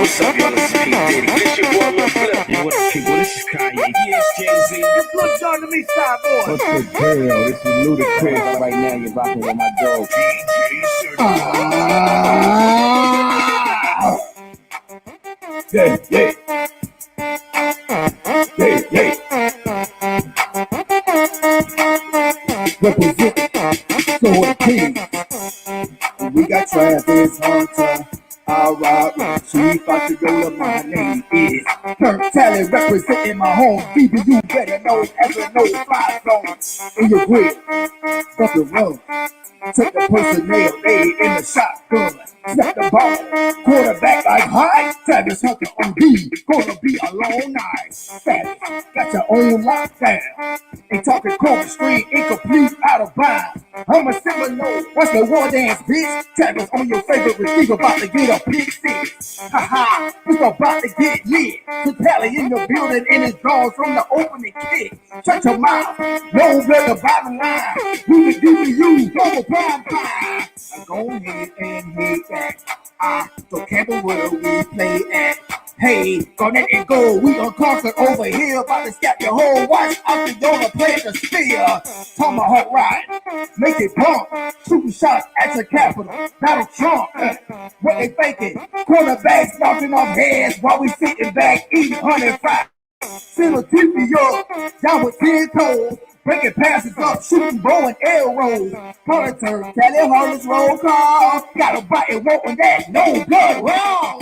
What's up, y'all? This is P. Diddy. This your boy, Lil Flip. Yo, what up, people? This is Kanye. Yes, Jay-Z. Look, John, to me, side boy. What's the deal? This is Ludacris. Right now, you're rocking with my dog. Yeah, yeah. Yeah, yeah. Represent Sword King. We got Travis Hunter. Alright, Chief Fsu my name is TURNTTALLY, representing my home. BBU better know as a no fly zone. In your grip, fuck the run. Take the personnel, they in the shotgun. Snap the ball, quarterback like high. Travis Hunter on B, gonna be a long night. Savage, got your own lockdown. Ain't talking corner street, incomplete, out of bounds. I'm a Seminole, watch the war dance, bitch. Travis on your favorite receiver, about to get a pick six. Haha, we about to get lit. TURNTTALLY in the building, and his draws from the opening kick. Shut your mouth, no blood the bottom line. We the DBU, double prime time. Go ahead and hit that. So Campbell where we play at. Hey, Garnett and go, we gon' conquer over here. About to scalp your whole watch out the door to play the spear. Tomahawk ride, make it bump. Shooting shots at your capital, Donald Trump. What they faking? Quarterbacks knocking off heads while we sitting back eating honey fried. Still keep me up, down with 10 toes. Breaking passes up, shooting bow and arrows. Gonna turn Cali Harley's roll call. Got a bite and wanting that no blood wrong.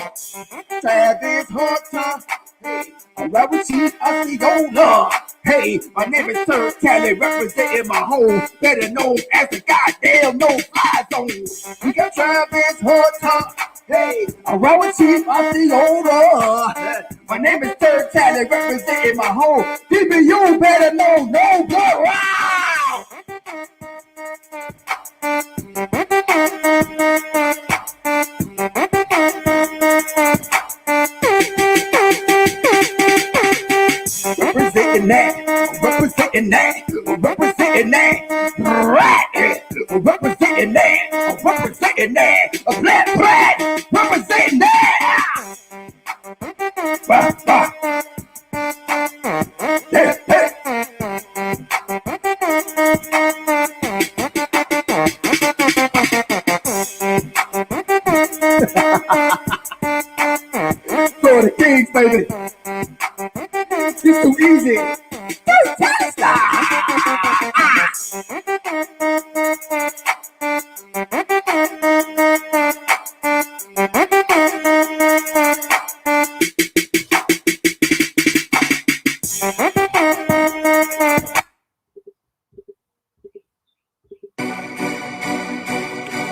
Travis Hunter. Hey, I'm right with Chief, I see your love. Hey, my name is TURNTTALLY, representing my home. Better known as the goddamn no fly zone. We got Travis Hunter. Hey, I'm right with Chief, I see your love. My name is TURNTTALLY, representing my home. DBU better know no blood. Wow! Representing that, representing that, representing that, right? Representing that, representing that, a black, representing that. Bah, bah. Yeah, hey. For the Kings, baby. It's too easy.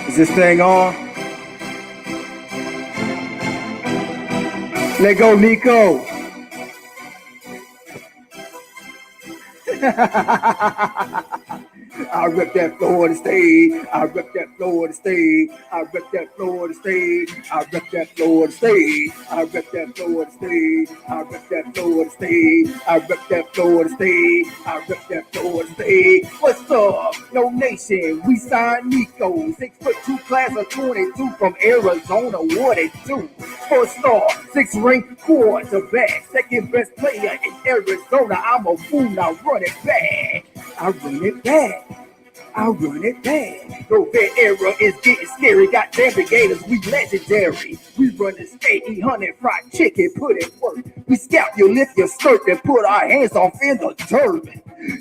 Is this thing on? Let go, Nico. I rep that Florida State. I rep that Florida State. I rep that Florida State. I rep that Florida State. I rep that Florida State. I rep that Florida State. I rep that Florida State. I rep that Florida State. What's up? No nation. We signed Nico. 6'2", class of 22 from Arizona. What it do? 4-star, 6-ring quarterback. Second best player in Arizona. I'm a fool. Now run it back. I run it back. I run it back. No, that era is getting scary. Goddamn the Gators, we legendary. We run the state, eat honey fried chicken, put it work. We scalp you, lift your skirt, and put our hands off in the dirt.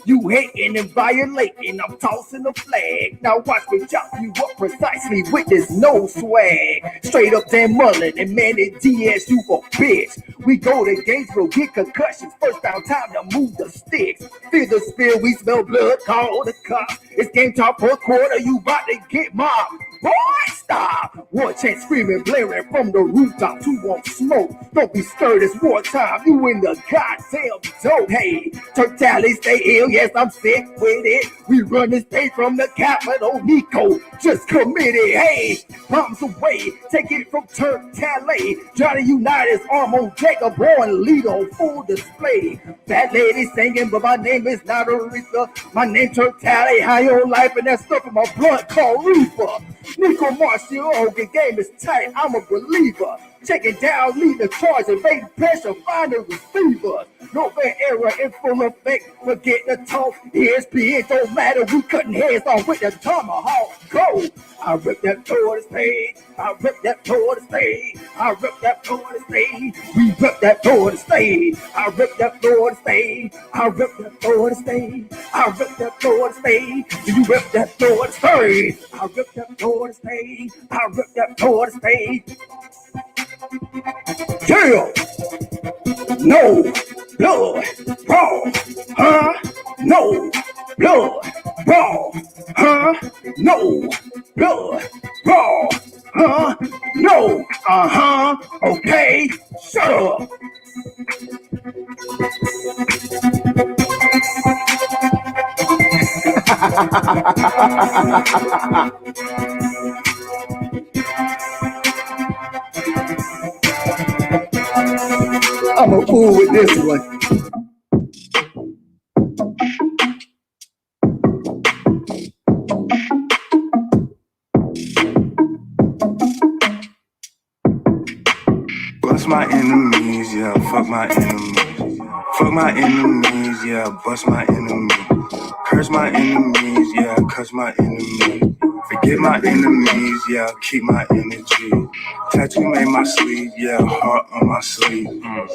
You hating and violating, I'm tossing the flag. Now watch me chop you up precisely with this no swag. Straight up Dan Mullen and Manny Diaz, you a bitch. We go to Gainesville, get concussions. First down, time to move the sticks. Feel the spill, we smell blood, call the cops. It's game time for a quarter, you about to get mobbed. Boy, stop! War chant screaming, blaring from the rooftop. Who want smoke? Don't be scared, it's wartime. You in the goddamn dope. Hey, TURNTTALLY stay ill. Yes, I'm sick with it. We run this state from the capital. Nico just committed. Hey, bombs away. Take it from TURNTTALLY. Johnny United's arm on Jacob born leader on full display. That lady singing, but my name is not Aretha. My name TURNTTALLY. High on life, and that stuff in my blood called Reaper. Nico Marshall, the game is tight. I'm a believer. Checking down, lead the charge, evading pressure, find the receivers. NORVELL era in full effect. Forget the talk. ESPN don't matter. We cutting heads off with the TOMAHAWK. Go! I rip that floor to stage. I rip that floor to stage. I rip that floor to stage. We rip that floor to stage. I rip that floor to stage. I rip that floor to stage. I rip that floor to stage. You rip that floor to stage. I rip that floor to stage. I rip that floor to stage. Yeah. No blood, raw, huh? No blood, raw, huh? No blood, raw, huh? No, okay, shut up. I'm a fool with this one. Bust my enemies, yeah, fuck my enemies. Fuck my enemies, yeah, bust my enemies. Curse my enemies, yeah, curse my enemies. Forget my enemies, yeah, keep my energy. Tattoo made my sleeve, yeah, heart on my sleeve.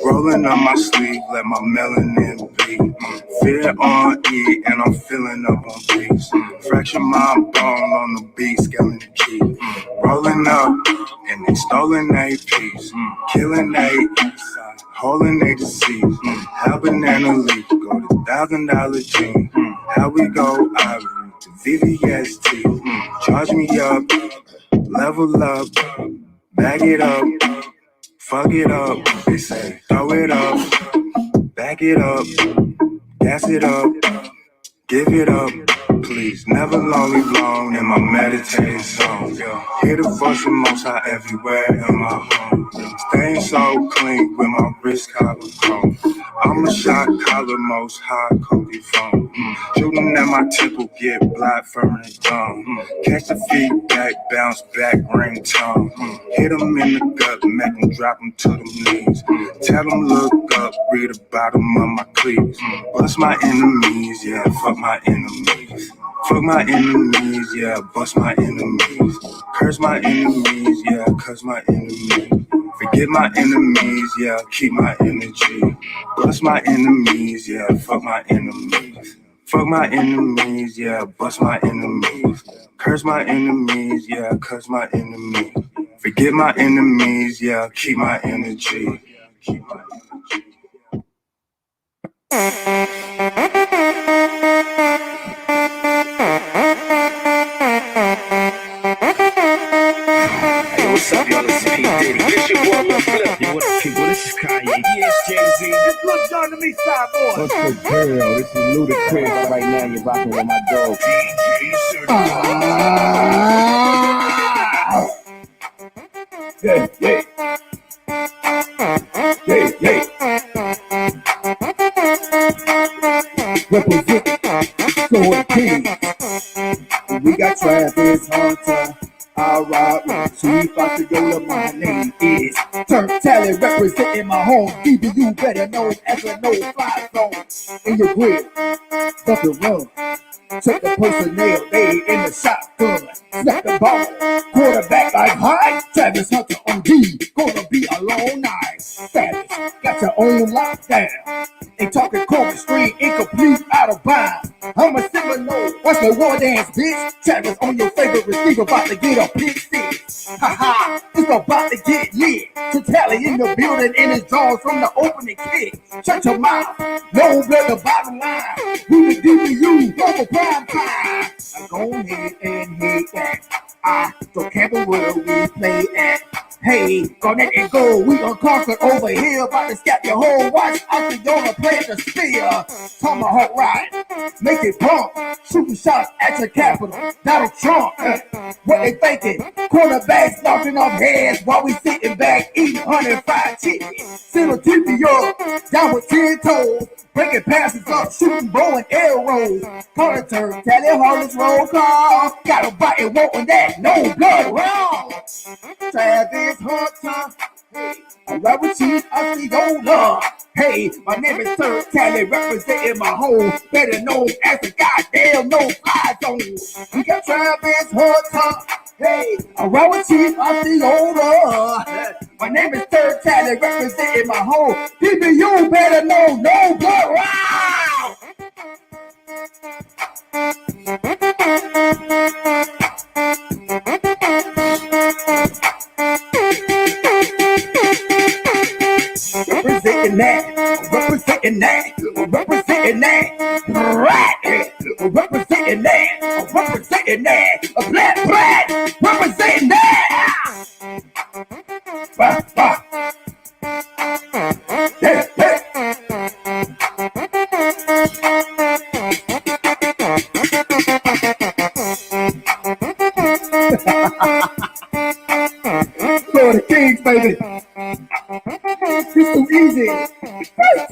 Rolling on my sleeve, let my melanin bleed. Fear on E, and I'm filling up on peace. Fracture my bone on the beat, scaling the key. Rolling up, and they stolen a piece. Killing a holding they deceive. How banana leaf, go to $1,000 jean. How we go ivory to VVST. Charge me up, level up, bag it up, fuck it up. They say throw it up, back it up, gas it up, give it up. Please, never lonely long in my meditating zone. Hear the voice of Most High everywhere in my home. Staying so clean with my wrist collar chrome. I'm a shot collar, Most High Kobe phone. Shooting at my temple, get blood from the thumb. Catch the feedback, bounce back, ringtone. Hit them in the gut, make them drop them to them knees. Tell them look up, read the bottom of my cleats. Bust my enemies, yeah, fuck my enemies. Fuck my enemies, yeah, bust my enemies. Curse my enemies, yeah, curse my enemies. Forget my enemies, yeah, keep my energy. Bust my enemies, yeah, fuck my enemies. Fuck my enemies, yeah, bust my enemies. Curse my enemies, yeah, curse my enemies. Forget my enemies, yeah, keep my energy. Keep my energy. What's up, y'all? This is P. Diddy. This your boy, Lil Flip. Yo, what up, people? This is Kanye. Yes, Jay-Z. This looks down to me, side boy. What's the deal? This is Ludacris. Right now, you're rocking with my dog. Yeah, yeah. Yeah, yeah. Represent so King. We got Travis Hunter. Alright, Chief Fsu my name is TURNTTALLY, representing my home. DBU better known as a no-fly zone. In your grill, bump and run. Check the personnel, they in the shotgun. Snap the ball, quarterback like high. Travis Hunter on D, gonna be a long night. Savage, got your own lockdown. Ain't talking corner street, incomplete, out of bounds. I'm a Seminole, watch the war dance, bitch. Travis on your favorite receiver, about to get a pick six. Haha, it's about to get lit. TURNTTALLY in the building, in his jaws from the opening kick. Shut your mouth, no blood the bottom line. We the DBU, over prime time. Now go ahead and hit that. So Campbell where we play at. Hey, Garnett and gold, we gon' conquer over here. About to scalp your whole watch. Octagon plant the spear. Tomahawk ride, make it pump. Shooting shots at your capital. Donald Trump. What they thinking? Quarterbacks knocking off heads while we sitting back eating honey fried chicken. Send a TV up, down with 10 toes. Breaking passes up, shooting bow and arrows. Call it turn, tally harness roll call. Got a bite and wanting that, no blood wrong. Travis Hunter, I ride with Chief, I see your love. Hey, my name is Turnt Tally, representing my home. Better known as the goddamn no-fly zone. We got Travis Hunter. Hey, I ride with Chief, I see your love. My name is Turnt Tally, representing my home. People, you better know, no blood round. Representing that, representing that, representing that, right? Representing that, representing that, a black, representing that. Yeah, yeah. Lord of Kings, baby. It's too easy. First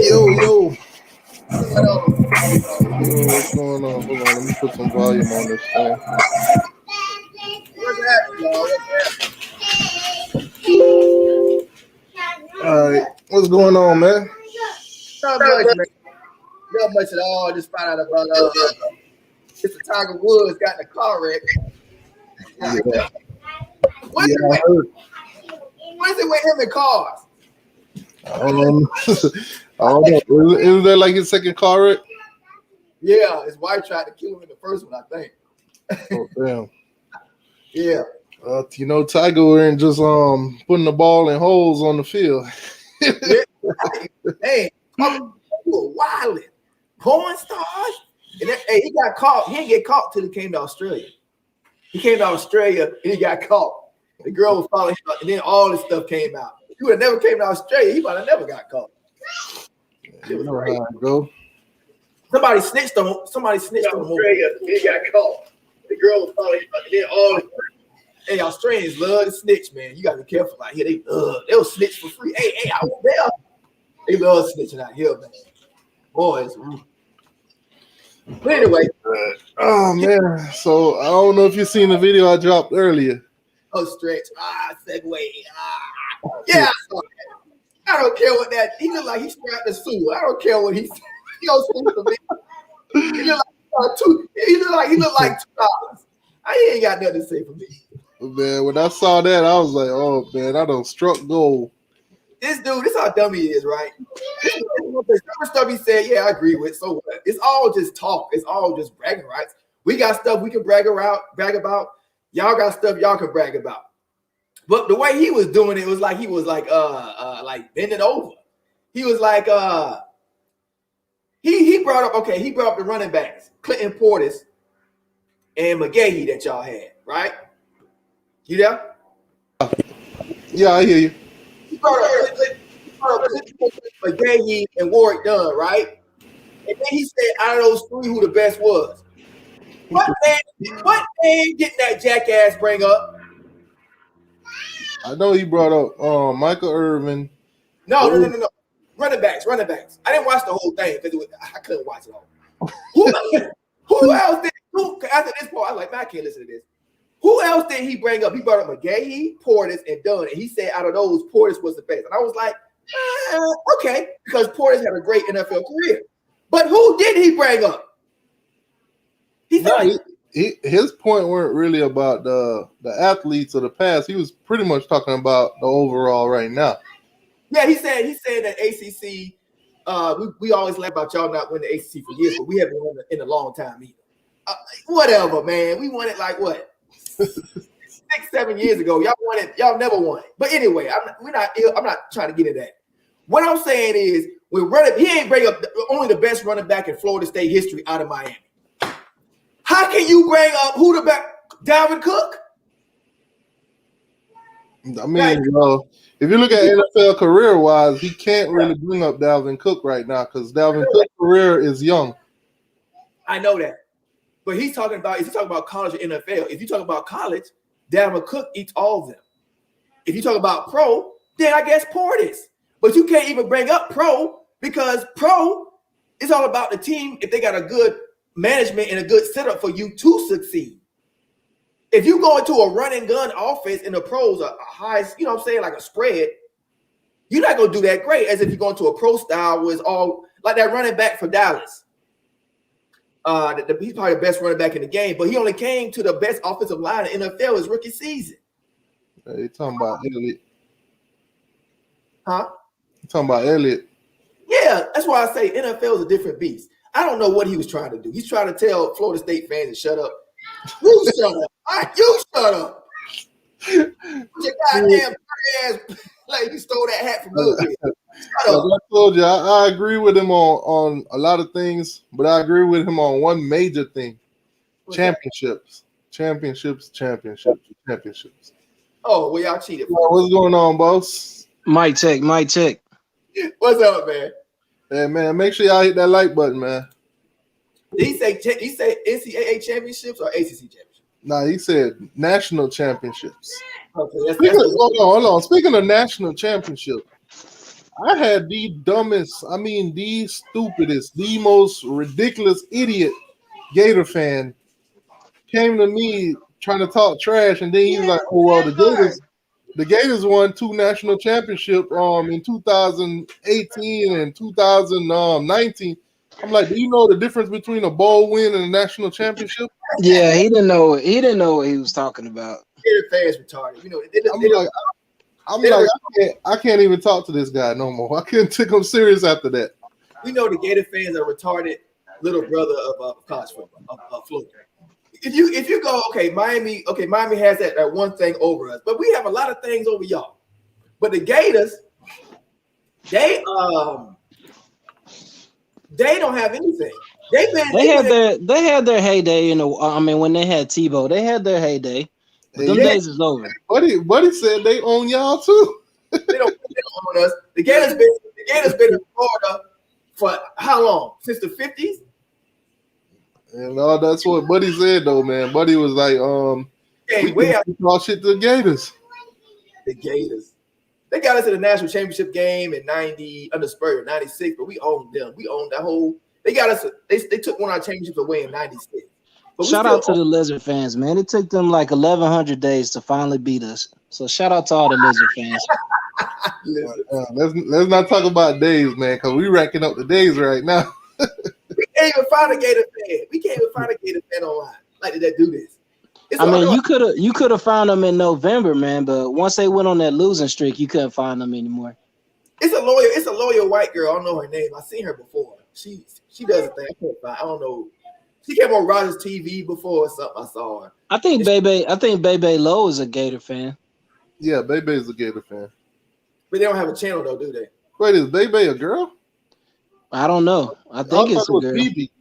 Yo, what's going on? Hold on, let me put some volume on this thing. All right, what's going on, man? Not much, man. Not much at all. Just found out about Mr. Tiger Woods got in a car wreck. Yeah. What is it with him in cars? I don't know. Isn't that like his second car wreck? Yeah, his wife tried to kill him in the first one, I think. Oh damn. Yeah. You know, Tiger weren't just putting the ball in holes on the field. Hey, you were wilding. Porn stars. And hey, he got caught. He didn't get caught till he came to Australia. He came to Australia and he got caught. The girl was following him, and then all this stuff came out. If he would have never came to Australia, he might have never got caught. You know how it go. Somebody snitched on him. Australia, and he got caught. The girl was following him, and then all this. Hey, Australians love to snitch, man. You gotta be careful out here. They'll snitch for free. Hey, I was there. They love snitching out here, man. Boys. But anyway. Oh man. So I don't know if you've seen the video I dropped earlier. Oh, stretch. Segue. Yeah, I saw that. I don't care what that. He look like he strapped a suit. I don't care what he don't speak to me. He look like $2. I ain't got nothing to say for me. Man, when I saw that, I was like, "Oh man, I done struck gold." This dude, this how dumb he is, right? Some stuff he said, yeah, I agree with. So what? It's all just talk. It's all just bragging rights. We got stuff we can brag about. Y'all got stuff y'all can brag about. But the way he was doing it was like he was like bending over. He was like he brought up the running backs, Clinton Portis and McGahee that y'all had, right? You there? Yeah, I hear you. He brought up McGahee and Warwick Dunn, right? And then he said out of those three who the best was. What name didn't that jackass bring up? I know he brought up Michael Irvin. No. Running backs. I didn't watch the whole thing because I couldn't watch it all. Who else did? After this point, I was like, man, I can't listen to this. Who else did he bring up? He brought up McGahee, Portis, and Dunn, and he said out of those, Portis was the best. And I was like, okay, because Portis had a great NFL career. But who did he bring up? His point weren't really about the athletes of the past. He was pretty much talking about the overall right now. Yeah, he said that ACC. We always laugh about y'all not winning the ACC for years, but we haven't won it in a long time either. Whatever, man. We won it like what 6-7 years ago. Y'all won it. Y'all never won it. But anyway, I'm not trying to get into that. What I'm saying is, he ain't bring up only the best running back in Florida State history out of Miami. How can you bring up who the back? Dalvin Cook? I mean, if you look at NFL career-wise, he can't really bring up Dalvin Cook right now because Dalvin Cook's career is young. I know that. But he's talking about college or NFL. If you talk about college, Dalvin Cook eats all of them. If you talk about pro, then I guess Portis. But you can't even bring up pro because pro is all about the team if they got a good management and a good setup for you to succeed. If you go into a run and gun offense and the pros are high, you know what I'm saying, like a spread, you're not going to do that great as if you go into a pro style where it's all like that running back for Dallas. He's probably the best running back in the game, but he only came to the best offensive line in the NFL his rookie season. You're talking about Elliott. Huh? You're talking about Elliott. Yeah, that's why I say NFL is a different beast. I don't know what he was trying to do. He's trying to tell Florida State fans to shut up. You shut up. You shut up. Your goddamn ass, like you stole that hat from Louisville. Like I told you, I agree with him on a lot of things, but I agree with him on one major thing. Championships. Oh, well, y'all cheated. What's going on, boss? Mic check. What's up, man? Hey, man, make sure y'all hit that like button, man. Did he say NCAA championships or ACC championships? Nah, he said national championships. Okay, hold on. Speaking of national championship, I had the dumbest, the stupidest, the most ridiculous idiot Gator fan came to me trying to talk trash, and then he's like, "Oh well, the Gators won 2 national championships in 2018 and 2019." I'm like, do you know the difference between a bowl win and a national championship? Yeah, he didn't know what he was talking about. Gator fans retarded. You know, I can't even talk to this guy no more. I couldn't take him serious after that. We know the Gator fans are retarded little brother of college football of Florida. If you go, Miami has that one thing over us, but we have a lot of things over y'all. But the Gators, they don't have anything. They had their heyday when they had Tebow, they had their heyday. But them days is over. Buddy said they own y'all too. they don't own us. The Gators been in Florida for how long? Since the 50s? And that's what Buddy said though, man. Buddy was like, we talk shit to the Gators. The Gators. They got us in the national championship game in 90 under Spurrier, 96, but we owned them. We owned that whole. They got us. They took one of our championships away in 96. Shout out to the Lizard fans, man. It took them like 1,100 days to finally beat us. So shout out to all the Lizard fans. Let's not talk about days, man, because we racking up the days right now. We can't even find a Gator fan. We can't even find a Gator fan online like that do this. You could have found them in November, man, but once they went on that losing streak, you couldn't find them anymore. It's a loyal white girl. I don't know her name. I've seen her before. She does a thing. I can't find. I don't know. She came on Rogers TV before or something. I saw her. I think Bebe Lowe is a Gator fan. Yeah, Bebe is a Gator fan. But they don't have a channel though, do they? Wait, is Bebe a girl? I don't know. I think it's a girl. BB.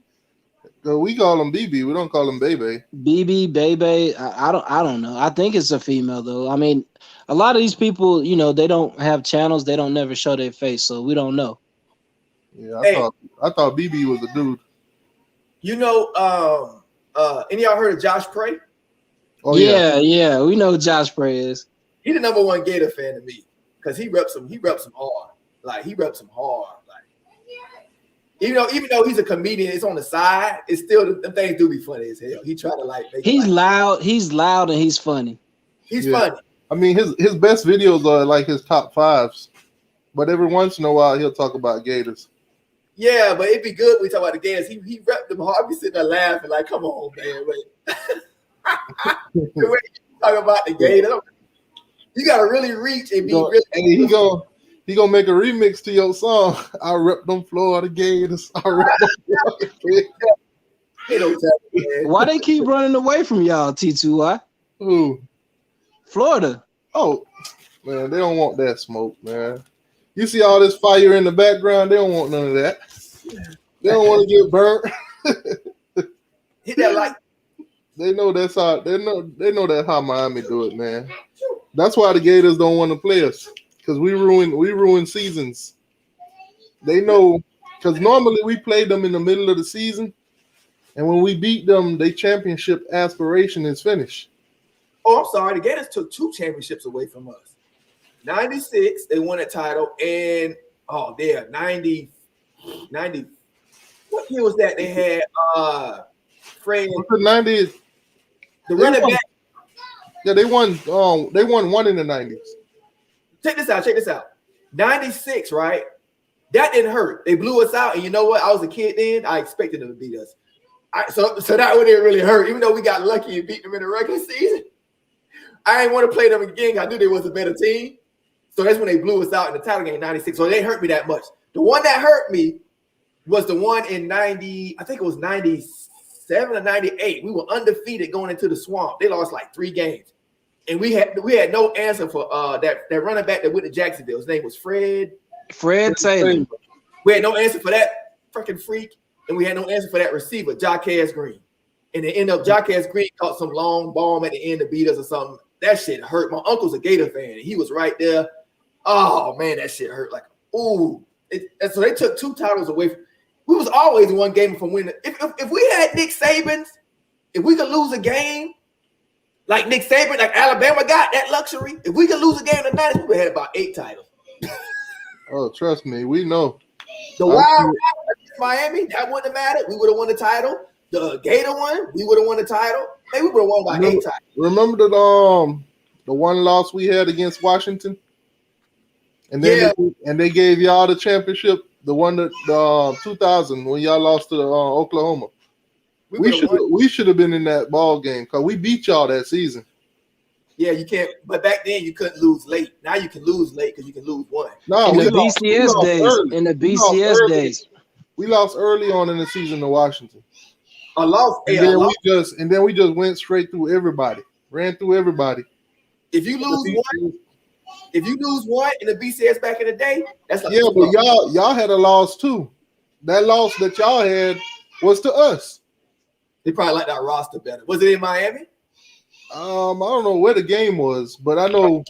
We call him BB. We don't call him Bebe. BB, Bebe. I don't know. I think it's a female though. I mean, a lot of these people, they don't have channels. They don't never show their face, so we don't know. Yeah, I thought BB was a dude. Any of y'all heard of Josh Prey? Oh yeah. We know who Josh Prey is. He's the #1 Gator fan to me because he reps them hard. Like he reps them hard. Like even though he's a comedian, it's on the side. It's still the things do be funny as hell. He try to make he's loud. He's loud and he's funny. He's funny. I mean, his best videos are like his top 5s, but every once in a while he'll talk about Gators. Yeah, but it'd be good when we talk about the Gators. He repped them hard. I be sitting there laughing like, come on, man. Wait. The way you talk about the Gators, you gotta really reach and be really. And he gonna make a remix to your song. I rep them Florida Gators. I rep them Florida Gators. Hey, don't tell me, man. Why they keep running away from y'all, T2Y? Who? Florida. Oh, man, they don't want that smoke, man. You see all this fire in the background? They don't want none of that. They don't want to get burnt. Hit that like. They know that's how they know that's how Miami do it, man. That's why the Gators don't want to play us, because we ruin seasons. They know, because normally we play them in the middle of the season, and when we beat them, their championship aspiration is finished. Oh, I'm sorry. The Gators took 2 championships away from us. 96, they won a title, and 90. What year was that? They had Fred. The 90s. The running back. Yeah, they won one in the 90s. Check this out. 96, right? That didn't hurt. They blew us out, and you know what? I was a kid then. I expected them to beat us. So that one didn't really hurt, even though we got lucky and beat them in the regular season. I didn't want to play them again. I knew they was a better team. So that's when they blew us out in the title game, 96. So they didn't hurt me that much. The one that hurt me was the one in 90, I think it was 97 or 98. We were undefeated going into the swamp. They lost like 3 games. And we had no answer for that running back that went to Jacksonville. His name was Fred Taylor. We had no answer for that freaking freak, and we had no answer for that receiver, Jacquez Green. And it ended up Jacquez Green caught some long bomb at the end to beat us or something. That shit hurt. My uncle's a Gator fan, and he was right there. Oh man, that shit hurt. Like, ooh. And so they took 2 titles away from. We was always 1 game from winning. If we had Nick Saban's, if we could lose a game. Like Nick Saban, like Alabama got that luxury. If we could lose a game in the 90s, we would have had about 8 titles. Oh, trust me, we know. The Wild Miami, that wouldn't have mattered. We would have won the title. The Gator one, we would have won the title. Maybe we would have won about 8 titles. Remember the one loss we had against Washington? And then they gave y'all the championship, the one that 2000 when y'all lost to Oklahoma. We should have been in that ball game because we beat y'all that season. Yeah, you can't. But back then you couldn't lose late. Now you can lose late because you can lose 1. No, in the BCS days. We lost early on in the season to Washington. A loss. And then we just went straight through everybody. Ran through everybody. If you lose one in the BCS back in the day, that's like but y'all had a loss too. That loss that y'all had was to us. They probably like that roster better. Was it in Miami? I don't know where the game was, but I know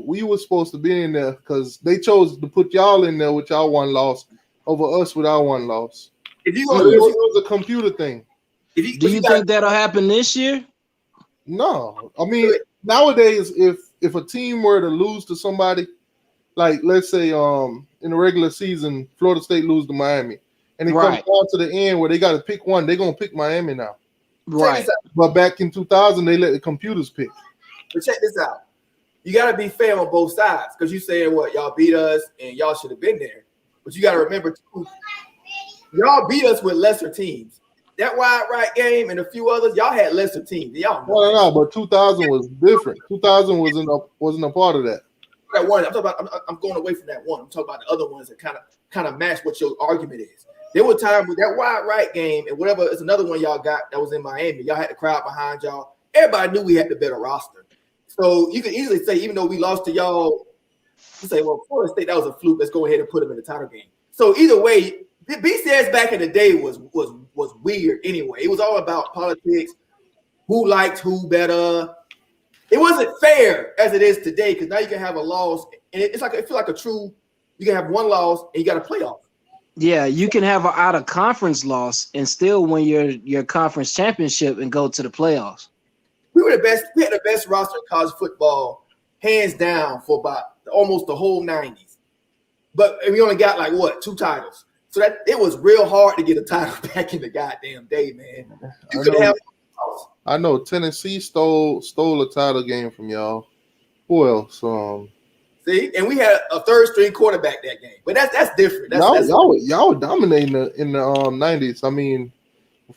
we were supposed to be in there because they chose to put y'all in there with y'all 1 loss over us with our 1 loss. It was a computer thing. Do you think that'll happen this year? No. I mean, nowadays, if a team were to lose to somebody, like let's say in the regular season, Florida State lose to Miami. And it comes down to the end where they got to pick one. They're going to pick Miami now. Right. But back in 2000, they let the computers pick. But check this out. You got to be fair on both sides because you saying what? Y'all beat us and y'all should have been there. But you got to remember, too, y'all beat us with lesser teams. That wide right game and a few others, y'all had lesser teams. Y'all know no, but 2000 was different. 2000 wasn't a part of that. That one, I'm talking about. I'm going away from that one. I'm talking about the other ones that kind of match what your argument is. There were times with that wide right game and whatever. It's another one y'all got that was in Miami. Y'all had the crowd behind y'all. Everybody knew we had the better roster. So you can easily say, even though we lost to y'all, you say, well, Florida State, that was a fluke. Let's go ahead and put them in the title game. So either way, the BCS back in the day was weird anyway. It was all about politics, who liked who better. It wasn't fair as it is today because now you can have a loss. And it feels like a true, you can have 1 loss and you got a playoff. Yeah, you can have an out of conference loss and still win your conference championship and go to the playoffs. We were the best. We had the best roster in college football, hands down, for about almost the whole 90s. But we only got 2 titles. So that it was real hard to get a title back in the goddamn day, man. You could have. I know Tennessee stole a title game from y'all. Who else? See, and we had a third string quarterback that game, but that's different. Y'all were dominating in the 90s. I mean,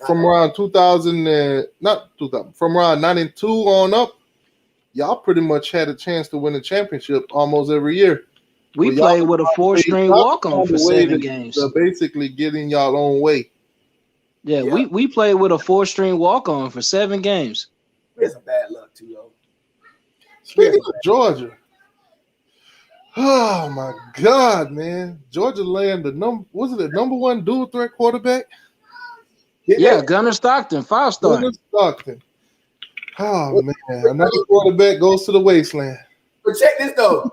from around 2000 and not 2000, from around 92 on up, y'all pretty much had a chance to win a championship almost every year. We played with a 4-string walk-on for 7 games. So basically getting y'all own way. Yeah, we played with a 4-string walk-on for 7 games. We had some bad luck too, though. Speaking of Georgia, oh my God, man! Georgia land the number 1 dual threat quarterback? Yeah, Gunnar Stockton, 5-star. Gunnar Stockton. Oh man, another quarterback goes to the wasteland. But check this though.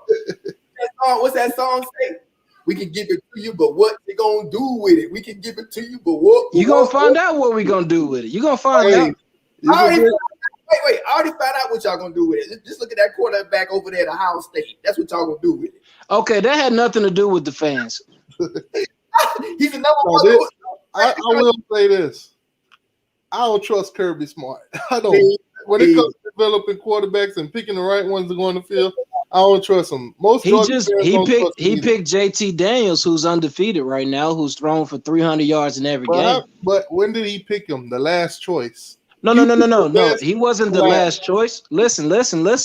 What's that song say? We can give it to you, but what you gonna do with it? We can give it to you, but what? You gonna find out what we gonna do with it. You gonna find out. Wait! I already found out what y'all gonna do with it. Just look at that quarterback over there at Ohio State. That's what y'all gonna do with it. Okay, that had nothing to do with the fans. He's another one. I will say this. I don't trust Kirby Smart. I don't. When it comes to developing quarterbacks and picking the right ones to go on the field, I don't trust him. He picked JT Daniels, who's undefeated right now, who's thrown for 300 yards in every game. But when did he pick him? The last choice. No. He wasn't the last choice. Listen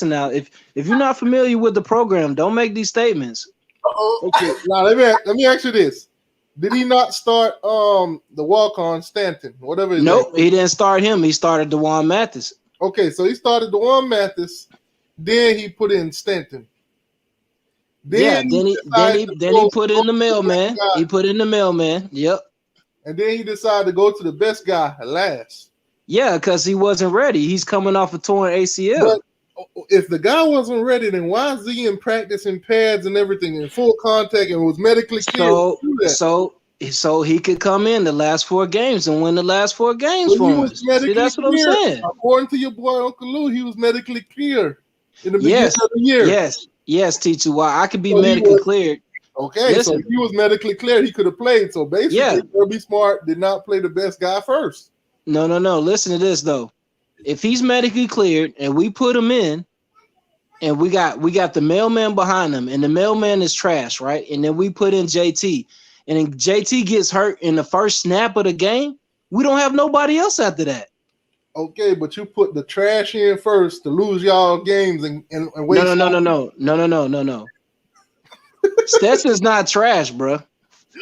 now. If you're not familiar with the program, don't make these statements. Okay. Now let me ask you this. Did he not start the walk-on Stanton? Whatever his name was? He didn't start him. He started DeJuan Mathis. Okay, so he started DeJuan Mathis, then he put in Stanton. Then he put in the mailman. He put in the mailman. Yep. And then he decided to go to the best guy last. Yeah, because he wasn't ready. He's coming off a torn ACL. But if the guy wasn't ready, then why is he in practice in pads and everything in full contact and was medically cleared? So he could come in the last 4 games and win the last 4 games for us. See, that's what I'm saying. According to your boy Uncle Lou, he was medically cleared in the beginning of the year. Yes, T2Y. I could be medically cleared. Okay, so if he was medically cleared, he could have played. So basically, Kirby Smart did not play the best guy first. No. Listen to this though. If he's medically cleared and we put him in, and we got the mailman behind him, and the mailman is trash, right? And then we put in JT, and then JT gets hurt in the first snap of the game, we don't have nobody else after that. Okay, but you put the trash in first to lose y'all games and wait. No. Stetson's not trash, bro. Of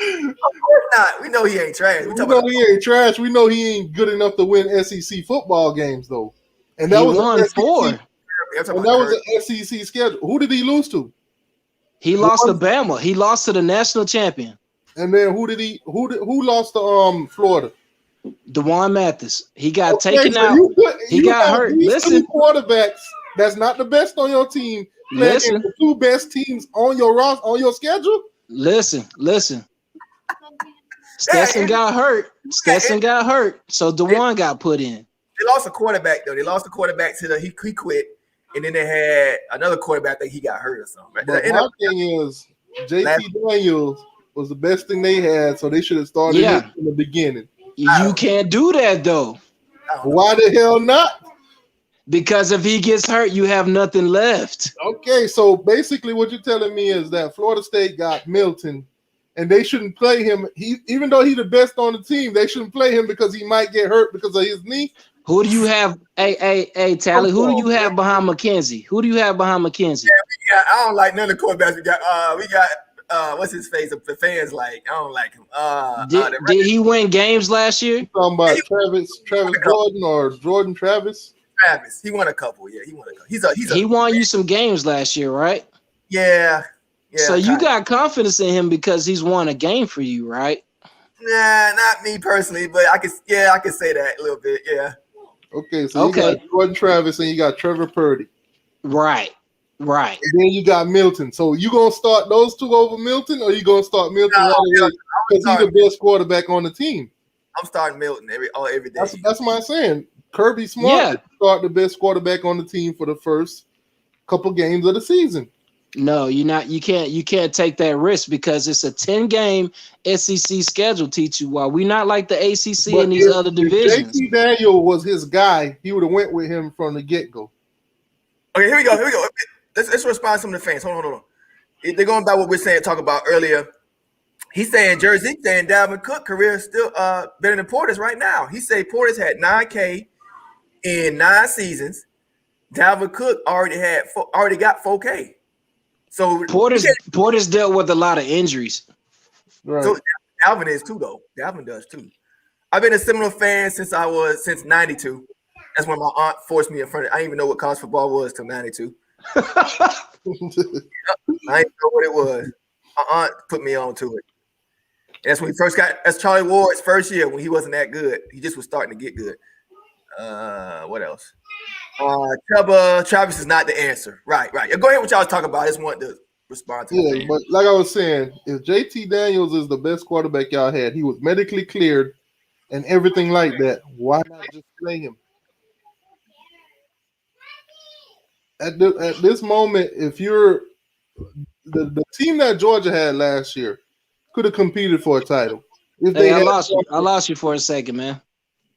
course not. We know he ain't trash. We know he ain't trash. We know he ain't good enough to win SEC football games though. And that was won 4. And that was an SEC schedule. Who did he lose to? He lost to Bama. He lost to the national champion. And then who lost to Florida? DeJuan Mathis. He got taken out. He got hurt. Listen, quarterbacks that's not the best on your team. Listen, the 2 best teams on your roster on your schedule. Listen. Stetson got hurt. So DeJuan got put in. They lost a quarterback though. They lost the quarterback to he quit, and then they had another quarterback. I think he got hurt or something. Right? But my thing is, JT Daniels was the best thing they had, so they should have started him in the beginning. You can't do that though. Why the hell not? Because if he gets hurt, you have nothing left. Okay, so basically what you're telling me is that Florida State got Milton, and they shouldn't play him. Even though he's the best on the team, they shouldn't play him because he might get hurt because of his knee. Who do you have? Hey, Tally. Who do you have behind McKenzie? Yeah, I don't like none of the quarterbacks. We got what's his face? The fans like. I don't like him. Did he win games last year? You talking about Travis Jordan or Jordan Travis? Travis. He won a couple. Yeah, he won a couple. He won you some games last year, right? Yeah. So you got confidence in him because he's won a game for you, right? Nah, not me personally, but I can say that a little bit. Yeah. Okay, so you got Jordan Travis and you got Trevor Purdy. Right. And then you got Milton. So you gonna start those 2 over Milton, or you gonna start Milton because he's the best quarterback on the team? I'm starting Milton every day. That's what I'm saying. Kirby Smart start the best quarterback on the team for the first couple games of the season. No, you're not. You can't take that risk because it's a 10-game SEC schedule. T2Y. We're not like the ACC and these other divisions. JT Daniel was his guy. He would have went with him from the get-go. Okay, here we go. Let's respond to some of the fans. Hold on. they're going by what we're saying, talk about earlier. He's saying Jersey, saying Dalvin Cook career is still better than Porter's right now. He say Porter's had 9K in 9 seasons. Dalvin Cook already got 4K. So Porter's dealt with a lot of injuries. Right. So Dalvin is too, though. Dalvin does too. I've been a Seminole fan since '92. That's when my aunt forced me in front of. I didn't even know what college football was till '92. I didn't know what it was. My aunt put me on to it. And that's when he first got. That's Charlie Ward's first year when he wasn't that good. He just was starting to get good. What else? Travis is not the answer. Right. Go ahead. What y'all was talking about. I just wanted to respond to that. But like I was saying, if JT Daniels is the best quarterback y'all had, he was medically cleared and everything like that, why not just play him? At this moment, if you're the team that Georgia had last year could have competed for a title. If I lost you for a second, man.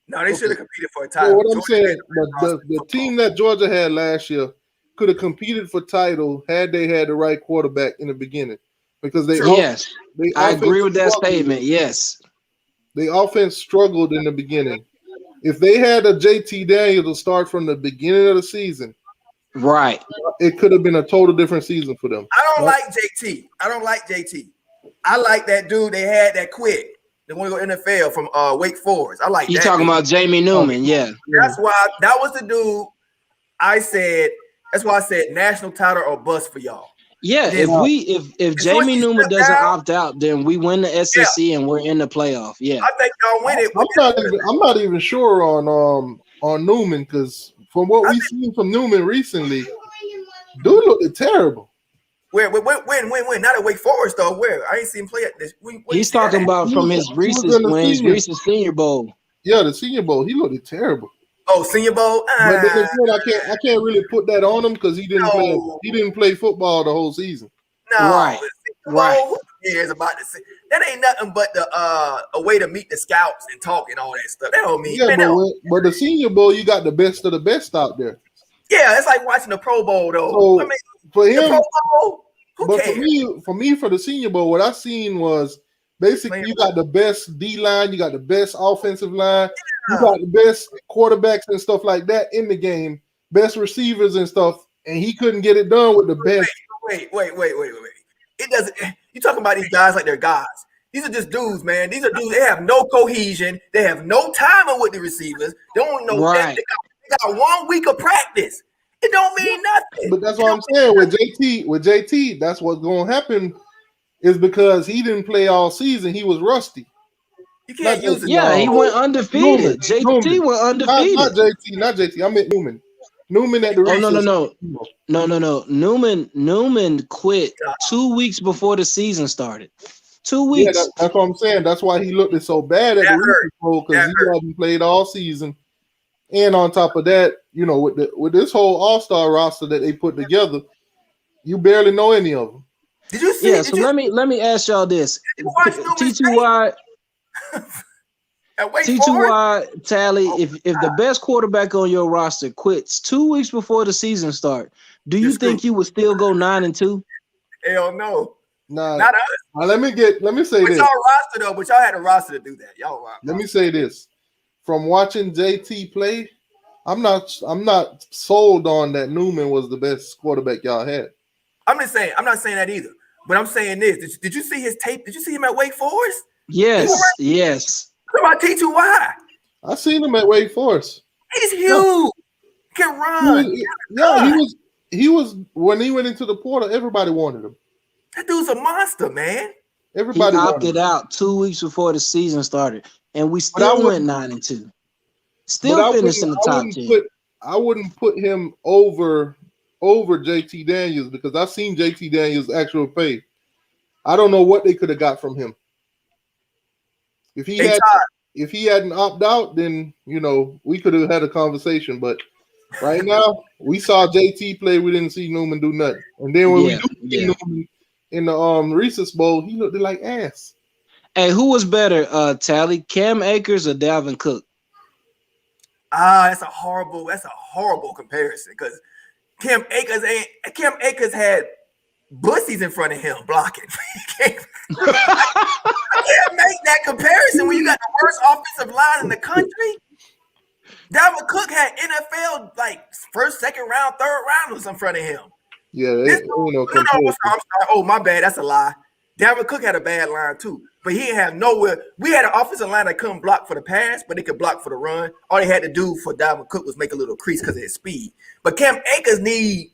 No, they should have competed for a title. Well, what I'm saying, the team that Georgia had last year could have competed for title had they had the right quarterback in the beginning. Because I agree with that statement. Yes. The offense struggled in the beginning. If they had a JT Daniels to start from the beginning of the season, right, it could have been a total different season for them. I don't like JT. I like that dude they had that quit. They want to go NFL from Wake Forest. I like. You talking about Jamie Newman? Yeah. That's why that was the dude. I said. That's why I said national title or bust for y'all. Yeah. If Jamie Newman doesn't opt out, then we win the SEC and we're in the playoff. Yeah. I think y'all win it. I'm not even sure on Newman because from what we've seen from Newman recently, dude looked terrible. When? Not at Wake Forest though. Where? I ain't seen him play at this. He's talking about from his recent Senior Bowl. Yeah, the Senior Bowl. He looked terrible. Oh, Senior Bowl. But then again, I can't really put that on him because he didn't play football the whole season. No, right. Who cares about this? That ain't nothing but a way to meet the scouts and talk and all that stuff. That don't mean. But the Senior Bowl, you got the best of the best out there. Yeah, it's like watching the Pro Bowl though. So, for him, the Pro Bowl, who cares? For the Senior Bowl, what I seen was basically you got the best D line, you got the best offensive line, you got the best quarterbacks and stuff like that in the game, best receivers and stuff, and he couldn't get it done with the best. Wait. It doesn't. You talking about these guys like they're guys. These are just dudes, man. These are dudes. They have no cohesion. They have no timing with the receivers. They don't know. Right. They got 1 week of practice. It don't mean nothing. But that's what I'm saying with JT. That's what's going to happen is because he didn't play all season. He was rusty. You can't use it. Yeah, he went undefeated. JT went undefeated. Not JT. I meant Newman. Newman at the No. Newman quit 2 weeks before the season started. 2 weeks. Yeah, that's what I'm saying. That's why he looked so bad at the Reese's Bowl because he hadn't played all season. And on top of that, with this whole all-star roster that they put together, you barely know any of them. Did you see? Yeah. So let me ask y'all this: T2Y, T2Y, Tally. If the best quarterback on your roster quits 2 weeks before the season start, do you think you would still go 9-2? Hell no. Nah, not us. Let me say this. Y'all roster though, but y'all had a roster to do that. Y'all roster. Let me say this. From watching JT play, I'm not sold on that Newman was the best quarterback y'all had. I'm just saying, I'm not saying that either. But I'm saying this. Did you see his tape? Did you see him at Wake Forest? Yes. What about T2Y? I seen him at Wake Forest. He's huge. Can run. He was when he went into the portal, everybody wanted him. That dude's a monster, man. Everybody opted out 2 weeks before the season started, and we still went 9-2. Still finished in the top 10. I wouldn't put him over JT Daniels because I've seen JT Daniels' actual play. I don't know what they could have got from him. If he hadn't opted out, then we could have had a conversation. But right now, we saw JT play. We didn't see Newman do nothing. And then when we do see Newman in the Reese's Bowl, he looked like ass. Hey, who was better, Tally? Cam Akers or Dalvin Cook? That's a horrible comparison because Cam Akers had Bussy's in front of him blocking. I can't make that comparison when you got the worst offensive line in the country. Dalvin Cook had NFL like first, second round, third rounders in front of him. Yeah, I'm sorry. Oh, my bad. That's a lie. Dalvin Cook had a bad line too, but he didn't have nowhere. We had an offensive line that couldn't block for the pass, but they could block for the run. All they had to do for Dalvin Cook was make a little crease because of his speed. But Cam Akers need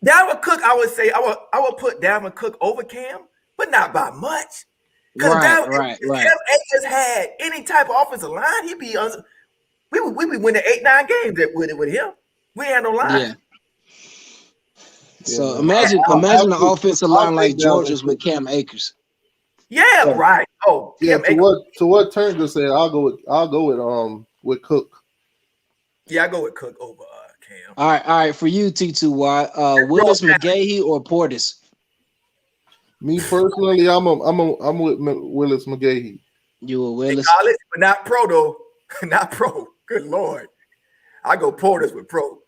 Dalvin Cook. I would say I would put Dalvin Cook over Cam, but not by much. Because right. Cam Akers had any type of offensive line, he'd be we be winning 8-9 games with him. We ain't had no line. Yeah. So imagine the offensive line like Georgia's with Cam Akers. Yeah, right. Oh, yeah. To what Turnt just said, I'll go with Cook. Yeah, I go with Cook over Cam. All right. For you, T2Y, Willis McGahee or Portis? Me personally, I'm with Willis McGahee. You with Willis? College, but not pro though. Not pro. Good Lord. I go Portis with pro.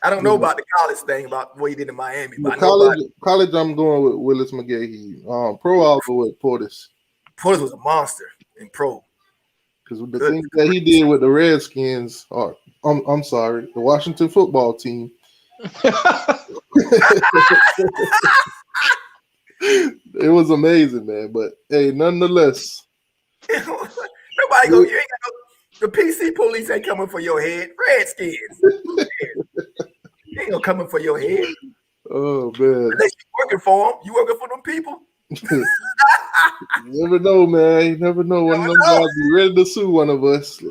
I don't know about the college thing about what he did in Miami. But college, I'm going with Willis McGahee. Pro, I'll go with Portis. Portis was a monster in pro. Because the things that he did with the Redskins, I'm sorry, the Washington football team. It was amazing, man. But hey, nonetheless. Nobody go, you ain't got no. The PC police ain't coming for your head. Redskins. They ain't gonna coming for your head. Oh man. Unless you working for them. You working for them people? You never know, man. You never know when them guys be ready to sue one of us. They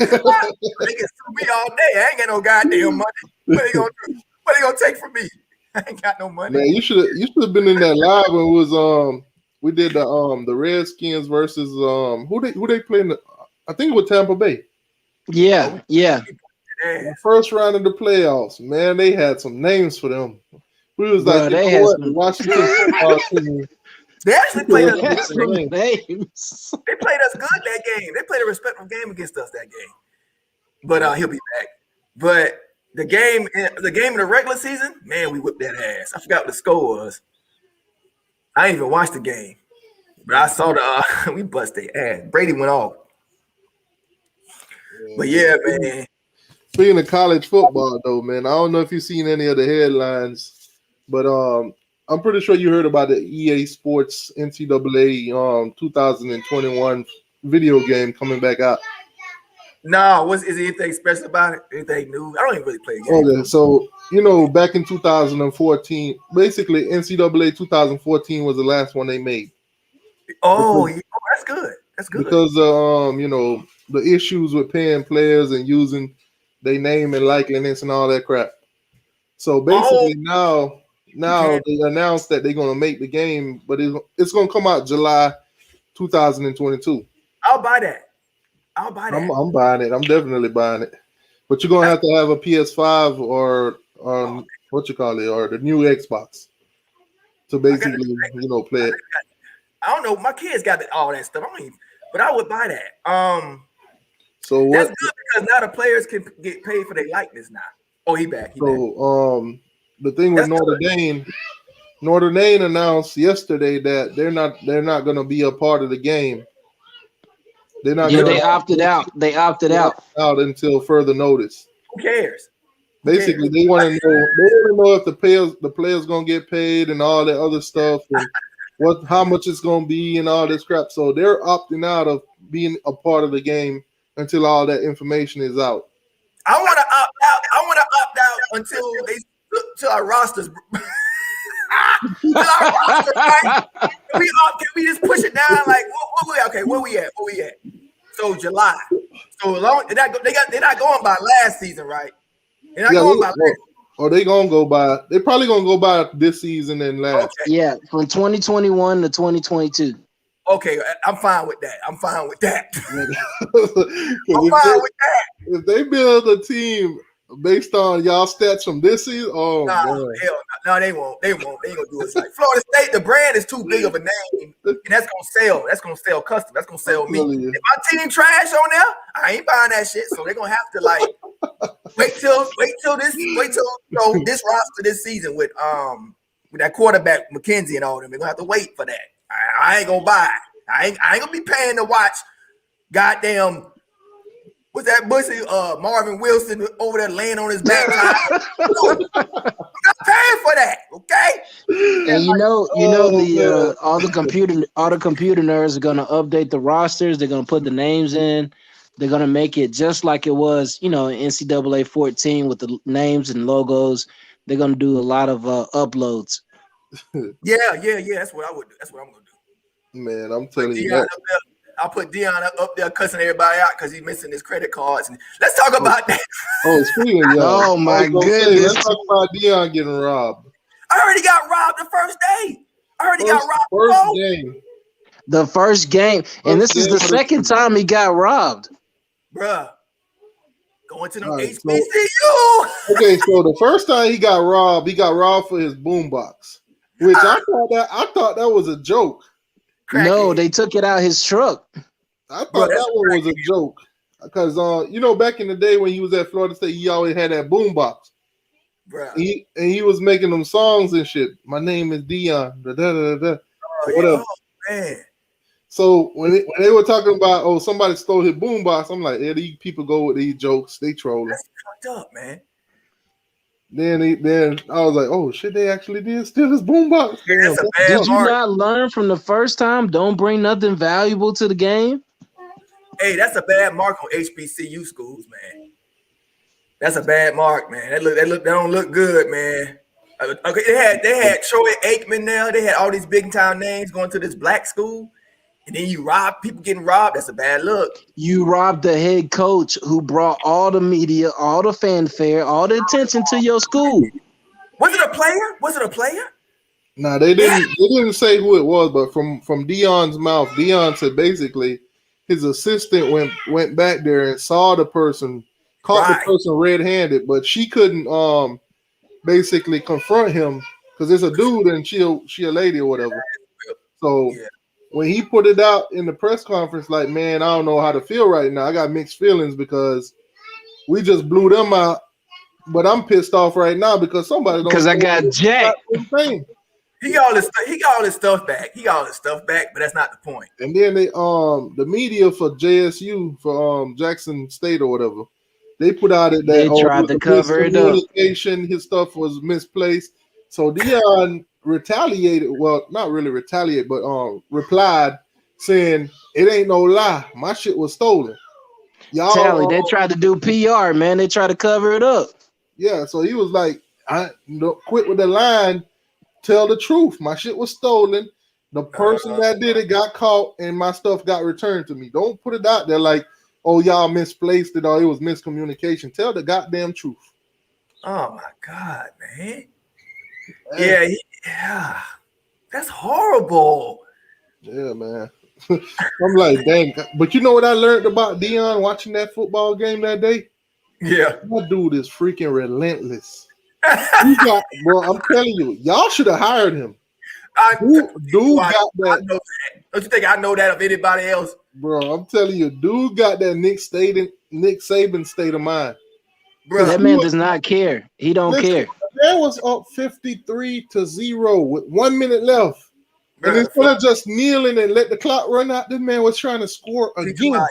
can sue me all day. I ain't got no goddamn money. What they gonna do? What they gonna take from me? I ain't got no money. Man, you should have been in that live when it was we did the Redskins versus who they playing? I think it was Tampa Bay. Yeah. The first round of the playoffs, man, they had some names for them. We was like, they had some Washington football team. They actually played us good. names. They played us good that game. They played a respectful game against us that game. But he'll be back. But the game in the regular season, man, we whipped that ass. I forgot what the score was. I didn't even watch the game, but I saw we bust their ass. Brady went off. But yeah, man. Speaking of college football, though, man, I don't know if you've seen any of the headlines, but I'm pretty sure you heard about the EA Sports NCAA 2021 video game coming back out. No, is there anything special about it? Anything new? I don't even really play games. Okay, so back in 2014, basically NCAA 2014 was the last one they made. Oh, that's good. That's good. Because the issues with paying players and using their name and likeness and all that crap. So basically now they announced that they're gonna make the game, but it's gonna come out July 2022. I'll buy that. I'm buying it. I'm definitely buying it. But you're gonna have to have a PS5 or what you call it, or the new Xbox to basically play it. I don't know. My kids got all that stuff. But I would buy that. So that's good because now the players can get paid for their likeness now. Oh, he back. The thing with Notre Dame announced yesterday that they're not going to be a part of the game. They're not. Yeah, they opted out. They opted out until further notice. Who cares? Basically, they want to know. They want to know if the players going to get paid and all that other stuff, and how much it's going to be and all this crap. So they're opting out of being a part of the game until all that information is out. I want to opt out. I want to opt out until our rosters. Right? Can we just push it down? Like, where we at? So July. So long they're not going by last season, right? They're not going by last. Or they gonna go by? They're probably gonna go by this season and last. Okay. Yeah, from 2021 to 2022. Okay, I'm fine with that. I'm fine with that. If they build a team based on y'all stats from this season, hell no, they won't. They ain't gonna do it. Like Florida State, the brand is too big of a name, and that's gonna sell. That's gonna sell custom. That's gonna sell me. If my team trash on there, I ain't buying that shit. So they're gonna have to wait till this roster this season with with that quarterback McKenzie and all them. They're gonna have to wait for that. I ain't gonna buy it. I ain't gonna be paying to watch goddamn what's that bussy Marvin Wilson over there laying on his back. I'm not paying for that, okay? And you know the all the computer nerds are gonna update the rosters. They're gonna put the names in. They're gonna make it just like it was, in NCAA 14 with the names and logos. They're gonna do a lot of uploads. Yeah. That's what I would do. That's what I'm gonna do. Man, I'm telling you Deion that. I'll put Deion up there cussing everybody out because he's missing his credit cards. And let's talk about that. Oh, speaking of Oh my goodness! Let's talk about Deion getting robbed. I heard he got robbed the first day. I heard he got robbed first game. The first game, and this is the second time he got robbed. Bruh, going to the Right, HBCU. Okay, so the first time he got robbed for his boombox, which I thought that was a joke. No, they took it out his truck. I thought that one was a joke because back in the day when he was at Florida State, he always had that boombox. Bruh. He was making them songs and shit. My name is Deion. Whatever. Oh, man. So when they were talking about somebody stole his boombox, I'm like, yeah, these people go with these jokes, they trolling. That's fucked up, man. Then I was like, oh shit, they actually did steal his boombox. That's a bad Did you not learn from the first time? Don't bring nothing valuable to the game. Hey, that's a bad mark on HBCU schools, man. That's a bad mark, man. They don't look good, man. Okay, they had Troy Aikman there. They had all these big time names going to this black school. And then you rob people getting robbed. That's a bad look. You robbed the head coach who brought all the media, all the fanfare, all the attention to your school. Was it a player? Nah, they didn't say who it was, but from Deion's mouth, Deion said basically his assistant went back there and saw the person, caught the person red-handed, but she couldn't basically confront him because it's a dude and she a lady or whatever. So when he put it out in the press conference, like, man, I don't know how to feel right now. I got mixed feelings because we just blew them out, but I'm pissed off right now because somebody because I got jacked. He got all his stuff back. But that's not the point. And then they the media for JSU for Jackson State or whatever, they put out that they tried to cover it up. His stuff was misplaced. So Deion retaliated, well, not really retaliate, but replied saying it ain't no lie, my shit was stolen. Y'all Tally, they tried to do PR, man. They tried to cover it up. Yeah, so he was like, quit with the line, tell the truth. My shit was stolen. The person that did it got caught and my stuff got returned to me. Don't put it out there like, oh, y'all misplaced it or it was miscommunication. Tell the goddamn truth. Oh my God, man. Yeah, that's horrible. Yeah, man. I'm like, dang. But you know what I learned about Deion watching that football game that day? Yeah. That dude is freaking relentless. Bro, I'm telling you, y'all should have hired him. Dude got that. I know that. Don't you think I know that of anybody else? Bro, I'm telling you, dude got that Nick Saban state of mind. Bro, that man does not care. He don't care. That was up 53-0 with 1 minute left. And instead of just kneeling and let the clock run out, this man was trying to score again.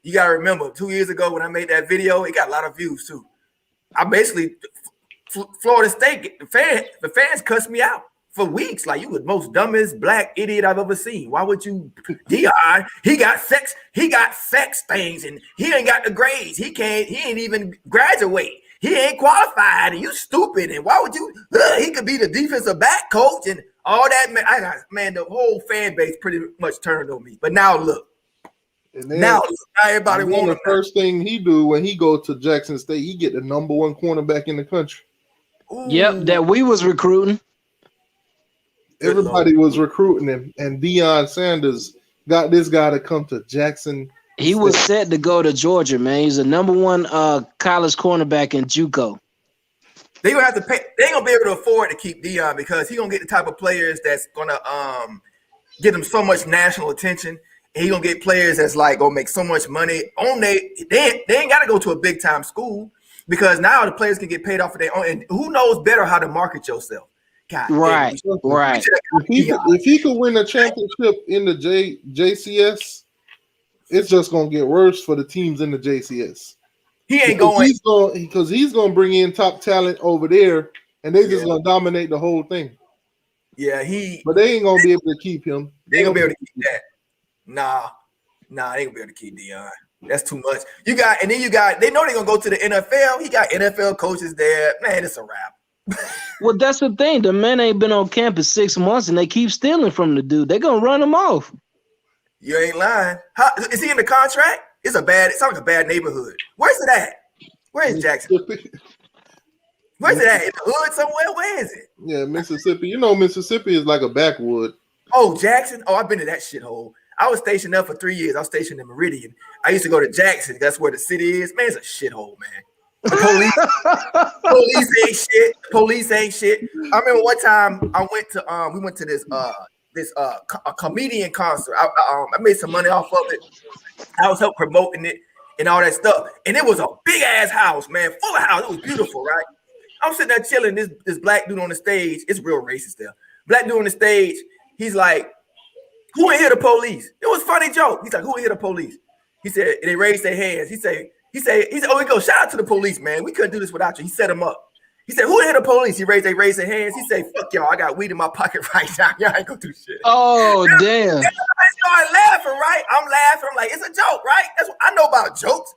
You gotta remember, 2 years ago when I made that video, it got a lot of views too. I basically Florida State, the fans cussed me out for weeks. Like, you were the most dumbest black idiot I've ever seen. Why would you? Deion, he got sex things, and he ain't got the grades. He ain't even graduate. He ain't qualified, and you stupid. And why would you? He could be the defensive back coach and all that. Man, the whole fan base pretty much turned on me. But now look. Now everybody wants the first thing he do when he go to Jackson State, he get the #1 cornerback in the country. Ooh. Yep, that we was recruiting. Everybody was recruiting him, and Deion Sanders got this guy to come to Jackson. He was set to go to Georgia, man. He's the #1 college cornerback in JUCO. They gonna have to pay. They ain't gonna be able to afford to keep Deion because he gonna get the type of players that's gonna get him so much national attention. And he gonna get players that's like gonna make so much money on they ain't gotta go to a big time school because now the players can get paid off of their own. And who knows better how to market yourself? God Right, damn, right. If he could win a championship in the JCS, it's just gonna get worse for the teams in the JCS. he ain't going. Because he's gonna bring in top talent over there, and they just gonna dominate the whole thing. Yeah, but they ain't gonna be able to keep him. They ain't gonna be able to keep that. Nah, they ain't gonna be able to keep Deion. That's too much. They know they're gonna go to the NFL. He got NFL coaches there. Man, it's a wrap. Well, that's the thing. The man ain't been on campus 6 months, and they keep stealing from the dude. They're gonna run him off. You ain't lying. Is he in the contract? It sounds like a bad neighborhood. Where's it at? Where is Jackson? Where's it at? In the hood somewhere? Where is it? Yeah, Mississippi. You know, Mississippi is like a backwood. Oh, Jackson. Oh, I've been to that shithole. I was stationed there for 3 years. I was stationed in Meridian. I used to go to Jackson. That's where the city is. Man, it's a shithole, man. The police ain't shit. The police ain't shit. I remember one time we went to this a comedian concert. I made some money off of it. I was helping promoting it and all that stuff. And it was a big ass house, man, full of house. It was beautiful, right? I'm sitting there chilling. This black dude on the stage. It's real racist there. Black dude on the stage. He's like, "Who in here the police?" It was a funny joke. He's like, "Who in here the police?" He said, and they raised their hands. He said, "Oh, we go. Shout out to the police, man. We couldn't do this without you." He set them up. He said, "Who in here the police?" They raised their hands. He said, "Fuck y'all. I got weed in my pocket right now. Y'all ain't gonna do shit." Oh, damn. I started laughing, right? I'm laughing. I'm like, it's a joke, right? That's what I know about jokes.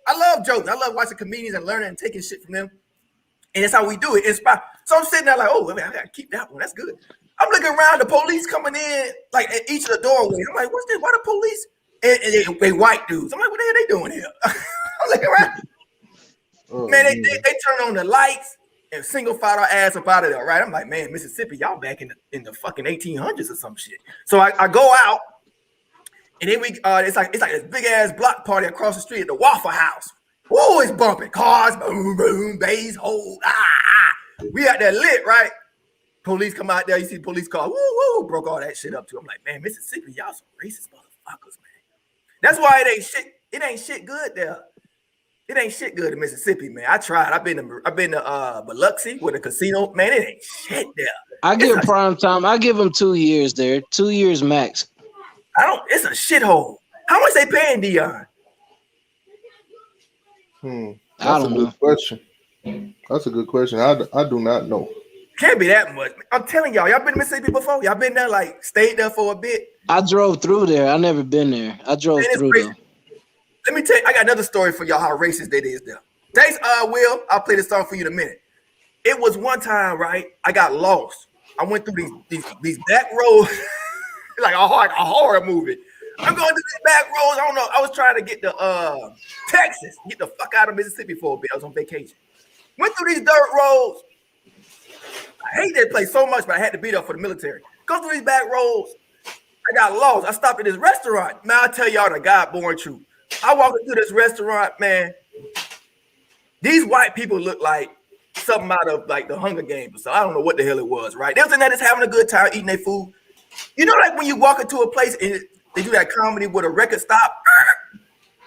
I love jokes. I love watching comedians and learning and taking shit from them. And that's how we do it. So I'm sitting there like, oh, man, I gotta keep that one. That's good. I'm looking around, the police coming in, like at each of the doorways. I'm like, what's this? Why the police? And they white dudes. I'm like, what the hell they doing here? I'm looking around. Oh, man, they turn on the lights and single file our ass up out of there, right? I'm like, man, Mississippi, y'all back in the fucking 1800s or some shit. So I go out, and then it's like this big ass block party across the street at the Waffle House. Whoa, it's bumping. Cars, boom, boom, bass, hold, We out there lit, right? Police come out there, you see the police car, woo, woo, broke all that shit up too. I'm like, man, Mississippi, y'all some racist motherfuckers, man. That's why it ain't shit good there. It ain't shit good in Mississippi, man. I tried. I've been to Biloxi with a casino. Man, it ain't shit there. I give prime time. I give them 2 years there. 2 years max. It's a shithole. How much they paying Deion? That's a good question. That's a good question. I do not know. Can't be that much. I'm telling y'all been to Mississippi before? Y'all been there, like stayed there for a bit? I drove through there. I never been there. I drove through there. Let me tell you, I got another story for y'all how racist it is there. Thanks, Will. I'll play this song for you in a minute. It was one time, right? I got lost. I went through these back roads, like a horror movie. I'm going through these back roads. I don't know. I was trying to get to Texas, get the fuck out of Mississippi for a bit. I was on vacation. Went through these dirt roads. I hate that place so much, but I had to be there for the military. Go through these back roads. I got lost. I stopped at this restaurant. Man, I'll tell y'all the God-born truth. I walked into this restaurant, man. These white people look like something out of like the Hunger Games. So I don't know what the hell it was, right? They was in there just having a good time eating their food. You know, like when you walk into a place and they do that comedy with a record stop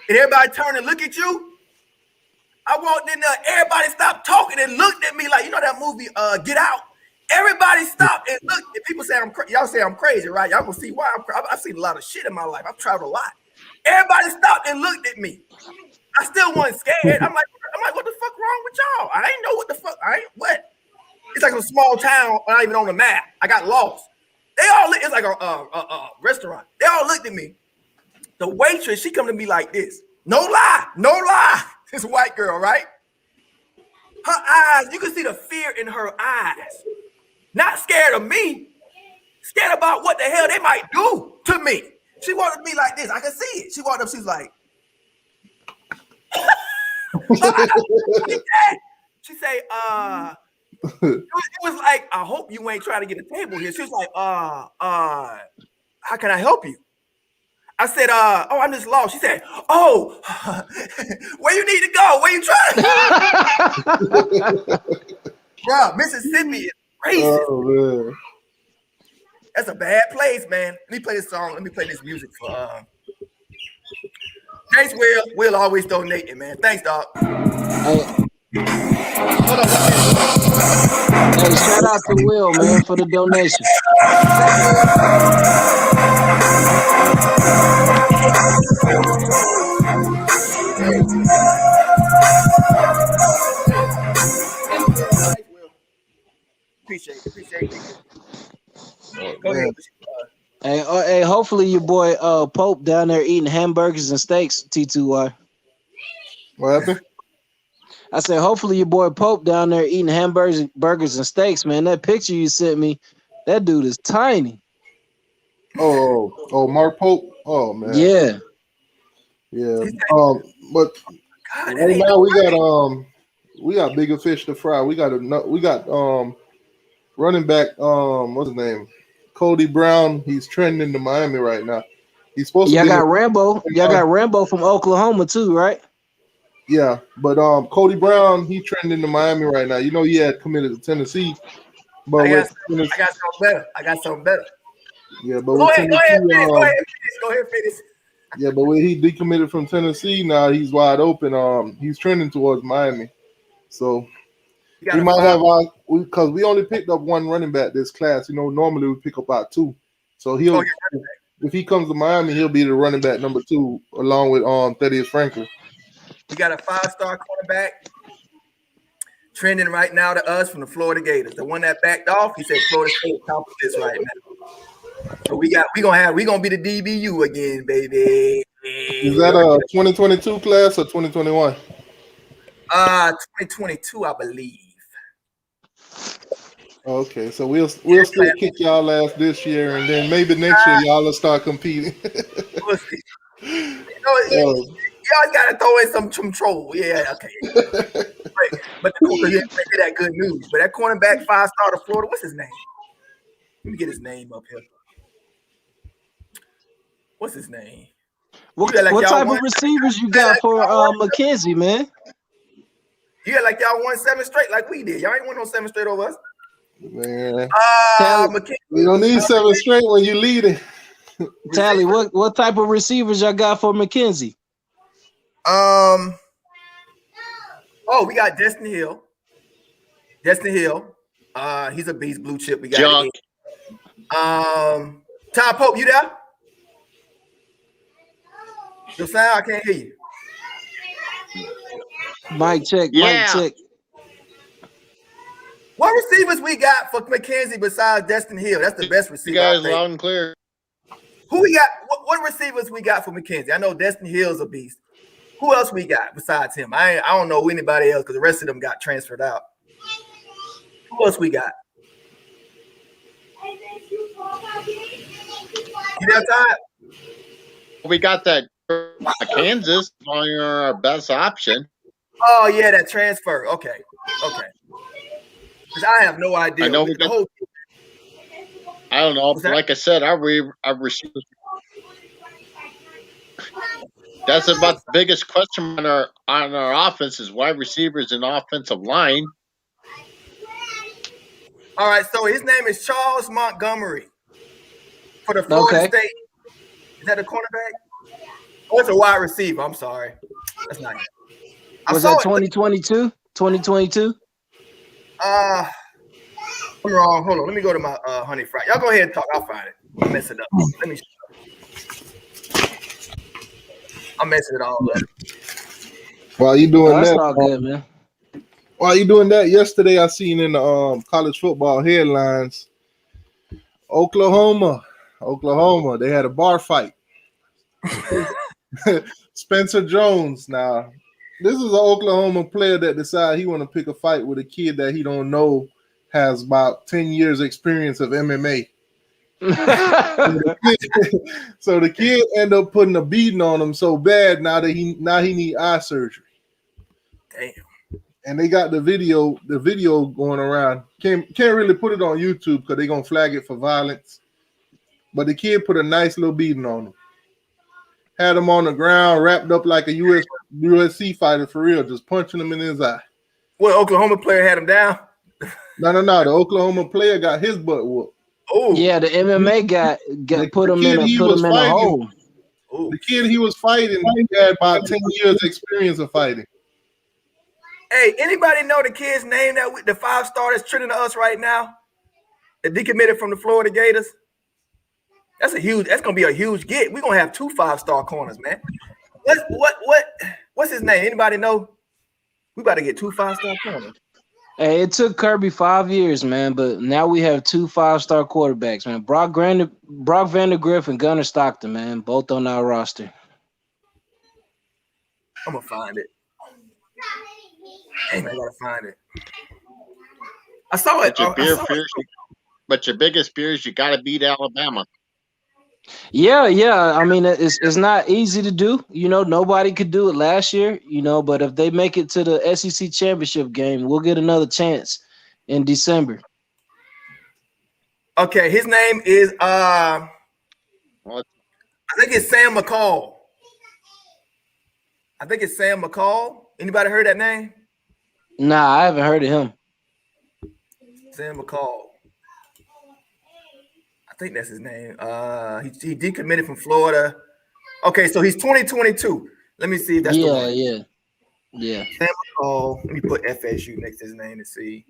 and everybody turn and look at you. I walked in there, everybody stopped talking and looked at me like, you know that movie Get Out? Everybody stopped and looked. And people say y'all say I'm crazy, right? Y'all gonna see why I've seen a lot of shit in my life. I've traveled a lot. Everybody stopped and looked at me. I still wasn't scared. I'm like, what the fuck wrong with y'all? I ain't know what the fuck. What? It's like a small town, not even on the map. I got lost. It's like a restaurant. They all looked at me. The waitress, she come to me like this. No lie. This white girl, right? Her eyes, you can see the fear in her eyes. Not scared of me. Scared about what the hell they might do to me. She walked up to me like this. I can see it. She walked up. She's like, she say, it was like, I hope you ain't trying to get a table here. She was like, how can I help you? I said, I'm just lost. She said, oh, where you need to go? Where you trying to go? Bro, Mississippi is racist. Oh, man. That's a bad place, man. Let me play this song. Let me play this music for thanks, Will. Will always donating, man. Thanks, dog. Hold on. Hey, shout out to Will, man, for the donation. Appreciate it. Oh, Go ahead. man. Hey, hopefully your boy Pope down there eating hamburgers and steaks, T2Y. What happened? I said, hopefully your boy Pope down there eating burgers and steaks, man. That picture you sent me, that dude is tiny. Oh, Mark Pope. Oh man. Yeah. Yeah. But right now we got bigger fish to fry. We got running back, what's his name? Cody Brown. He's trending to Miami right now. He's supposed to be Rambo. Y'all got Rambo from Oklahoma too, right? Yeah, but Cody Brown, he trending to Miami right now. You know, he had committed to Tennessee. But I got something better. Yeah, but go ahead, finish. Yeah, but when he decommitted from Tennessee, now he's wide open. He's trending towards Miami. So we might have because we only picked up one running back this class. You know, normally we pick up about two. So if he comes to Miami, he'll be the running back number 2 along with Thaddeus Franklin. We got a 5-star quarterback trending right now to us from the Florida Gators. The one that backed off, he said Florida State competition right now. So we gonna be the DBU again, baby. Is that a 2022 class or 2021? 2022, I believe. Okay, so we'll still kick y'all ass this year, and then maybe next year y'all will start competing. We'll see. Y'all gotta throw in some troll. Yeah, okay. But the coach didn't make that good news. But that cornerback 5-star to Florida, what's his name? Let me get his name up here. What's his name? What type of receivers you got for McKenzie, man? You got like y'all won 7 straight like we did. Y'all ain't won no 7 straight over us. Man, we don't need 7 straight when you leading. Tally, what type of receivers y'all got for McKenzie? We got Destin Hill. He's a beast, blue chip. We got Ty Pope, you there? Your sound, I can't hear you. Mic check. What receivers we got for McKenzie besides Destin Hill? That's the best receiver. You guys loud and clear. Who we got? What receivers we got for McKenzie? I know Destin Hill's a beast. Who else we got besides him? I don't know anybody else because the rest of them got transferred out. Who else we got? You know that? We got that Kansas on our best option. Oh yeah, that transfer. Okay. Because I have no idea. I know we got. I don't know. Like I said, our receivers. That's about the biggest question on our offense is wide receivers and offensive line. All right, so his name is Charles Montgomery for the Florida State. Is that a cornerback? Oh, it's a wide receiver. I'm sorry. That's not it. Was that 2022? 2022? I'm wrong. Hold on. Let me go to my honey fry. Y'all go ahead and talk. I'll find it. I'll mess it up. Let me. I'm messing it all up. While you doing that's that, all good, man. While you doing that, yesterday I seen in the college football headlines, Oklahoma, they had a bar fight. Spencer Jones. Now, this is an Oklahoma player that decided he want to pick a fight with a kid that he don't know has about 10 years experience of MMA. So the kid ended up putting a beating on him so bad now he need eye surgery. Damn. And they got the video going around. Can't really put it on YouTube because they're gonna flag it for violence. But the kid put a nice little beating on him. Had him on the ground, wrapped up like a USC fighter for real, just punching him in his eye. What, Oklahoma player had him down? No. The Oklahoma player got his butt whooped. Oh yeah, the MMA got put him in a hole. The kid he was fighting, he had about 10 years experience of fighting. Hey, anybody know the kid's name that with the 5-star that's trending to us right now? That decommitted from the Florida Gators. That's gonna be a huge get. We're gonna have 2 5-star corners, man. What's his name? Anybody know? We about to get 2 5-star corners. Hey, it took Kirby 5 years, man, but now we have 2 5-star quarterbacks, man. Brock Vandegrift and Gunnar Stockton, man, both on our roster. I'm gonna find it. Dang, I gotta find it. I saw it. But your biggest fear is you got to beat Alabama. Yeah. I mean, it's not easy to do. You know, nobody could do it last year. You know, but if they make it to the SEC championship game, we'll get another chance in December. Okay, his name is I think it's Sam McCall. Anybody heard that name? Nah, I haven't heard of him. Sam McCall. I think that's his name. He decommitted from Florida. Okay, so he's 2022. Let me see if that's the one. Yeah. Sam McCall. Let me put FSU next to his name and see.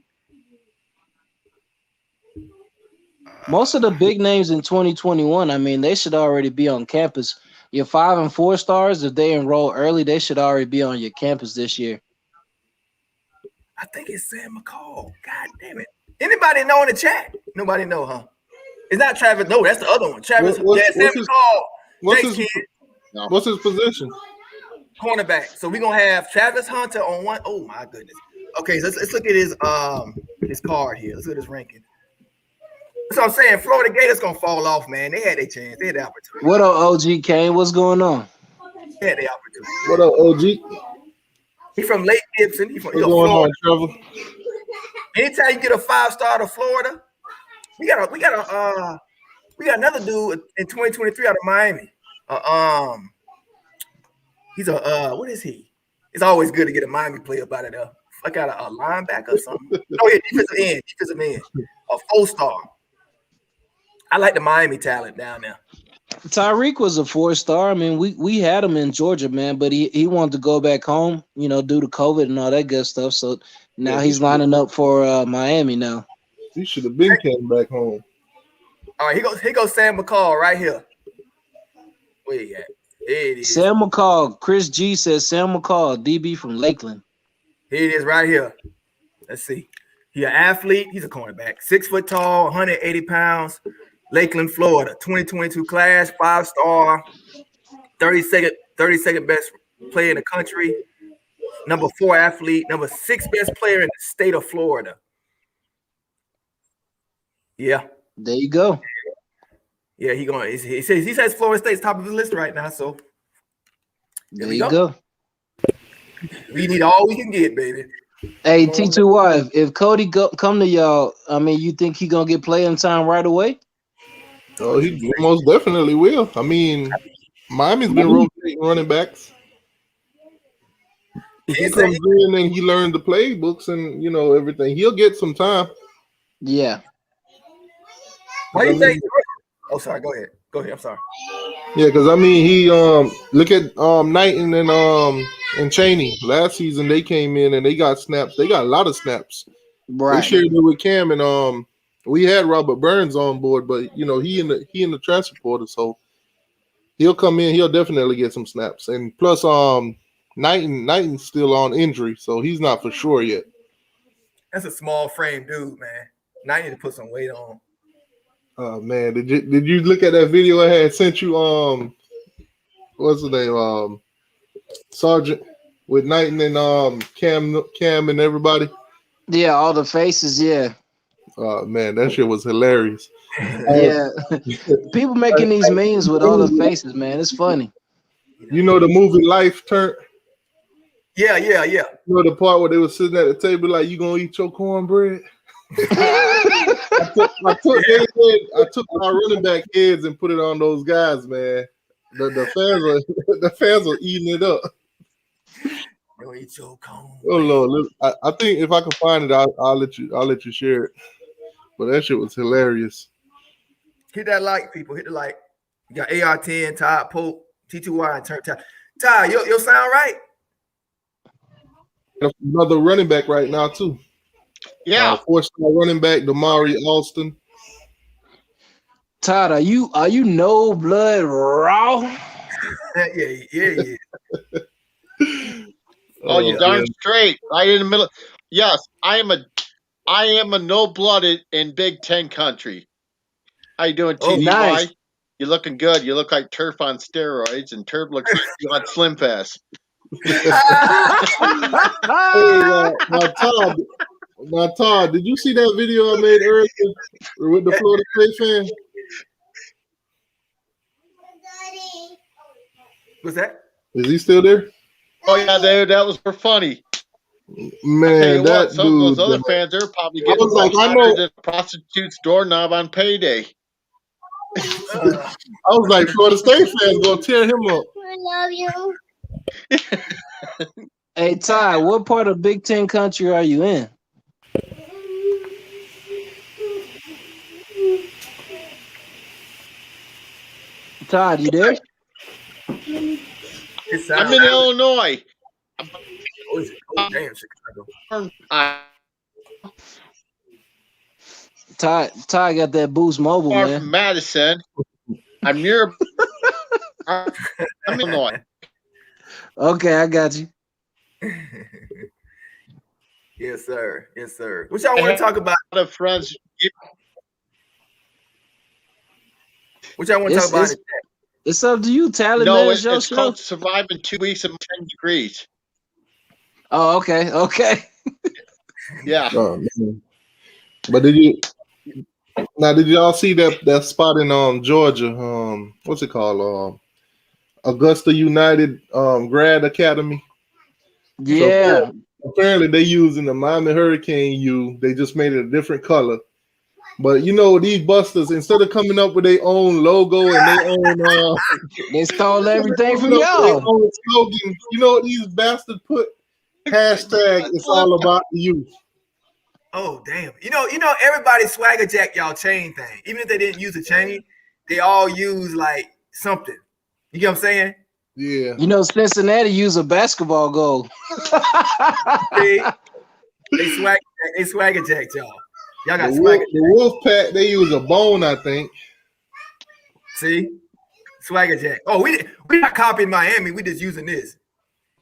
Most of the big names in 2021, I mean, they should already be on campus. Your 5 and 4 stars, if they enroll early, they should already be on your campus this year. I think it's Sam McCall. God damn it. Anybody know in the chat? Nobody know, huh? It's not Travis. No, that's the other one. Travis. Sam McCall. What's his position? Cornerback. So we're gonna have Travis Hunter on one. Oh my goodness. Okay, so let's look at his card here. Let's look at his ranking. That's what I'm saying. Florida Gators gonna fall off, man. They had their chance. They had the opportunity. What up, OG Kane? What's going on? They had the opportunity. What up, OG? He from Lake Gibson. He from What's going on, Trevor? Anytime you get a 5-star to Florida, we got another dude in 2023 out of Miami. He's what is he? It's always good to get a Miami player about it. I got a linebacker or something. Oh yeah, defensive end, a 4-star. I like the Miami talent down there. Tyreek was a 4-star. I mean, we had him in Georgia, man, but he wanted to go back home, you know, due to COVID and all that good stuff. So now he's lining up for Miami now. He should have been came back home. All right, here goes Sam McCall right here. Where you at? There it is. Sam McCall. Chris G says Sam McCall, DB from Lakeland. Here it is right here. Let's see. He's an athlete. He's a cornerback. 6 foot tall, 180 pounds. Lakeland, Florida. 2022 class, 5-star, 32nd best player in the country. Number 4 athlete. Number 6 best player in the state of Florida. Yeah. There you go. Yeah, he says Florida State's top of the list right now. So there you go. We need all we can get, baby. Hey, T2Y, if Cody come to y'all, I mean, you think he gonna get playing time right away? Oh, he most definitely will. I mean, Miami's been rotating running backs. If he comes in and he learns the playbooks and you know everything, he'll get some time. Yeah. Why do you think? Oh, sorry. Go ahead. I'm sorry. Yeah, because I mean, he look at Knighton and Chaney last season. They came in and they got snaps. They got a lot of snaps. Right. They shared it with Cam and we had Robert Burns on board, but you know he in the transfer portal, so he'll come in. He'll definitely get some snaps. And plus, Knighton's still on injury, so he's not for sure yet. That's a small frame dude, man. Knighton need to put some weight on. Oh man, did you look at that video I had sent you? What's the name? Sergeant with Knighton and Cam and everybody. Yeah, all the faces. Yeah. Oh man, that shit was hilarious. Yeah, people making these memes with all the faces, man. It's funny. You know the movie Life Turnt? Yeah. You know the part where they were sitting at the table like, you gonna eat your cornbread? I took my running back heads and put it on those guys, man. The fans are eating it up. Go eat your corn. Oh Lord, I think if I can find it, I'll let you share it. But that shit was hilarious. Hit that like, people. Hit the like. You got AR10, Todd Pope, T2Y, and Turnt. Ty, your sound right? another running back right now too. Yeah. 4-star running back Damari Alston. Todd, are you no blood raw? yeah. Oh, you darn straight. Right in the middle. Yes, I am a no-blooded in Big Ten country. How you doing, TDY? Nice. You looking good. You look like Turf on steroids, and Turf looks like you on Slim Fast. Now, Todd, did you see that video I made earlier with the Florida State fan? What's that? Is he still there? Oh yeah, that was for funny. Man, that some dude, of those other fans, they're probably getting I know the prostitute's doorknob on payday. I was like, Florida State fans gonna tear him up. I love you. Hey Ty, what part of Big Ten country are you in? Todd, you there? I'm in Illinois. Damn, Chicago. Ty got that Boost Mobile, Far man. from Madison. I'm near. I'm in Illinois. Okay, I got you. Yes, sir. Yes, sir. What y'all want to talk about? A lot of friends. What y'all want to talk about? It's up to you, Tally. No, man. it's called surviving 2 weeks of 10 degrees. Oh, okay. Yeah. Oh, man. But did y'all see that spot in Georgia? What's it called? Augusta United Grad Academy. Yeah. So, apparently they using the Miami Hurricane U. They just made it a different color. But you know, these busters, instead of coming up with their own logo and their own they stole everything from y'all. Slogan, you know what these bastards put? Hashtag it's all about the youth. Oh damn! You know, everybody swagger jack y'all chain thing. Even if they didn't use a chain, they all use like something. You get what I'm saying? Yeah. You know, Cincinnati use a basketball goal. they swagger jack y'all. Y'all got the swagger. The Wolf Pack, they use a bone, I think. See, swagger jack. Oh, we not copying Miami. We just using this.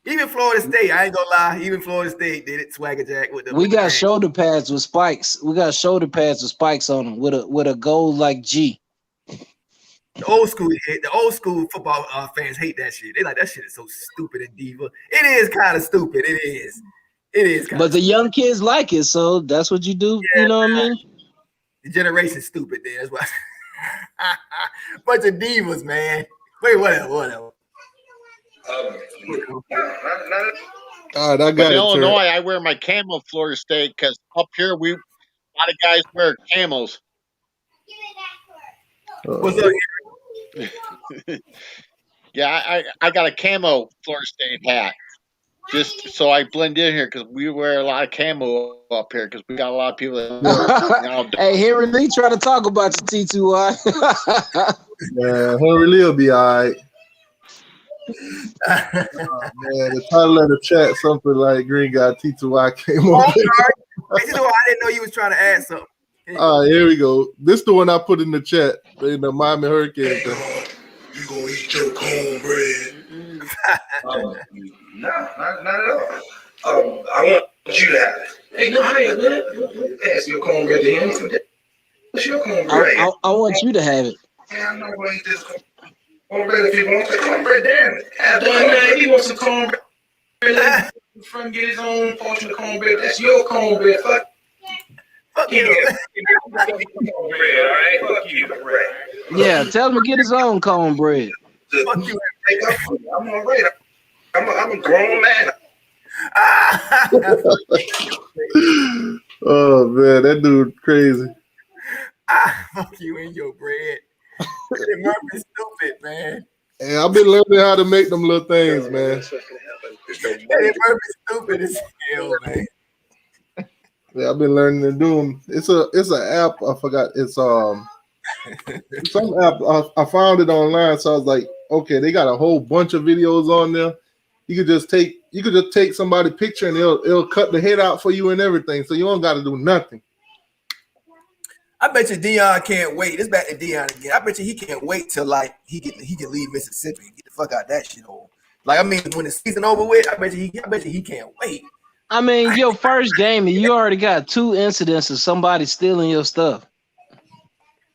Even Florida State, I ain't gonna lie. Even Florida State did it. Swagger jack with the. We got shoulder pads with spikes. We got shoulder pads with spikes on them with a gold like G. The old school football fans hate that shit. They like that shit is so stupid and diva. It is kind of stupid. It is. But the young kids like it, so that's what you do. Yeah, you know what I mean? The generation's stupid. Then that's why. Bunch of divas, man. Wait, whatever. All right, I got in it. Illinois, I wear my camo Florida State because up here a lot of guys wear camos. What's up? Yeah, I got a camo Florida State hat just so I blend in here because we wear a lot of camo up here because we got a lot of people that. Hey, Henry Lee trying to talk about your T2Y. Yeah, Henry Lee will be all right. Man, the title of the chat something like Green Guy T2Y came on. I didn't know you was trying to add something. All right, here we go. This is the one I put in the chat in the Miami Hurricane thing. You gonna eat your cornbread? No, not at all. I want you to have it. Hey, no, man. Pass your cornbread to him. What's your cornbread? I want you to have it. Yeah, I'm not gonna eat this cornbread if you want some cornbread. Damn it! Have done that. He wants some cornbread. Let him front get his own portion of cornbread. That's your cornbread. Fuck you. Cornbread, all right? Fuck you, right? Yeah, tell him to get his own cornbread. Fuck you. I'm all right. I'm a grown man. Oh man, that dude crazy. Fuck you in your bread. Murphy's stupid, man. Hey, I've been learning how to make them little things, man. Murphy's stupid as hell, man. Yeah, I've been learning to do them. It's an app. I forgot. It's some app. I found it online, so I was like, okay, they got a whole bunch of videos on there. You could just take You could just take somebody's picture and it'll cut the head out for you and everything, so you don't got to do nothing. I bet you Deion can't wait. It's back to Deion again. I bet you he can't wait till like he can leave Mississippi and get the fuck out that shit over. Like I mean, when the season over with, I bet you he can't wait. I mean, your first game, and you already got 2 incidents of somebody stealing your stuff.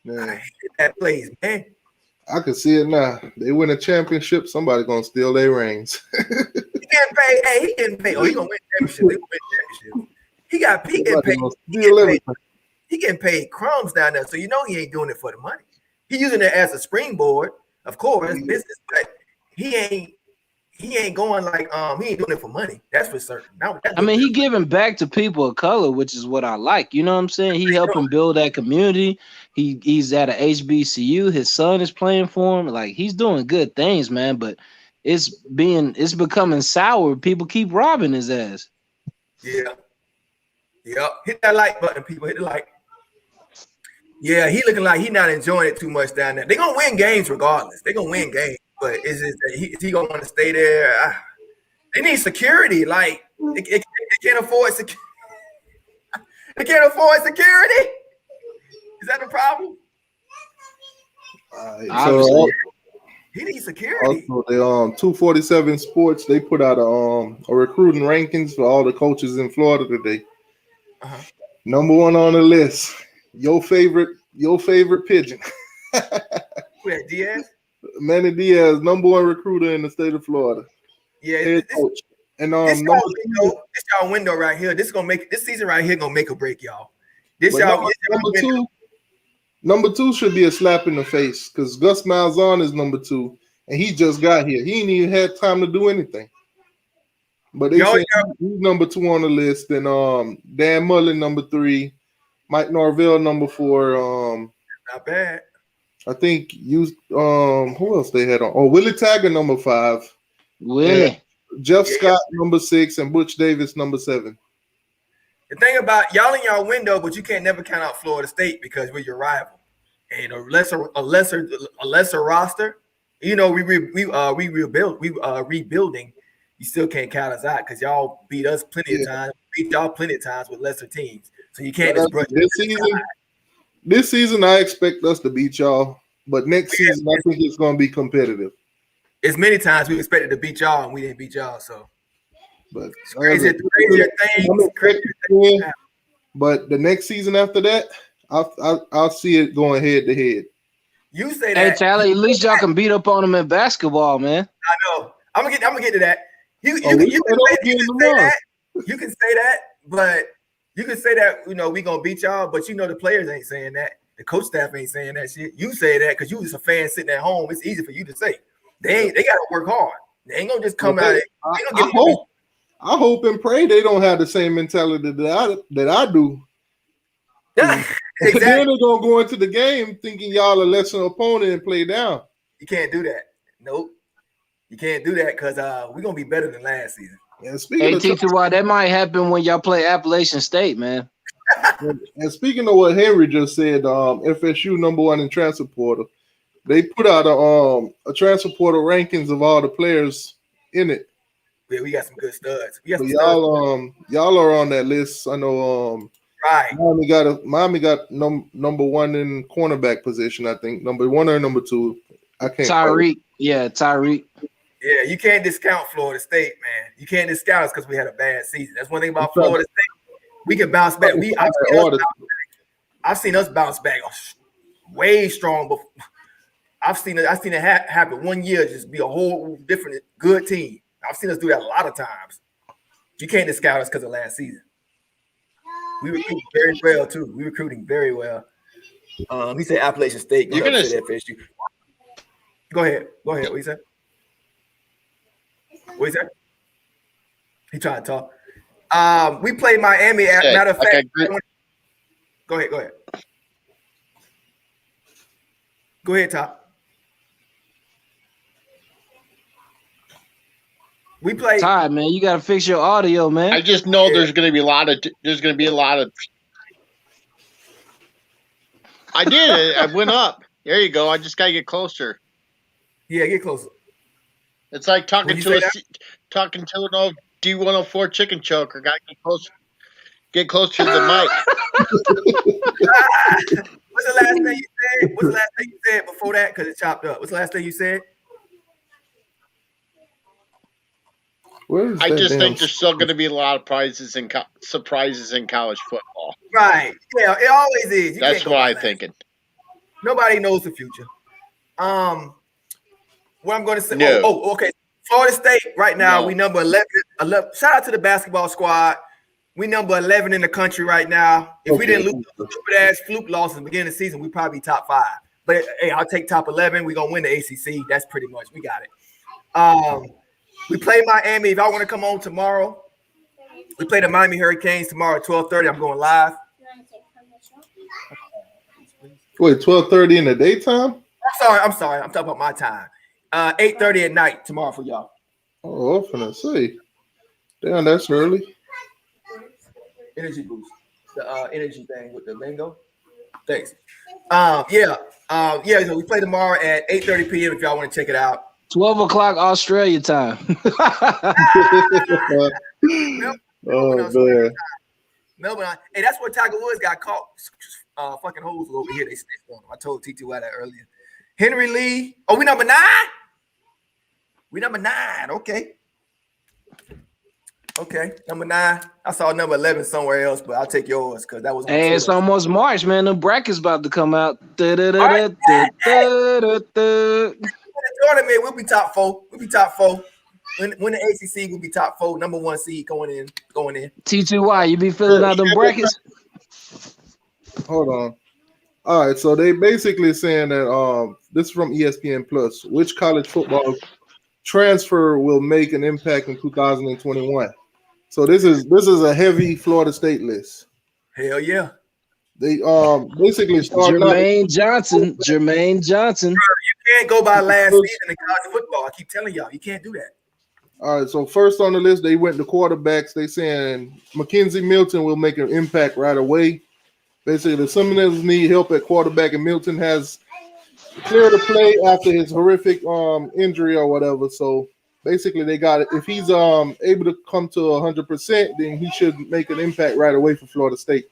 Man, I hate that place, man. I can see it now. They win a championship, somebody gonna steal their rings. He getting paid. Hey, he getting paid. Oh, he gonna win championship. They gonna win championship. He getting paid crumbs down there, so you know he ain't doing it for the money. He using it as a springboard, of course, business, but he ain't going like he ain't doing it for money. That's for certain. I mean, he giving back to people of color, which is what I like. You know what I'm saying? He helping build that community. He's at a HBCU. His son is playing for him. Like he's doing good things, man. But it's becoming sour. People keep robbing his ass. Yeah. Hit that like button, people. Hit the like. Yeah, he looking like he not enjoying it too much down there. They're gonna win games regardless. They're gonna win games, but it's just that is he gonna want to stay there? They need security. Like they can't afford security. They can't afford security. Is that the problem? So he needs security. Also, the 247 Sports, they put out a recruiting rankings for all the coaches in Florida today. Number 1 on the list. Your favorite pigeon. Who that, Diaz? Manny Diaz, number 1 recruiter in the state of Florida. Yeah, head coach. And this y'all window right here. This season right here gonna make or break y'all. Number two should be a slap in the face because Gus Malzahn is number 2, and he just got here. He ain't even had time to do anything. But they say he's number 2 on the list, and Dan Mullen number 3. Mike Norvell number 4. Not bad. I think who else they had on? Oh, Willie Taggart number 5. Willie. Jeff Scott number 6 and Butch Davis number 7. The thing about y'all in y'all window, but you can't never count out Florida State because we're your rival. And a lesser roster, you know, we rebuilding. You still can't count us out because y'all beat us plenty of times. Beat y'all plenty of times with lesser teams. So you can't just brush this season, I expect us to beat y'all, but next season I think it's going to be competitive. As many times we expected to beat y'all and we didn't beat y'all. So, but crazier things. But the next season after that, I'll see it going head to head. You say that. Hey, Tally, at least y'all can beat up on them in basketball, man. I know. I'm gonna get to that. You can say that, but you can say that, you know, we gonna beat y'all, but you know the players ain't saying that. The coach staff ain't saying that shit. You say that because you was a fan sitting at home. It's easy for you to say. They gotta work hard. They ain't gonna just come out. I hope and pray they don't have the same mentality that I do. Yeah, exactly. Then they're gonna go into the game thinking y'all a lesser opponent and play down. You can't do that. Nope. You can't do that because we're gonna be better than last season. And speaking T2Y, that might happen when y'all play Appalachian State, man. And speaking of what Henry just said, FSU number 1 in transfer portal. They put out a transfer portal rankings of all the players in it. Yeah, we got some good studs. Y'all are on that list. I know. Right. Miami got number 1 in cornerback position. I think number 1 or number 2. I can't. Tyreek. Yeah, Tyreek. Yeah, you can't discount Florida State, man. You can't discount us because we had a bad season. That's one thing about Florida State. We can bounce back. I've seen us bounce back way strong before. I've seen it happen 1 year, just be a whole different good team. I've seen us do that a lot of times. You can't discount us because of last season. We recruit very well too. We recruiting very well. He said Appalachian State. You're gonna say FSU. Go ahead. What you said? What you said? He trying to talk. We played Miami. Matter of fact, go ahead. Go ahead, Top. We play. Ty, man, you gotta fix your audio, man. I just know there's gonna be a lot of. I did it. I went up. There you go. I just gotta get closer. Yeah, get closer. It's like talking you to say an old D104 chicken choker. Got to get close to the mic. What's the last thing you said? What's the last thing you said before that? Because it chopped up. What's the last thing you said? I just think there's still going to be a lot of surprises in college football. Right. Yeah, it always is. That's what I'm thinking. Nobody knows the future. What I'm going to say. No. Okay. Florida State right now, we number 11. Shout out to the basketball squad. We number 11 in the country right now. If we didn't lose the stupid ass fluke losses at the beginning of the season, we'd probably be top 5. But hey, I'll take top 11. We're gonna win the ACC. That's pretty much we got it. We play Miami. If y'all want to come on tomorrow, we play the Miami Hurricanes tomorrow at 12:30. I'm going live. Wait, 12:30 in the daytime? I'm sorry. I'm talking about my time. 8:30 at night tomorrow for y'all. Oh, I'm finna say. Damn, that's early. Energy boost. The energy thing with the lingo. Thanks. So we play tomorrow at 8:30 p.m. if y'all want to check it out. 12 o'clock Australia time. Man. Melbourne. Hey, that's where Tiger Woods got caught. Fucking hoes over here. They snitched on him. I told T2Y that earlier. Henry Lee. Oh, we number 9? We number 9. Okay, number 9. I saw number 11 somewhere else, but I'll take yours because that was. Hey, it's almost March, man. The bracket's about to come out. Tournament, we'll be top 4. We'll be top 4. When the ACC will be top 4, number 1 seed going in. T2Y, you be filling out them brackets? Hold on. All right, so they basically saying that this is from ESPN Plus. Which college football transfer will make an impact in 2021? So this is a heavy Florida State list. Hell yeah. They basically start Jermaine Johnson. Bro, you can't go by last season in college football. I keep telling y'all, you can't do that. All right, so first on the list, they went to quarterbacks. They saying Mackenzie Milton will make an impact right away. Basically, the Seminoles need help at quarterback, and Milton has cleared to play after his horrific injury or whatever. So basically, they got it. If he's able to come to 100%, then he should make an impact right away for Florida State.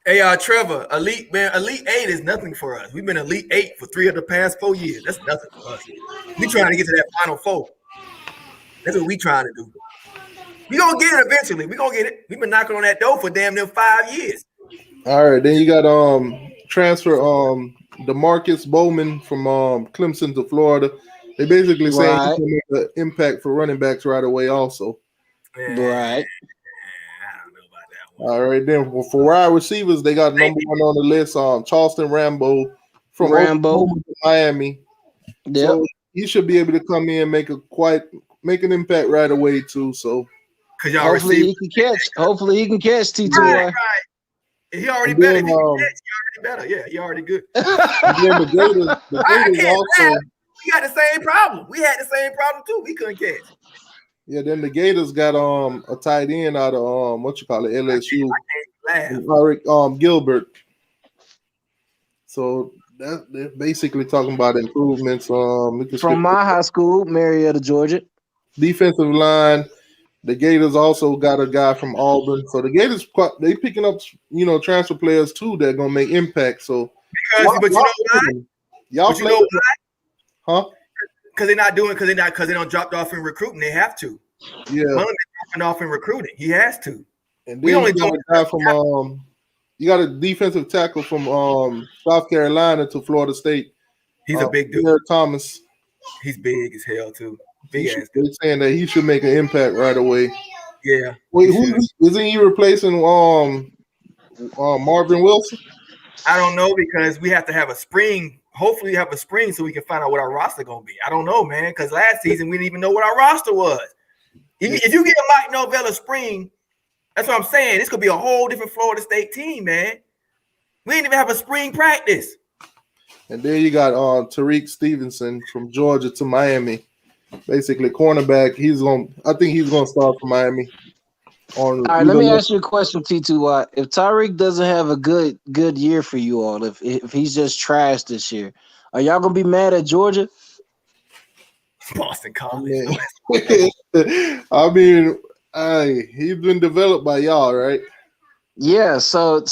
Hey, Trevor, Elite 8 is nothing for us. We've been Elite 8 for 3 of the past 4 years. That's nothing for us. We trying to get to that Final 4. That's what we trying to do. We gonna get it eventually. We gonna get it. We've been knocking on that door for damn near 5 years. All right, then you got transfer DeMarcus Bowman from Clemson to Florida. They basically saying he can make an impact for running backs right away also. Right. All right, then for wide receivers, they got number 1 on the list, Charleston Rambo from Oklahoma to Miami. Yep. So he should be able to come in and make an impact right away too. So hopefully he can catch T2Y. Right. He already better. He already better. Yeah, he already good. And then the Gators also. We got the same problem. We had the same problem too. We couldn't catch. Yeah, then the Gators got a tight end out of LSU, Eric Gilbert. So they're basically talking about improvements. From my high school, Marietta, Georgia. Defensive line. The Gators also got a guy from Auburn. So the Gators, they picking up transfer players too that are gonna make impact. So but you know why? Y'all play, huh? Because they don't dropped off in recruiting. They have to. Yeah. Mullen's dropping off in recruiting. He has to. And then you got a guy from you got a defensive tackle from South Carolina to Florida State. He's a big dude. Eric Thomas. He's big as hell too. Big ass. They're saying that he should make an impact right away. Yeah. Wait, isn't he replacing Marvin Wilson? I don't know because we have to have a spring. Hopefully, we have a spring so we can find out what our roster gonna be. I don't know, man, because last season we didn't even know what our roster was. If you get a Mike Norvell a spring, that's what I'm saying. This could be a whole different Florida State team, man. We didn't even have a spring practice. And then you got Tariq Stevenson from Georgia to Miami. Basically, cornerback. I think he's gonna start for Miami. All right, let me ask you a question, T2Y. If Tariq doesn't have a good year for you all, if he's just trash this year, are y'all gonna be mad at Georgia? Boston College. I mean, he's been developed by y'all, right? Yeah, so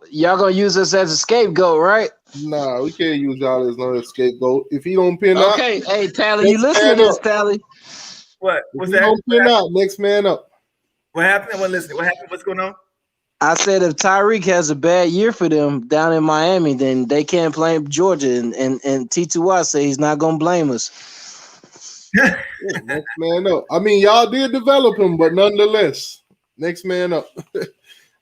y'all gonna use us as a scapegoat, right? Nah, we can't use y'all as no scapegoat. If he don't pin up, Okay, hey Tally, you listen to this, Tally. What? if What's he that? don't pin out, next man up. What happened? I wasn't listening. What happened? What's going on? I said if Tyreek has a bad year for them down in Miami, then they can't blame Georgia, and T2Y say he's not gonna blame us. Yeah, next man up. I mean, y'all did develop him, but nonetheless, next man up.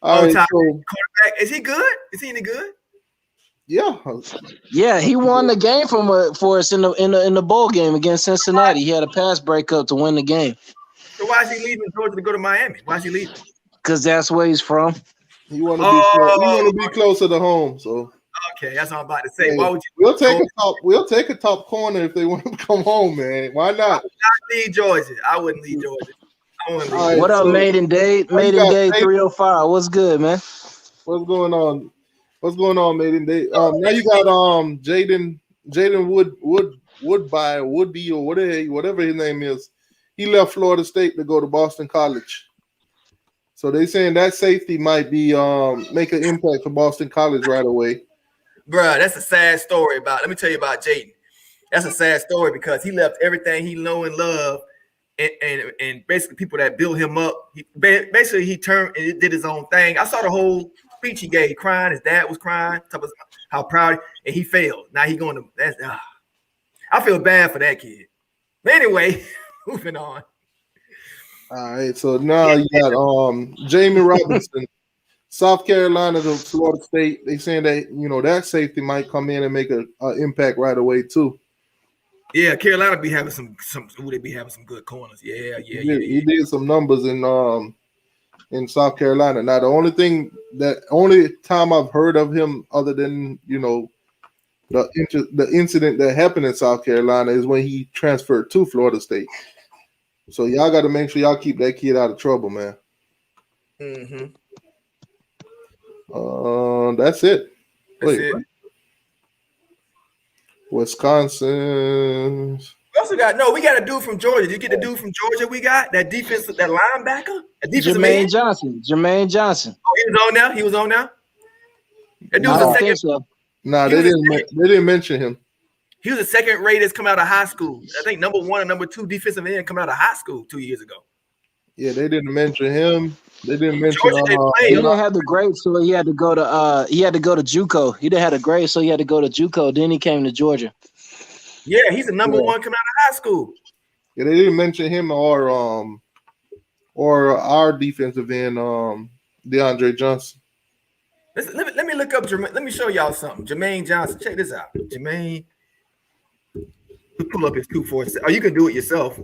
All right, so, quarterback. Is he good? Is he any good? Yeah, he won the game for us in the bowl game against Cincinnati. He had a pass breakup to win the game. So why is he leaving Georgia to go to Miami? Why is he leaving? Because that's where he's from. He want to be closer to home. So okay, that's what I'm about to say. Why would you? We'll take a top corner if they want to come home, man. Why not? I would not leave Georgia. I wouldn't leave Georgia. Right, what up, Maiden Day? Maiden Day 305. What's good, man? What's going on? What's going on, Maiden Day? Now you got Jaden Woodby or whatever his name is. He left Florida State to go to Boston College. So they saying that safety might be make an impact for Boston College right away. Bruh, that's a sad story let me tell you about Jaden. That's a sad story because he left everything he know and love and basically people that built him up. He turned and did his own thing. I saw the whole speech he gave, crying. His dad was crying, talking about how proud, and he failed. Now he going to I feel bad for that kid. But anyway, moving on. All right, so now you got Jamie Robinson, South Carolina to Florida State. They saying that that safety might come in and make an impact right away too. Yeah, Carolina be having some they be having some good corners. Yeah. He did some numbers in South Carolina. Now the only time I've heard of him other than the incident that happened in South Carolina is when he transferred to Florida State. So y'all got to make sure y'all keep that kid out of trouble, man. Mm-hmm. That's it. That's it. Wisconsin. We also got we got a dude from Georgia. Did you get the dude from Georgia? We got that defensive, that linebacker, Jermaine Johnson. Oh, he was on now. That dude was a second. So. Nah, they didn't mention him. He was the second rated come out of high school. I think number 1 and number 2 defensive end come out of high school 2 years ago. Yeah, they didn't mention him. They didn't mention. He didn't have the grade, so he had to go to JUCO. He didn't have the grade, so he had to go to JUCO. Then he came to Georgia. Yeah, he's the number 1 coming out of high school. Yeah, they didn't mention him or our defensive end, DeAndre Johnson. Let me look up Jermaine. Let me show y'all something. Jermaine Johnson. Check this out. Jermaine. Pull up his 247. Oh, you can do it yourself.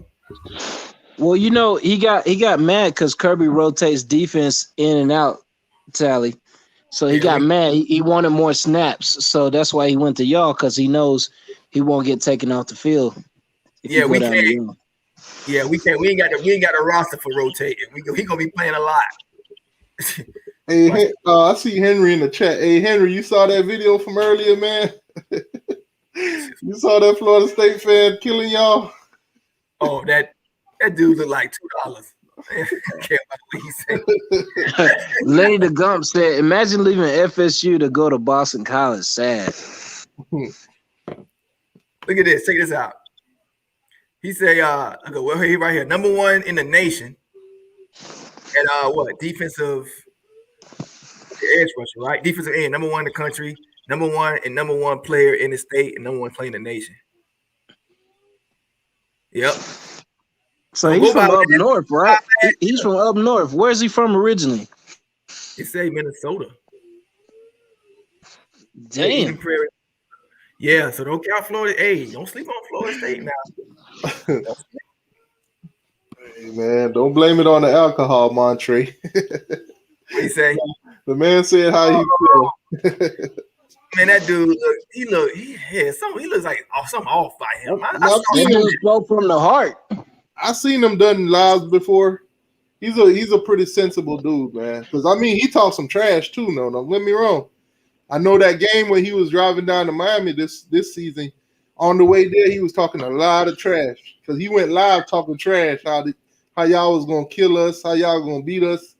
Well, he got mad because Kirby rotates defense in and out, Tally. So he got mad. He wanted more snaps. So that's why he went to y'all, because he knows he won't get taken off the field. Yeah, we can't. Yeah, we can't. We ain't got a roster for rotating. He gonna be playing a lot. Hey, I see Henry in the chat. Hey, Henry, you saw that video from earlier, man? You saw that Florida State fan killing y'all? Oh, that dude looked like $2. I can't what he said. Lenny the Gump said, "Imagine leaving FSU to go to Boston College. Sad." Look at this. Check this out. He say, well, he right here, number 1 in the nation, and defensive edge rusher, right? Defensive end, number 1 in the country, number 1 and number 1 player in the state, and number 1 player in the nation. Yep. So he's from up north, right? He's from up north. Where's he from originally? He say Minnesota. Damn. Yeah, so don't count Florida. Hey, don't sleep on Florida State now. Hey, man, don't blame it on the alcohol, Montre. What he say? The man said how he feel. Man, that dude, he looks like something off by him. He just spoke from the heart. I seen him done lives before. He's a pretty sensible dude, man. Because I mean, he talks some trash too. No, don't get me wrong. I know that game when he was driving down to Miami this season on the way there, he was talking a lot of trash because he went live talking trash. How y'all was gonna kill us, how y'all gonna beat us,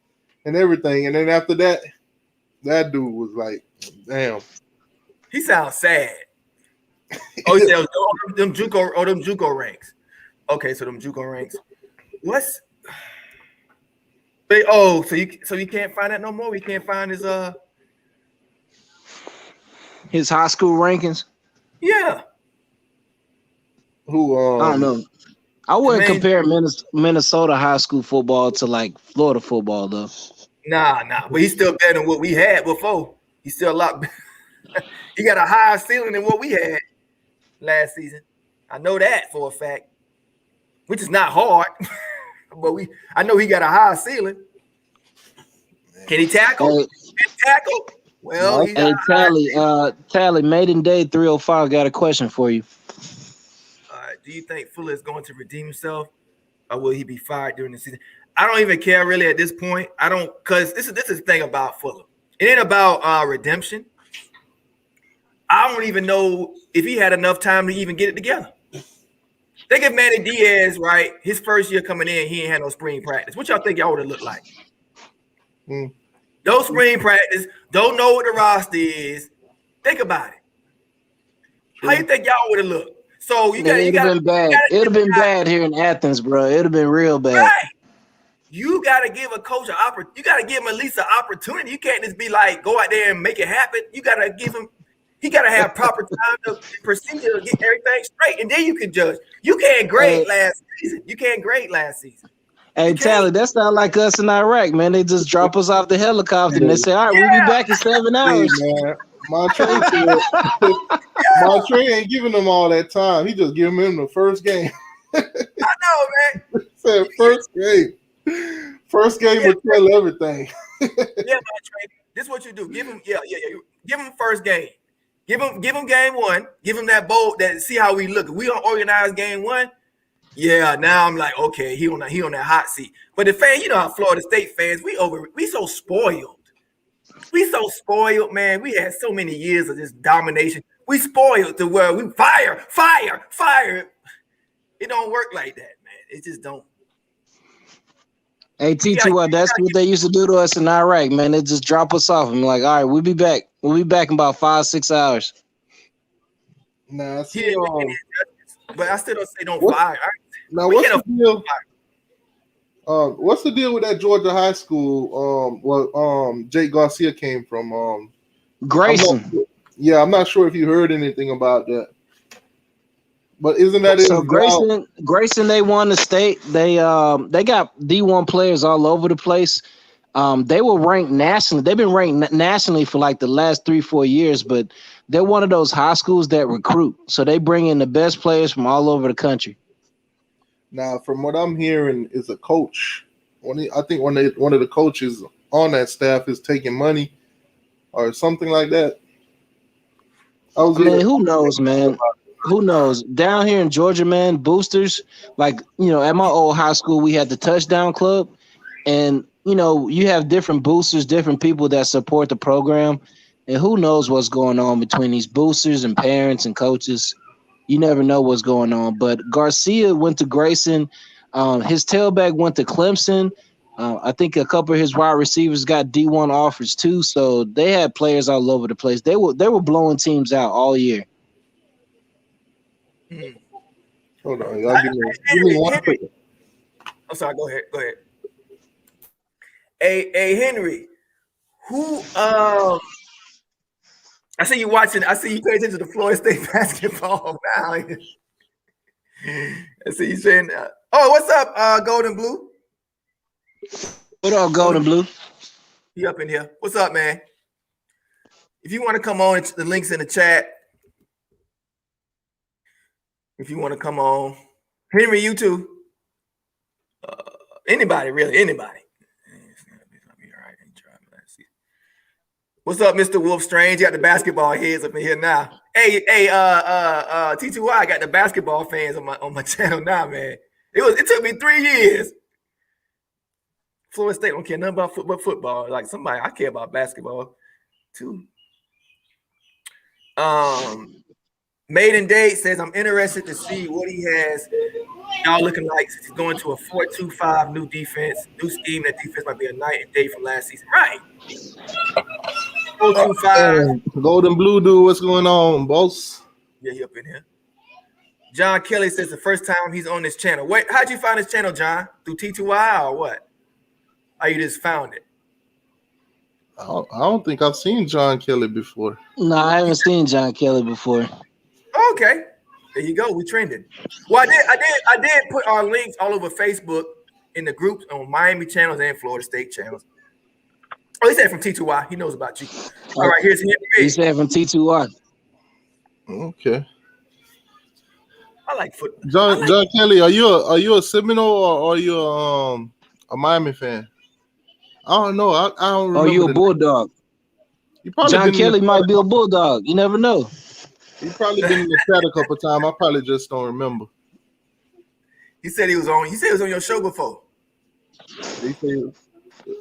and everything. And then after that, that dude was like, "Damn." He sounds sad. Oh, he said, them JUCO ranks. Okay, so them JUCO ranks. What's so you can't find that no more? We can't find his high school rankings. Yeah. Who I don't know. I wouldn't compare Minnesota high school football to like Florida football though. Nah, but he's still better than what we had before. He's still a lot. He got a higher ceiling than what we had last season. I know that for a fact, which is not hard. But I know he got a high ceiling. Can he tackle? Can he tackle? Well, hey, Tally, Maiden Day 305 got a question for you. Do you think Fuller is going to redeem himself, or will he be fired during the season? I don't even care really at this point. I don't, because this is the thing about Fuller. It ain't about redemption. I don't even know if he had enough time to even get it together. Think of Manny Diaz, right? His first year coming in, he ain't had no spring practice. What y'all think y'all would have looked like? No spring practice, don't know what the roster is. Think about it. How you think y'all would have looked? So you got been bad. It would have been bad here in Athens, bro. It would have been real bad. Right. You got to give a coach an opportunity. You got to give him at least an opportunity. You can't just be like, go out there and make it happen. You got to give him. He got to have proper time to procedure to get everything straight, and then you can judge. You can't grade last season. You can't grade last season. Hey, Tally, that's not like us in Iraq, man. They just drop us off the helicopter and they say, all right, we'll be back in 7 hours. Hey, man. Montre ain't giving them all that time. He just giving them the first game. I know, man. He said first game. First game will tell everything. Yeah, Montre. This is what you do. Give him, give him first game. Give him game one. Give him that bowl. That see how we look. If we don't organize game one. Yeah, now I'm like, okay, he on that hot seat. But the fan, you know how Florida State fans, we so spoiled. We so spoiled, man. We had so many years of this domination. We spoiled to where we fire. It don't work like that, man. It just don't. Hey, T2Y, that's what they used to do to us in Iraq, man. They just drop us off. I'm like, all right, we'll be back. We'll be back in about 5-6 hours. Nah, but I still don't say don't fire. Now, what's the deal? What's the deal with that Georgia high school? Jake Garcia came from. Grayson. I'm not sure if you heard anything about that. But isn't that so? Grayson, they won the state. They got D1 players all over the place. They were ranked nationally. They've been ranked nationally for like the last 3-4 years, but they're one of those high schools that recruit. So they bring in the best players from all over the country. Now, from what I'm hearing, is a coach. I think one of the coaches on that staff is taking money or something like that. Who knows, man? Who knows? Down here in Georgia, man, boosters, like, at my old high school, we had the touchdown club. And, you have different boosters, different people that support the program. And who knows what's going on between these boosters and parents and coaches. You never know what's going on. But Garcia went to Grayson. His tailback went to Clemson. I think a couple of his wide receivers got D1 offers too. So they had players all over the place. They were blowing teams out all year. Hold on, y'all. Give me 1 second. I'm sorry. Go ahead. Hey, Henry. Who? I see you watching. I see you pay attention to Florida State basketball now. I see you saying, "Oh, what's up, Gold and Blue?" What up, Gold and Blue? He up in here. What's up, man? If you want to come on, the link's in the chat. If you want to come on, Henry, you too. Anybody, really, anybody. What's up, Mr. Wolf Strange? You got the basketball heads up in here now. Hey, T2Y got the basketball fans on my channel now, man. It took me 3 years. Florida State don't care nothing about football. Like somebody, I care about basketball too. Maiden Date says, I'm interested to see what he has. Y'all looking like he's going to a 4-2-5 new defense, new scheme. That defense might be a night and day from last season. Right. 4-2-5. Golden Blue dude, what's going on, boss? Yeah, he up in here. John Kelly says the first time he's on this channel. Wait, how'd you find this channel, John? Through T2Y or what? Or you just found it? I don't think I've seen John Kelly before. No, I haven't seen John Kelly before. Okay, there you go. We trending. Well, I did put our links all over Facebook in the groups on Miami channels and Florida State channels. Oh, he said from T2Y. He knows about you. All right, here's Henry. He said from T2Y. Okay. I like football. John Kelly, are you a Seminole or are you a Miami fan? I don't know. I don't remember. Oh, you a Bulldog? John Kelly might be a Bulldog. You never know. He probably been in the chat a couple times. I probably just don't remember. He said he was on. He said he was on your show before.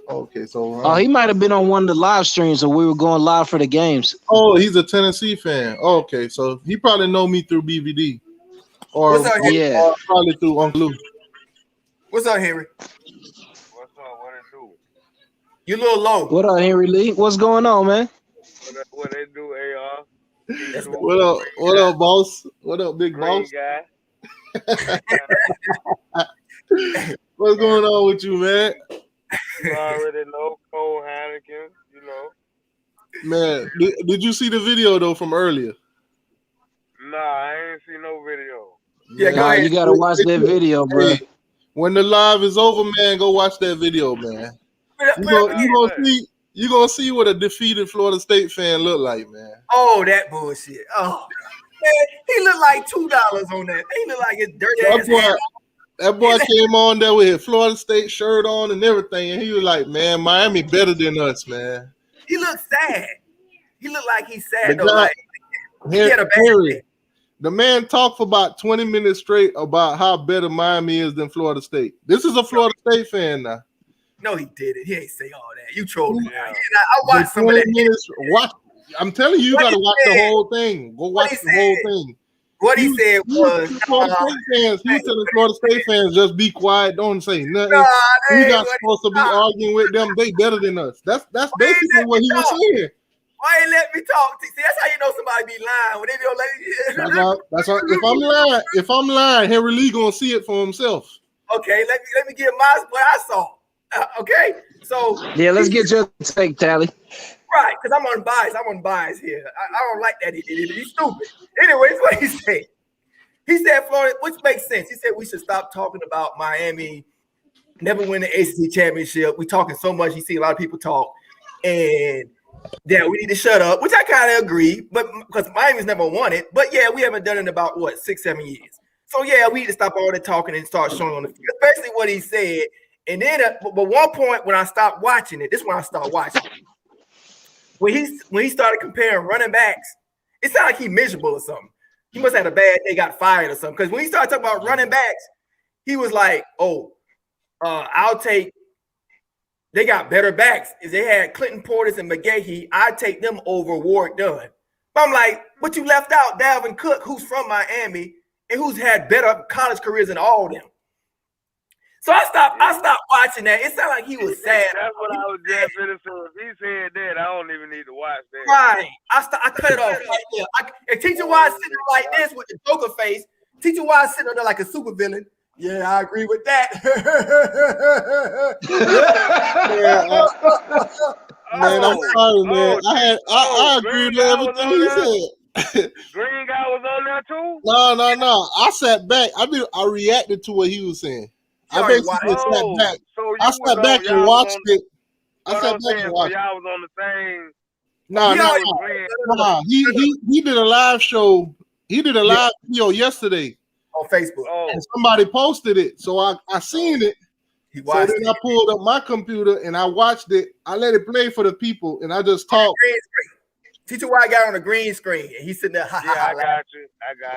Okay, so oh, he might have been on one of the live streams, or we were going live for the games. Oh, he's a Tennessee fan. Oh, okay, so he probably know me through BVD, or What's up, Henry? or probably through Uncle Lou. What's up, Henry? What's up? What it do? You a little low. What up, Henry Lee? What's going on, man? What they do, AR? What up? What up, boss? What up, big Green boss? guy. What's going on with you, man? You already know Cole Heineken, you know. Man, did you see the video though from earlier? Nah, I ain't see no video. Yeah, go ahead. You gotta watch that video, bro. Hey, when the live is over, man, go watch that video, man. You gonna see what a defeated Florida State fan look like, man. Oh, that bullshit. Oh, man, he looked like $2 on that. He looked like his dirty ass hair. That boy came on there with his Florida State shirt on and everything, and he was like, "Man, Miami better than us, man." He looked sad. He looked like he's sad. The though. guy- Like, he had a bad day. The man talked for about 20 minutes straight about how better Miami is than Florida State. This is a Florida State fan now. No, he didn't. He ain't say all that. You trolling. I watched some of that. Watch. I'm telling you, you What gotta he watch said- the whole thing. Go what watch he the whole said- thing. What he said was, Florida State fans. He was telling Florida State fans, just be quiet, don't say nothing. Nah, that We're ain't not what supposed to be arguing with them. They better than us. That's basically let what me he was talk? saying. Why ain't let me talk? See, that's how you know somebody be lying when they don't let. That's what, if I'm lying, Henry Lee gonna see it for himself. Okay, let me give my what I saw. Okay, so Yeah, let's get your take, Tally. right, because I'm unbiased. I'm unbiased here. I don't like that idiot. He's stupid. Anyways, what he said. He said Florida, which makes sense. He said we should stop talking about Miami never win the ACC championship. We talking so much. You see a lot of people talk, and yeah, we need to shut up. Which I kind of agree, but because Miami's never won it. But yeah, we haven't done it in about 6-7 years. So yeah, we need to stop all the talking and start showing on the field. Especially what he said. And then, but one point when I stopped watching it, this is when I started watching. When he started comparing running backs, it sounded like he miserable or something. He must have had a bad day, got fired or something. Because when he started talking about running backs, he was like, "Oh, I'll take." They got better backs. If they had Clinton Portis and McGahee, I'd take them over Warwick Dunn. But I'm like, but you left out Dalvin Cook, who's from Miami and who's had better college careers than all of them. So I stopped watching that. It sounded like he was sad. That's what I was just finna say. If he said that, I don't even need to watch that. Right. I cut it off right there. And Teacher Y sitting like this with the Joker face. Teacher Y sitting there like a supervillain. Yeah, I agree with that. Man, I'm sorry, man. I agree with everything he said. Green guy was on there too? No. I sat back. I reacted to what he was saying. I basically sat back. So I sat back and watched it. I sat back and watched it. Y'all was on the same. Nah. He did a live show. He did a live video yesterday on Facebook. And somebody posted it. So I seen it. So then I pulled up my computer and I watched it. I let it play for the people and I just talked. Teacher Y got on a green screen and he's sitting there. I got you.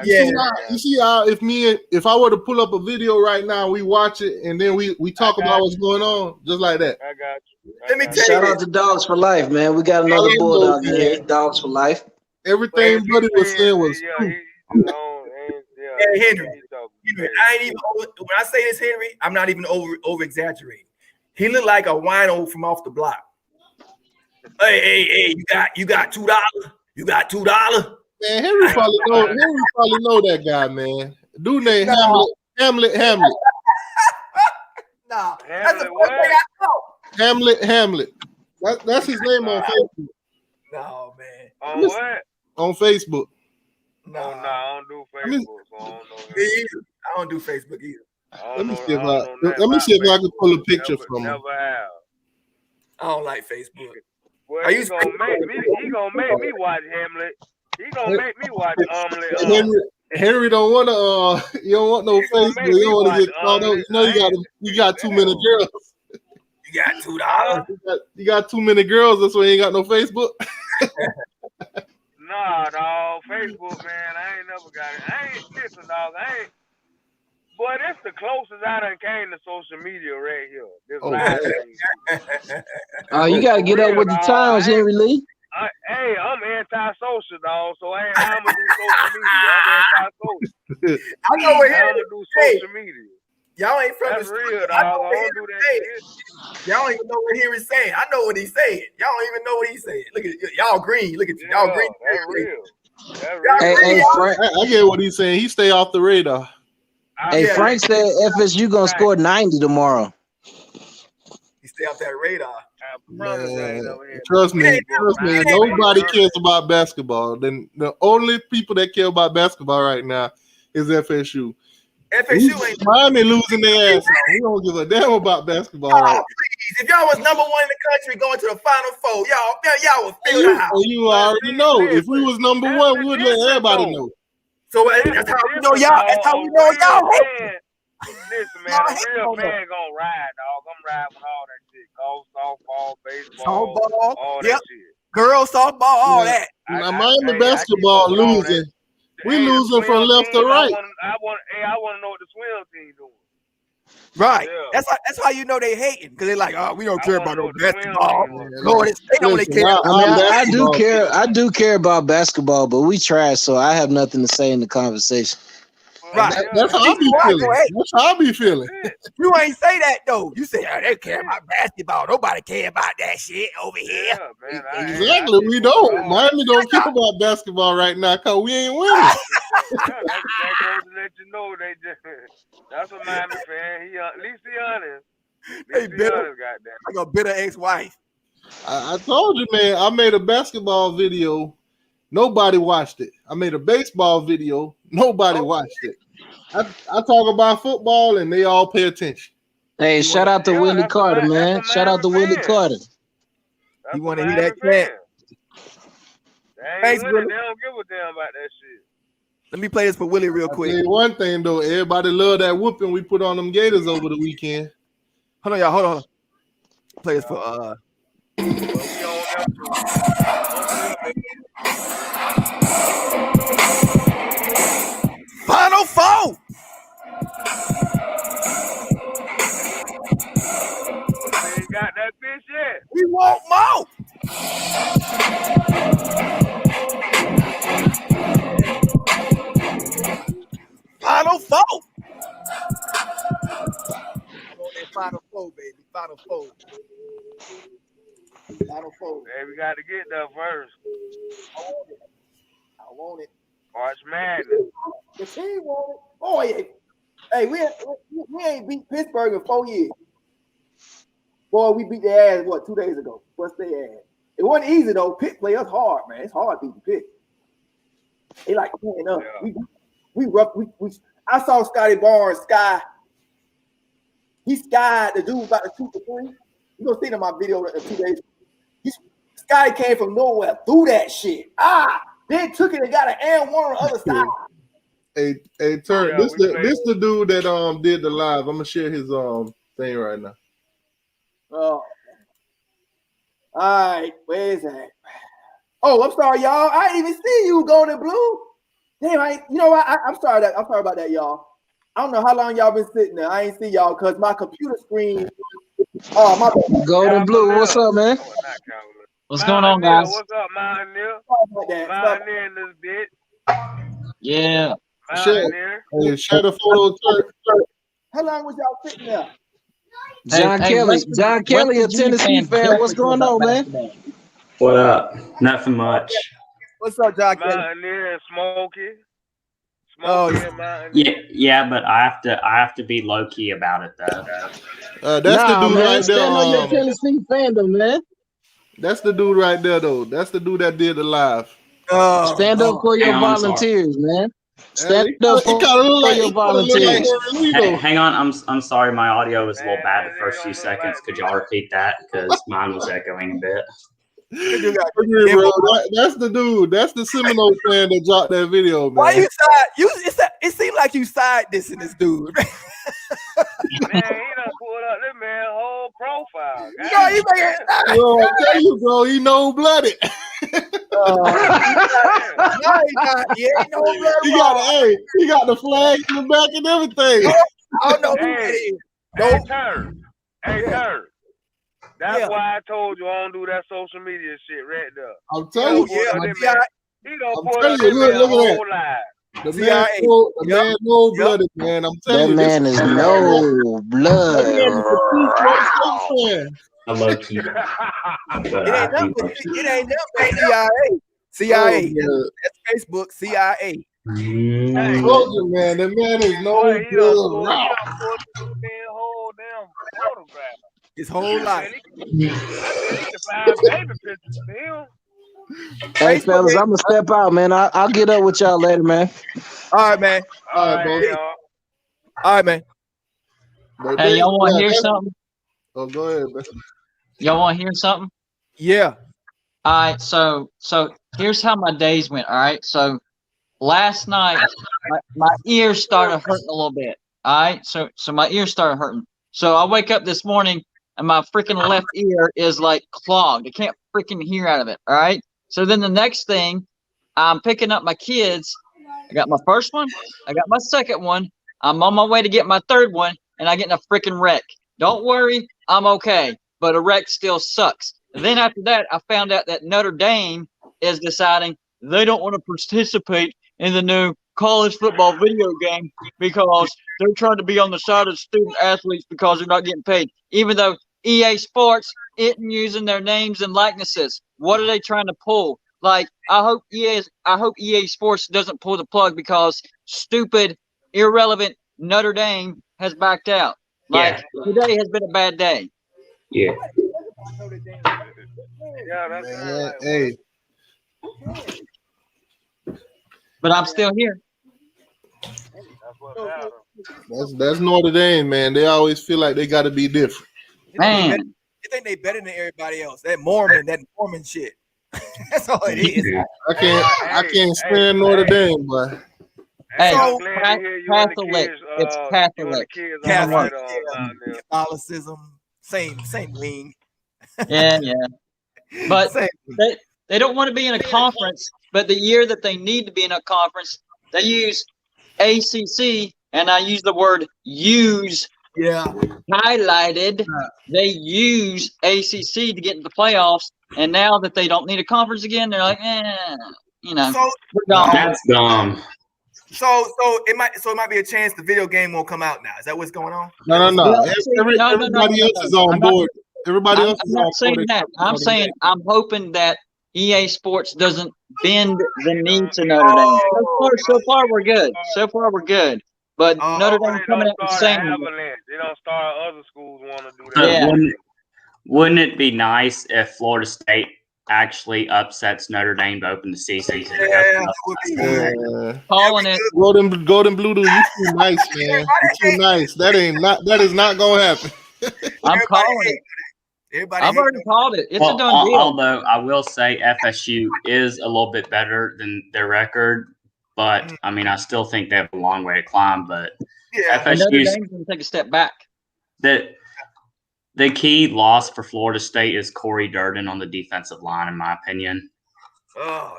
Yeah. You see how if I were to pull up a video right now, we watch it and then we talk about what's going on, just like that. I got you. Let me tell you. Shout out to Dogs for Life, man. We got another bulldog in here. Dogs for Life. Everything Buddy was saying was true. Hey, Henry, I ain't even when I say this, Henry, I'm not even over exaggerating. He looked like a wino from off the block. Hey, you got $2? You got $2? Man, Henry probably know that guy, man. Dude named Hamlet. Nah, that's the first thing I know. Hamlet. That's his name on Facebook. No, man. On what? On Facebook. No, I don't do Facebook, so I don't know him. I don't do Facebook either. Let me see if I can pull a picture from him. Never have. I don't like Facebook. Well, he gonna make me watch Hamlet. He gonna make me watch Omelet. Henry don't want to. You don't want no Facebook. You don't want to get caught up. You know you got too many girls. You got $2. You got too many girls. That's why you ain't got no Facebook. Nah, dog. Facebook, man. I ain't never got it. Listen, dog. Boy, that's the closest I done came to social media right here. This live thing. You gotta get up with the times, Henry Lee. Hey, I'm anti-social, dog. So I'm gonna do social media. I'm anti-social. I know what I'm gonna do social media. Y'all ain't from That's the real, dog. I don't do that shit. Y'all don't even know what Henry's saying. I know what he's saying. Y'all don't even know what he's saying. Look at y'all green. Look at you. Y'all green. That's real. Hey, Frank. I get what he's saying. He stay off the radar. Hey, Frank said FSU gonna score 90 tomorrow. He stay off that radar. Trust me. Nobody cares about basketball. Then the only people that care about basketball right now is FSU. FSU ain't Miami losing their ass. We don't give a damn about basketball. Right? Please, if y'all was #1 in the country going to the Final Four, y'all would feel the house. You already know. If we was #1, we would let everybody know. So that's how we know y'all. That's how we know y'all. Listen, man, a real fan gonna ride, dog. I'm riding with all that shit. Golf, softball, baseball, all that shit. Girls, softball, all that. Now, Miami basketball losing. We losing from left to right. I want to know what the swim team doing. Right. Yeah. That's how you know they hating, because they're like, oh, we don't care about no basketball. Lord, they don't really care. I do care about basketball, but we trash, so I have nothing to say in the conversation. Right. That's how I be feeling. That's how I be feeling. You ain't say that though. You say, oh, they care about basketball. Nobody care about that shit over here. Yeah, man, exactly. We don't. Miami don't care about basketball right now because we ain't winning. That goes to let you know they just. That's a Miami fan. At least he honest. They bitter. Like a bitter ex-wife. I told you, man. I made a basketball video. Nobody watched it. I made a baseball video. Nobody watched it. I talk about football and they all pay attention. Hey, shout out to Willie Carter, man. Shout out to Willie Carter. You want to hear that chant? Thanks, Willie. They don't give a damn about that shit. Let me play this for Willie real quick. I'll tell you one thing though, everybody love that whooping we put on them Gators over the weekend. Hold on, y'all. Hold on. Play this for Final Four. We ain't got that bitch yet. We want more. Final Four. I want that Final Four, baby. Final Four. Final Four. Hey, we got to get there first. I want it. March Madness. The team want it. Oh, yeah. Hey, we ain't beat Pittsburgh in 4 years. Boy, we beat their ass, 2 days ago? What's their ass? It wasn't easy, though. Pitt play us hard, man. It's hard beating Pitt. They like playing up. Yeah. We rough. I saw Scotty Barnes sky. He skied the dude about to shoot the three. You gonna see it in my video in 2 days. Scotty came from nowhere, threw that shit. Then took it and got an and one on the other side. Hey, Turnt. This the dude that did the live. I'm gonna share his thing right now. Oh. All right, where is that? Oh, I'm sorry, y'all. I didn't even see you, Golden Blue. Damn, you know what? I'm sorry about that, y'all. I don't know how long y'all been sitting there. I ain't see y'all because my computer screen. Oh, my bad. Golden Blue, what's up, man? What's going on, guys? What's up, Mountaineer? Mountaineer in this bitch. Yeah. Mountaineer. Hey, share the photo. How long was y'all sitting there? John Kelly, a Tennessee fan. What's going on, man? What up? Nothing much. What's up, John Kelly? Mountaineer and Smokey. Oh, And Mountaineer. Yeah, but I have to be low key about it though. That's the dude right there. Stand on your Tennessee fandom, man. That's the dude right there, though. That's the dude that did the live. Stand up for your volunteers, man. Stand up for your volunteers. Hang on, I'm sorry, my audio was a little bad the first few seconds. Could y'all repeat that? Because mine was echoing a bit. That's the dude. That's the Seminole fan that dropped that video, man. Why you side? It seemed like you side dissing this dude. Man, he done pulled up this man whole profile. No, you make it. Bro, I tell you, bro, he no blooded. No, he not. He ain't no blood. He got the flag in the back and everything. I don't know who that is. Hey, Turnt. That's why I told you I don't do that social media shit right there. I'm telling you, he don't put up look whole at live. The man no blooded, man. I'm telling you. That man is no blood. I'm low key. It ain't nothing. CIA. That's Facebook. CIA. I told you, man. The man is no blood. His whole life. Hey, fellas, I'm gonna step out, man. I'll get up with y'all later, man. All right, man. All right, man. Hey, y'all want to hear something? Oh, go ahead, man. Y'all want to hear something? Yeah. All right. So here's how my days went. All right. So last night, my ears started hurting a little bit. All right. So my ears started hurting. So I wake up this morning and my freaking left ear is like clogged. I can't freaking hear out of it. All right. So then the next thing, I'm picking up my kids. I got my first one. I got my second one. I'm on my way to get my third one, and I get in a freaking wreck. Don't worry, I'm okay. But a wreck still sucks. And then after that, I found out that Notre Dame is deciding they don't want to participate in the new college football video game because they're trying to be on the side of student athletes because they're not getting paid. Even though EA Sports isn't using their names and likenesses. What are they trying to pull? Like, I hope EA Sports doesn't pull the plug because stupid, irrelevant Notre Dame has backed out. Like, today has been a bad day. Yeah. Hey. But I'm still here. That's Notre Dame, man. They always feel like they got to be different. Man. You think they better than everybody else? That Mormon shit. That's all it is. I can't stand Notre Dame, but hey, so, Catholic. It's Catholic. Catholicism, same ring. Yeah. But they don't want to be in a conference, but the year that they need to be in a conference, they use ACC, and I use the word use highlighted. They use ACC to get into the playoffs, and now that they don't need a conference again, they're like, we're gone. That's dumb. So it might be a chance the video game won't come out now. Is that what's going on? No. Everybody else is on board. Everybody else is on board. I'm not saying that. I'm saying I'm hoping that EA Sports doesn't bend the knee to Notre Dame. So far we're good. But Notre Dame coming out and saying they don't start other schools want to do that. Yeah. Wouldn't it be nice if Florida State actually upsets Notre Dame to open the season? Calling it. Golden Blue, you too nice, man. You too nice. That is not gonna happen. I'm calling it. I've already called it. It's a done deal. Although I will say FSU is a little bit better than their record, but I mean I still think they have a long way to climb. But Notre Dame's going to take a step back. The key loss for Florida State is Corey Durden on the defensive line, in my opinion. Oh,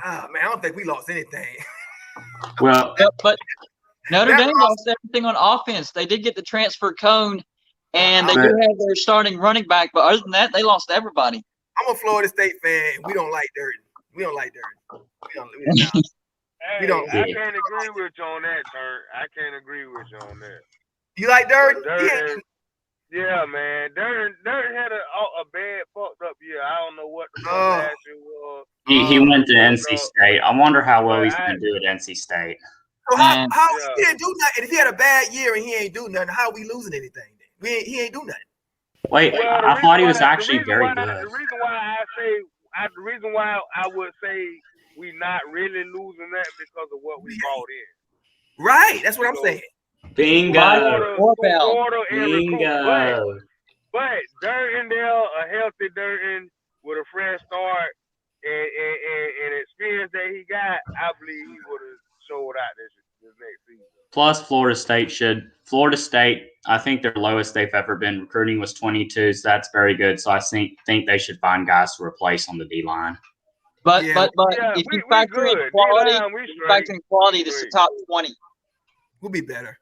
man, I don't think we lost anything. Well, but Notre Dame lost everything on offense. They did get the transfer cone, and they do have their starting running back. But other than that, they lost everybody. I'm a Florida State fan. We don't like Durden. We don't. I can't agree with you on that, Turnt. I can't agree with you on that. You like Durden? Yeah, man. Durden had a bad fucked up year. I don't know what the fuck last year was. He went to NC State. I wonder how well he's gonna do at NC State. So how he didn't do nothing? If he had a bad year and he ain't do nothing, how are we losing anything? Then he ain't do nothing. Wait, I thought he was actually very good. The reason why I would say we not really losing that because of what we brought in. Right, that's what I'm saying. Bingo. Bingo. But Durden there, a healthy Durden with a fresh start and experience that he got, I believe he would have showed out this next season. Plus, Florida State, I think their lowest they've ever been recruiting was 22, so that's very good. So I think they should find guys to replace on the D line. But if you factor in quality, this is top 20. We'll be better.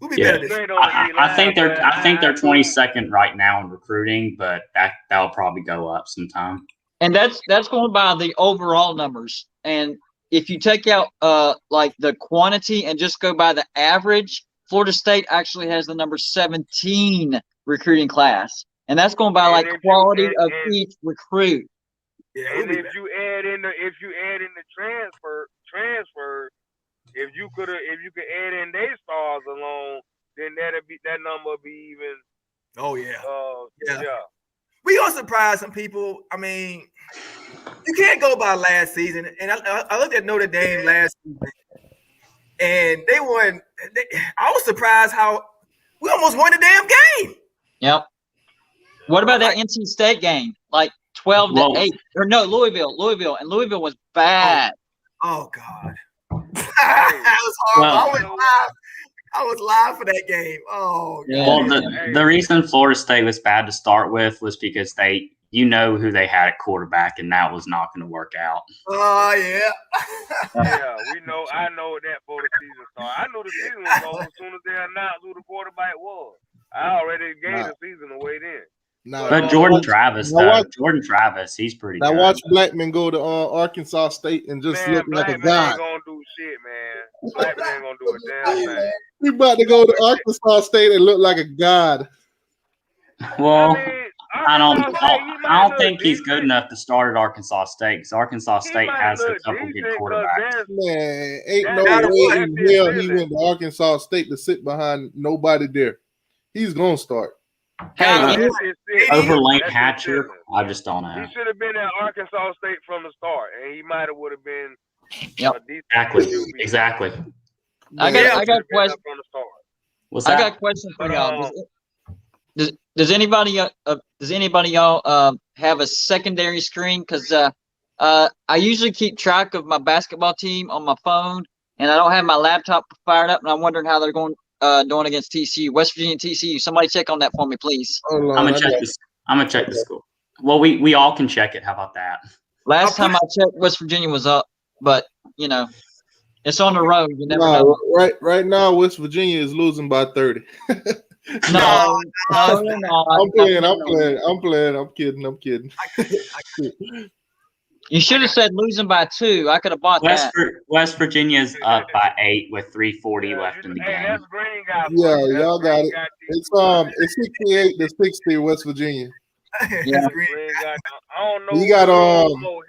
We'll be better. I think they're 22nd right now in recruiting, but that'll probably go up sometime. And that's going by the overall numbers. And if you take out like the quantity and just go by the average, Florida State actually has the number 17 recruiting class, and that's going by like quality of each recruit. Yeah, and if you add in the transfer, if you could add in their stars alone, then that number be even. Oh yeah. Yeah. We gonna surprise some people. I mean, you can't go by last season. And I looked at Notre Dame last season, and they won. I was surprised how we almost won the damn game. Yep. What about that NC State game? Like 12-8, or no, Louisville, and Louisville was bad. Oh God. That was horrible. I was live for that game. Oh, God. Well, the reason Florida State was bad to start with was because who they had at quarterback, and that was not going to work out. Oh, yeah. Yeah, I know that for the season started. I knew the season was over as soon as they announced who the quarterback was. I already gave the season away then. But Jordan Travis, he's pretty good. Now watch Blackman go to Arkansas State and just look like a god. Ain't gonna do shit, man. Blackman ain't gonna do a damn thing. He about to go to Arkansas State and look like a god. Well, I don't think he's good enough to start at Arkansas State because Arkansas State has a couple good quarterbacks. Man, ain't no way in hell he went to Arkansas State to sit behind nobody there. He's gonna start. Hey, over Lane Hatcher, I just don't know. He should have been at Arkansas State from the start, and he might have would have been. Exactly. I got a question. I got a question for y'all. Does anybody y'all have a secondary screen? Because I usually keep track of my basketball team on my phone, and I don't have my laptop fired up, and I'm wondering how they're going against TCU, West Virginia, TCU. Somebody check on that for me, please. I'm gonna check the score. Well, we all can check it. How about that? Last time I checked, West Virginia was up, but it's on the road. You never know. Right now, West Virginia is losing by 30. No. I'm playing. I'm kidding. You should have said losing by 2. I could have bought that. West Virginia's up by 8 with 3:40 left in the game. That's green guy. Yeah, y'all got it. It's 68-60 West Virginia. Yeah. I don't know. You got him or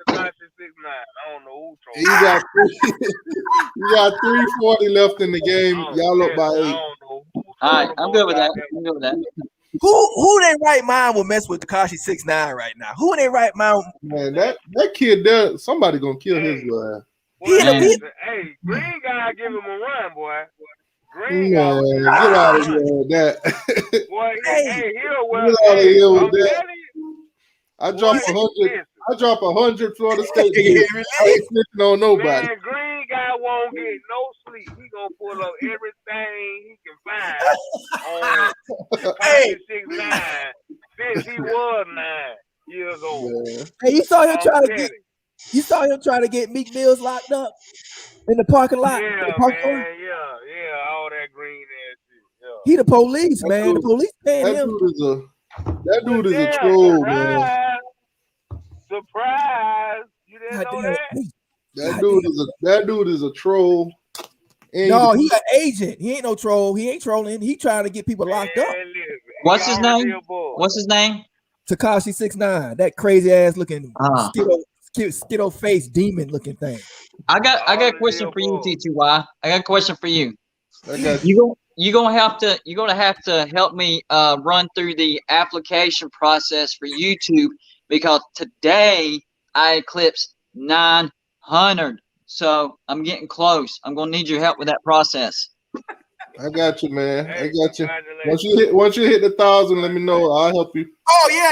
Takashi 6'9". I don't know who. You got 3:40 left in the game. Y'all up by 8. All right, I'm good with that. Who in their right mind will mess with Takashi 6'9" right now? Who in their right mind? Man, that kid there, somebody gonna kill his ass. Hey, green guy, give him a run, boy. Green guy, get out of here with that. Boy, Get out of here with that. I drop 100 Florida State. I ain't snitching on nobody. Man, green guy won't get no sleep. He gonna pull up everything he can find on 6'9" since he was 9 years old. Yeah. Hey, you saw him trying to get Meek Mills locked up in the parking lot. Yeah, all that green ass shit. Yeah. He the police, man. The police paying him. That dude is a troll, man. Surprise! You didn't know that? That dude is a troll. No, he an agent. He ain't no troll. He ain't trolling. He trying to get people locked up. What's his name? What's his name? Takashi 6ix9ine. That crazy ass looking skittle face demon looking thing. I got a question for you, T2Y. I got a question for you. You're gonna have to help me run through the application process for YouTube because today I eclipsed 900. So I'm getting close. I'm gonna need your help with that process. I got you, man. I got you. Once you hit the 1,000, let me know. I'll help you. Oh yeah.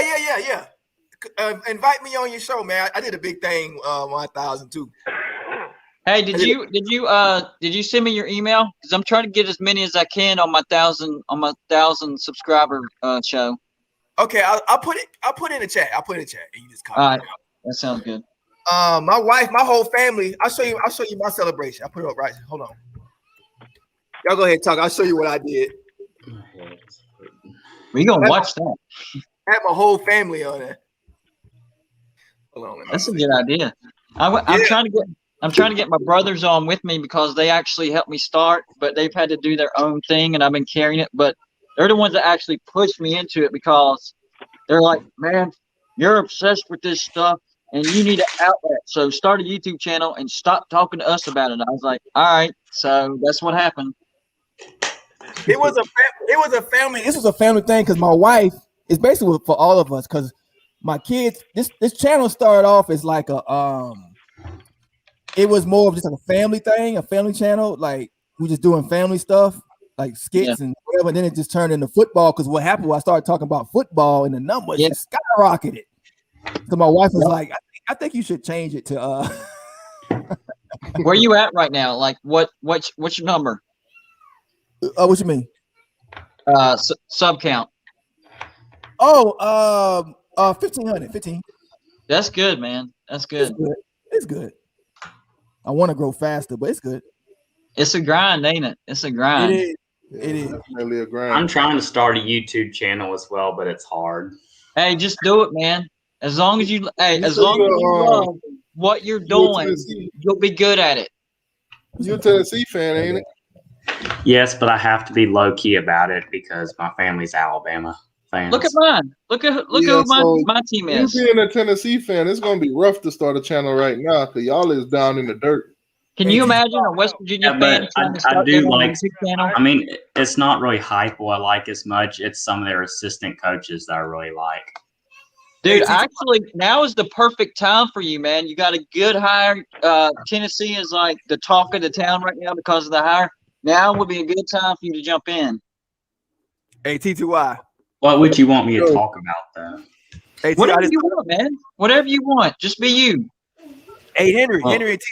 Invite me on your show, man. I did a big thing 1,000 too. Hey, did you send me your email? Because I'm trying to get as many as I can on my 1,000 subscriber show. Okay, I'll put it in the chat. I'll put it in the chat. And you just copy. All right, that sounds good. My wife, my whole family. I'll show you my celebration. I'll put it up right. Hold on. Y'all go ahead and talk. I'll show you what I did. We gonna watch that. I had my whole family on there. Hold on. That's a good idea. I'm trying to get my brothers on with me because they actually helped me start, but they've had to do their own thing, and I've been carrying it. But they're the ones that actually pushed me into it because they're like, "Man, you're obsessed with this stuff, and you need an outlet. So start a YouTube channel and stop talking to us about it." I was like, "All right." So that's what happened. It was a family. This was a family thing because my wife is basically for all of us because my kids. This channel started off as like a it was more of just like a family thing, a family channel. Like we just doing family stuff, like skits and whatever. And then it just turned into football because what happened was I started talking about football and the numbers just skyrocketed. So my wife was like, I think you should change it to Where you at right now? Like what's your number? What you mean? Sub count. 1,500, 15. That's good, man. That's good. It's good. I want to grow faster, but it's good. It's a grind, ain't it? It's a grind. It is definitely a grind. I'm trying to start a YouTube channel as well, but it's hard. Hey, just do it, man. As long as you love what you're doing, you'll be good at it. You're a Tennessee fan, ain't it? Yes, but I have to be low key about it because my family's Alabama fans. Look at mine. Look at who my team is. You being a Tennessee fan, it's gonna be rough to start a channel right now because y'all is down in the dirt. Can you imagine a West Virginia fan trying to start their own YouTube channel? I mean, it's not really hype what I like as much. It's some of their assistant coaches that I really like. Dude, actually, now is the perfect time for you, man. You got a good hire. Tennessee is like the talk of the town right now because of the hire. Now would be a good time for you to jump in. Hey, T2Y. What would you want me to talk about, though? Hey, whatever you want, man. Whatever you want. Just be you. Hey, Henry.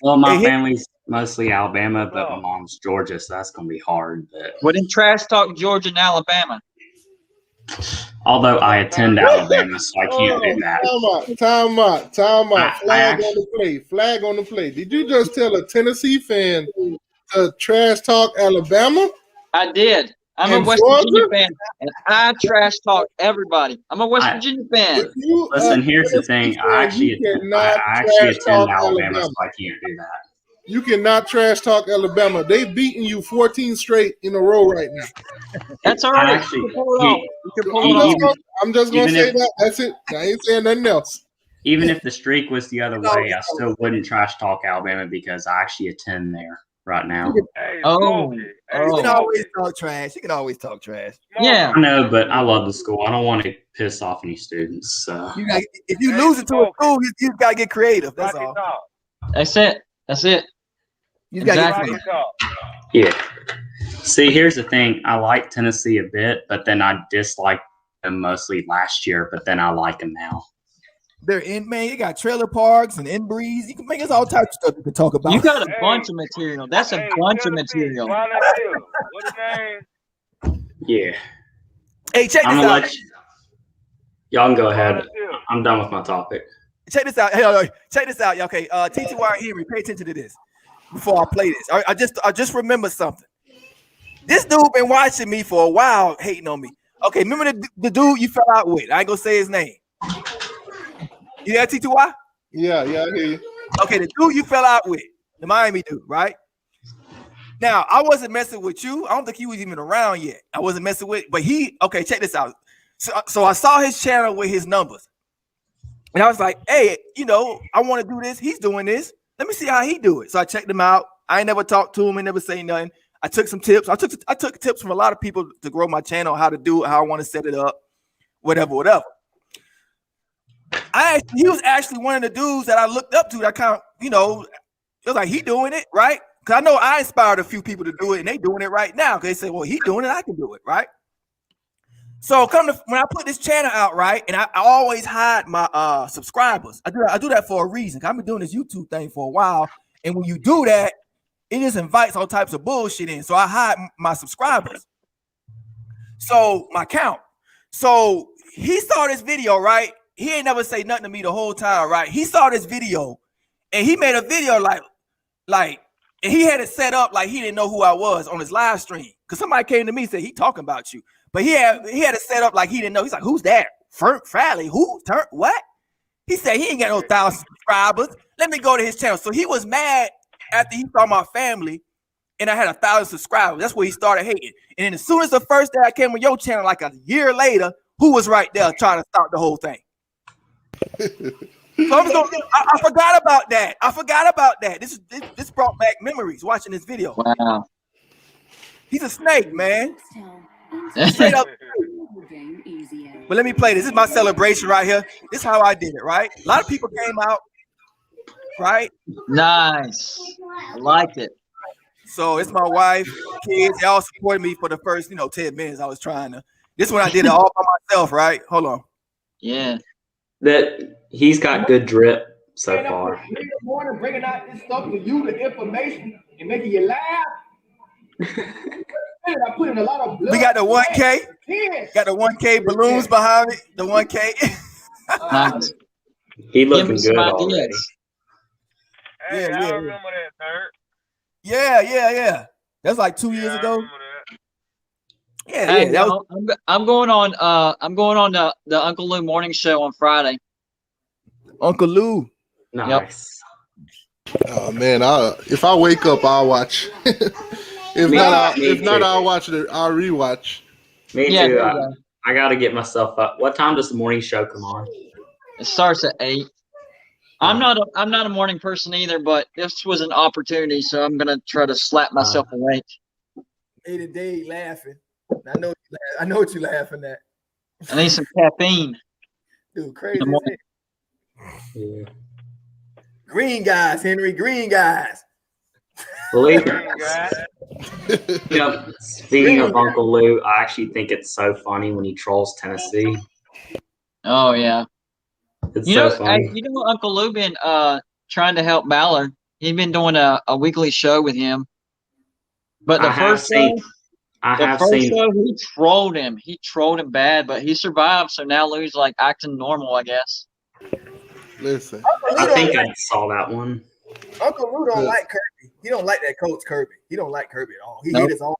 Well, my family's mostly Alabama, but my mom's Georgia, so that's going to be hard. But well, then trash talk Georgia and Alabama. Although I attend Alabama, so I can't do that. Time out. Flag on the play. Did you just tell a Tennessee fan to trash talk Alabama? I did. I'm a West Virginia fan, and I trash talk everybody. I'm a West Virginia fan. Listen, here's the thing. I actually attend Alabama, so I can't do that. You cannot trash talk Alabama. They've beaten you 14 straight in a row right now. That's all right. I'm just going to say that. That's it. I ain't saying nothing else. Even if the streak was the other way, I still wouldn't trash talk Alabama because I actually attend there right now. You can always talk trash. You can always talk trash. Yeah. I know, but I love the school. I don't want to piss off any students. So. If you lose it to a school, you got to get creative. That's all. That's it. That's it. You got to get Yeah. See, here's the thing. I like Tennessee a bit, but then I disliked them mostly last year, but then I like them now. They're in, man. You got trailer parks and in breeze. You can make us all types of stuff you can talk about. You got a bunch of material. That's a bunch of material. Yeah. Hey, check this out. Y'all can go ahead. I'm done with my topic. Check this out. Hey, check this out. Okay, T2Y Henry, pay attention to this before I play this. I just remember something. This dude been watching me for a while, hating on me. Okay, remember the dude you fell out with? I ain't gonna say his name. You got T2Y? Yeah, I hear you. Okay, the dude you fell out with, the Miami dude, right? Now, I wasn't messing with you. I don't think he was even around yet. I wasn't messing with, but okay, check this out. So I saw his channel with his numbers. And I was like, hey, I want to do this. He's doing this. Let me see how he do it. So I checked him out. I ain't never talked to him and never say nothing. I took some tips. I took tips from a lot of people to grow my channel, how to do it, how I want to set it up, whatever. He was actually one of the dudes that I looked up to that kind of, it was like, he doing it, right? Because I know I inspired a few people to do it, and they doing it right now. Because they say, well, he doing it, I can do it, right? So when I put this channel out, right, and I always hide my subscribers. I do that for a reason. I've been doing this YouTube thing for a while, and when you do that, it just invites all types of bullshit in. So I hide my subscribers. So my count. So he saw this video, right? He ain't never say nothing to me the whole time, right? He saw this video, and he made a video like, and he had it set up like he didn't know who I was on his live stream. Because somebody came to me and said, he talking about you. But he had it set up like he didn't know. He's like, who's that? Frally, who? What? He said he ain't got no 1,000 subscribers. Let me go to his channel. So he was mad after he saw my family and I had 1,000 subscribers. That's where he started hating. And then as soon as the first day I came on your channel, like a year later, who was right there trying to start the whole thing? So I forgot about that. This brought back memories watching this video. Wow. He's a snake, man. Straight up. But let me play this. This is my celebration right here. This is how I did it, right? A lot of people came out, right? Nice. I like it. So it's my wife, kids. They all supported me for the first, 10 minutes. I was trying to. This one I did it all by myself, right? Hold on. Yeah. That he's got good drip so far. In the morning, bringing out this stuff for you, the information, and making you laugh. I put in a lot of blood. We got the 1K. Got the 1K balloons behind it. The 1K. Nice. He looking good already. Hey, I remember that, Turnt. Yeah. That's like 2 years ago. Hey, I'm going on the Uncle Lou morning show on Friday. Uncle Lou. Nice. Yep. Oh man, if I wake up, I'll watch. If not, I'll watch it. I'll rewatch. Me too. I got to get myself up. What time does the morning show come on? It starts at 8. I'm not a morning person either, but this was an opportunity, so I'm gonna try to slap myself awake. Day to day laughing. I know what you're laughing at. I need some caffeine. Dude, crazy. Yeah. Green guys, Henry. Green guys. Speaking of Uncle Lou, I actually think it's so funny when he trolls Tennessee. Oh yeah. It's so funny. Uncle Lou been trying to help Ballard. He's been doing a weekly show with him. But the first show, he trolled him. He trolled him bad, but he survived. So now Lou's like acting normal, I guess. Listen, I think I saw that one. Uncle Lou don't like Kirby. He don't like that coach Kirby. He don't like Kirby at all. He hates his own.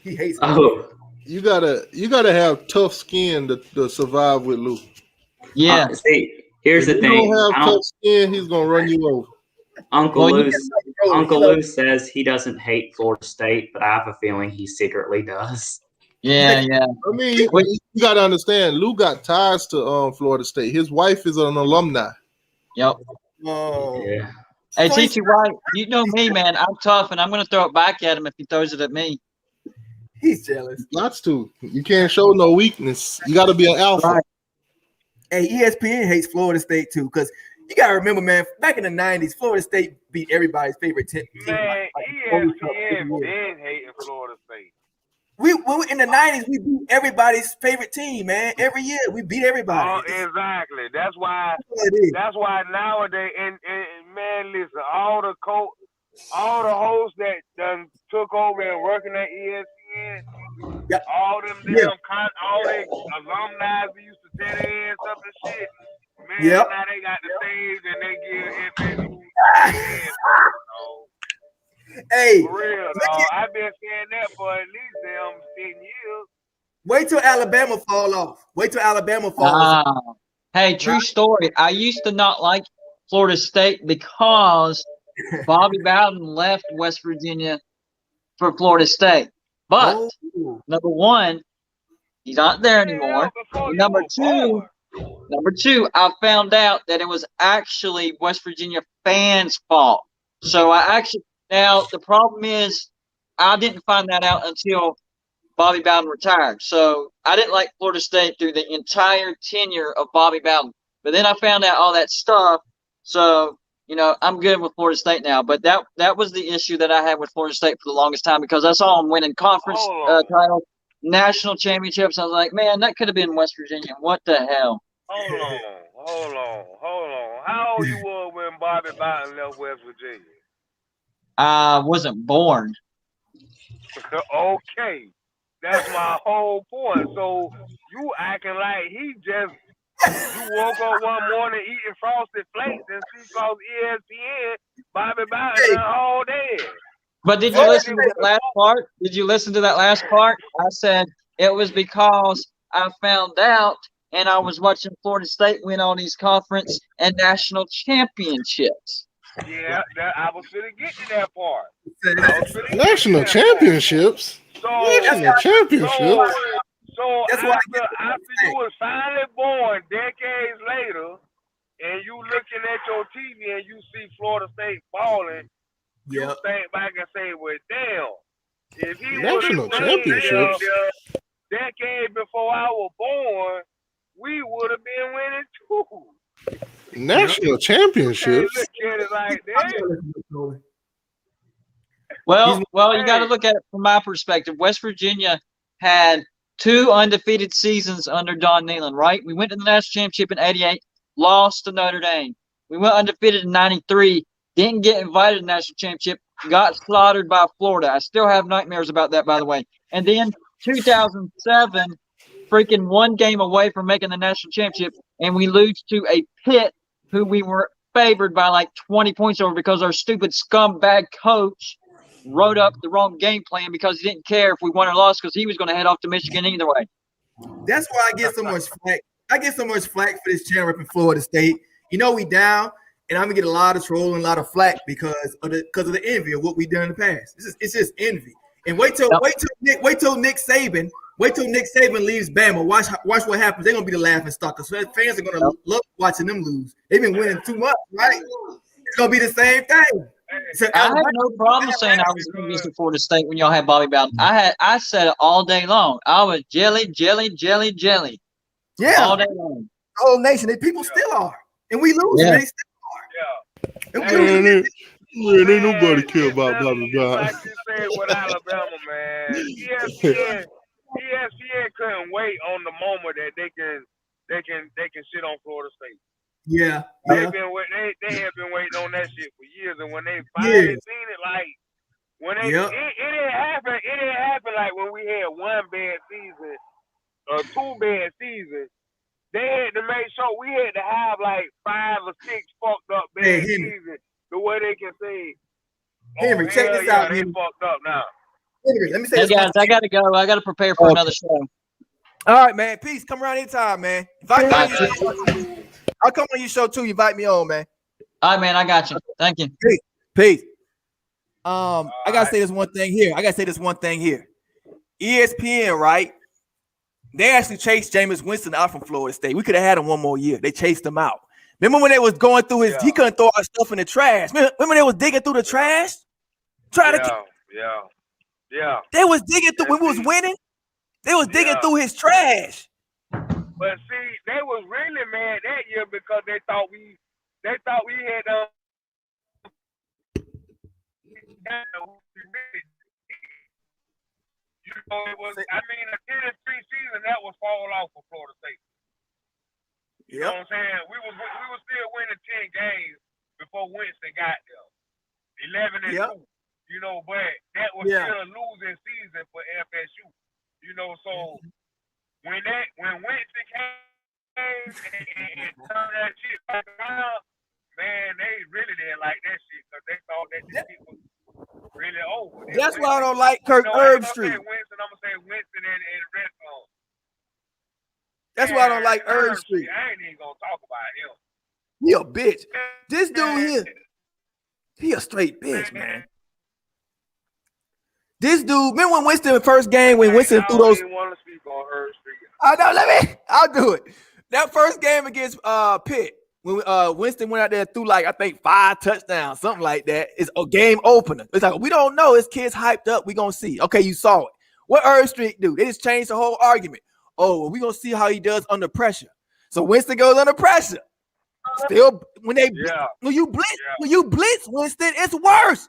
He hates him. Oh, you gotta have tough skin to survive with Lou. Yeah. See, here's the thing. If you don't have tough skin, he's gonna run you over. Uncle Lou says he doesn't hate Florida State, but I have a feeling he secretly does. Yeah. I mean, you gotta understand. Lou got ties to Florida State. His wife is an alumni. Yep. Oh. Yeah. Hey, TTY, you know me, man. I'm tough, and I'm going to throw it back at him if he throws it at me. He's jealous. Lots to. You can't show no weakness. You got to be an alpha. Right. Hey, ESPN hates Florida State, too, because you got to remember, man, back in the 90s, Florida State beat everybody's favorite team. Man, ESPN been hating Florida State. We in the 90s, we beat everybody's favorite team, man. Every year, we beat everybody. Oh, exactly. That's why nowadays, and man, listen, all the hosts that done took over and working at ESPN, all them all the alumni we used to tell their ass up and shit. Man, now they got the stage and they give FSU. Hey, for real, dog. I've been saying that for at least 10 years. Wait till Alabama fall off. Hey, true story. I used to not like Florida State because Bobby Bowden left West Virginia for Florida State. But number one, he's not there anymore. And number two, I found out that it was actually West Virginia fans' fault. So now the problem is I didn't find that out until Bobby Bowden retired. So I didn't like Florida State through the entire tenure of Bobby Bowden. But then I found out all that stuff. So, I'm good with Florida State now. But that was the issue that I had with Florida State for the longest time because I saw them winning conference titles, national championships. I was like, man, that could have been West Virginia. What the hell? Hold on. How old you were when Bobby Bowden left West Virginia? I wasn't born. Okay. That's my whole point. So you acting like you woke up one morning eating Frosted Flakes and see across ESPN Bobby Bowden all day. But did you listen to that last part? Did you listen to that last part? I said it was because I found out and I was watching Florida State win all these conference and national championships. Yeah, I was going to get to that part. National championships? National championships? So after you was finally born decades later, and you looking at your TV and you see Florida State balling, you think back and say, well, damn, if he national championships decade before I was born, we would have been winning too. National championships? Look at it like that. Well, you got to look at it from my perspective. West Virginia had 2 undefeated seasons under Don Nehlen, right? We went to the national championship in '88, lost to Notre Dame. We went undefeated in '93, didn't get invited to the national championship, got slaughtered by Florida. I still have nightmares about that, by the way. And then 2007, freaking 1 game away from making the national championship, and we lose to a Pitt who we were favored by like 20 points over because our stupid scumbag coach wrote up the wrong game plan because he didn't care if we won or lost because he was going to head off to Michigan either way. That's why I get so much flack. I get so much flack for this channel repping Florida State. We down, and I'm gonna get a lot of trolling, a lot of flack because of the envy of what we done in the past. It's just envy. And wait till Nick Saban leaves Bama. Watch what happens. They're gonna be the laughing stock because fans are gonna love watching them lose. They've been winning too much, right? It's gonna be the same thing. So I have no problem saying I was against Florida State when y'all had Bobby Bowden. I said it all day long. I was jelly. Yeah, all day long. The whole nation. People still are, and we lose. Yeah. They still are. Man, ain't nobody care about Bobby Bowden. Like you said with Alabama, man. ESPN couldn't wait on the moment that they can shit on Florida State. Yeah. They have been waiting on that shit for years, and when they finally seen it, like when they it didn't happen like when we had 1 bad season or 2 bad seasons. They had to make sure we had to have like 5 or 6 fucked up bad seasons the way they can say, Henry, check this out. They fucked up now. Henry, let me say hey this. guys, I gotta go. I gotta prepare for another show. All right, man. Peace. Come around anytime, man. I'll come on your show too. Invite me on, man. All right, man. I got you. Thank you. Peace. I gotta say this one thing here. ESPN, right? They actually chased Jameis Winston out from Florida State. We could have had him 1 more year. They chased him out. Remember when they was going through he couldn't throw our stuff in the trash. Remember when they was digging through the trash? Yeah. They was digging through when we was winning. They was digging through his trash. But see, they was really mad that year because they thought we had it was. I mean, a 10-3 season that was fall off for Florida State. You know what I'm saying? We was still winning 10 games before Winston got there. 11-2. But that was still a losing season for FSU. So when Winston came and turned that shit back around, man, they really didn't like that shit because they thought that shit was really over. That's why I don't like Kirk Herbstreit. I'm gonna say Winston and the rest of them. That's why I don't like Herbstreit. I ain't even gonna talk about him. He a bitch. This dude here, he a straight bitch, man. This dude, remember when Winston first game when Winston threw those? I don't even want to speak on her street. I know. I'll do it. That first game against Pitt, when Winston went out there threw like I think 5 touchdowns, something like that. It's a game opener. It's like we don't know. This kid's hyped up. We gonna see. Okay, you saw it. What Irv Street do? They just changed the whole argument. Oh, well, we gonna see how he does under pressure. So Winston goes under pressure. Still, when you blitz Winston, it's worse.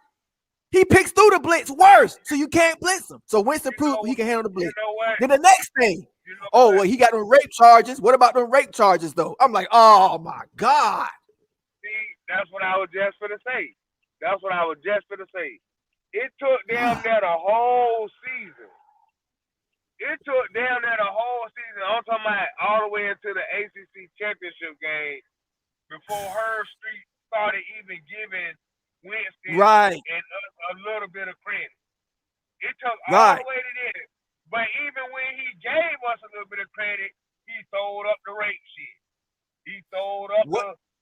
He picks through the blitz worse, so you can't blitz him. So Winston proved he can handle the blitz. Then the next thing, well, he got them rape charges. What about them rape charges, though? I'm like, oh, my God. See, that's what I was just going to say. It took damn near the whole season. I'm talking about all the way into the ACC championship game before Herb Street started even giving Winston and a little bit of credit. It took all the way to this. But even when he gave us a little bit of credit, he throwed up the rape shit. He throwed up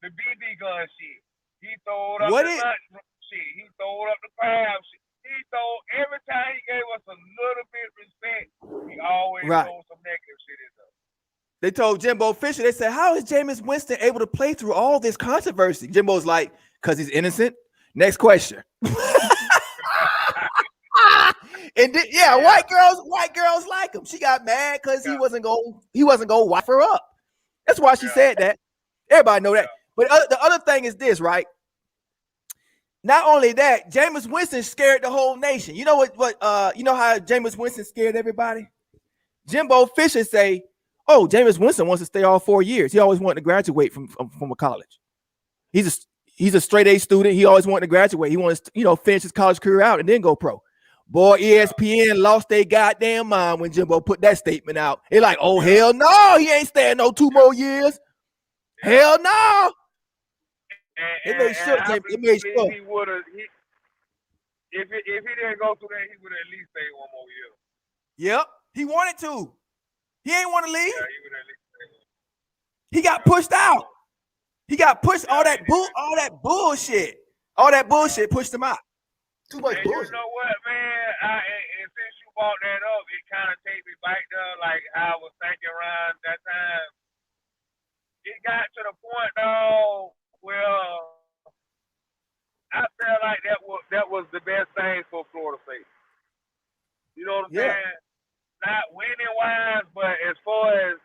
the BB gun shit. He throwed up the nut shit. He throwed up the crab shit. He throw every time he gave us a little bit of respect, he always throw some negative shit in there. They told Jimbo Fisher, they said, how is Jameis Winston able to play through all this controversy? Jimbo's like, because he's innocent. Next question. And then, white girls like him. She got mad because he wasn't gonna wipe her up. That's why she said that. Everybody know that. But the other thing is this, right? Not only that, Jameis Winston scared the whole nation. You know what you know how Jameis Winston scared everybody? Jimbo Fisher say, oh, Jameis Winston wants to stay all 4 years. He always wanted to graduate from a college. He's a straight A student. He always wanted to graduate. He wants to, finish his college career out and then go pro. Boy, ESPN lost their goddamn mind when Jimbo put that statement out. They're like, oh, hell no, he ain't staying no 2 more years. Hell no. It made sure. He would have. If he didn't go through that, he would have at least stayed 1 more year. Yep, he wanted to. He ain't want to leave. Yeah, he would at least stay 1 more. He got pushed out. He got pushed. All that bullshit. All that bullshit pushed him out. Too much bullshit. You know what, man? And since you brought that up, it kind of takes me back there, like I was thinking around that time. It got to the point, though, where I felt like that was the best thing for Florida State. You know what I'm saying? Not winning wise, but as far as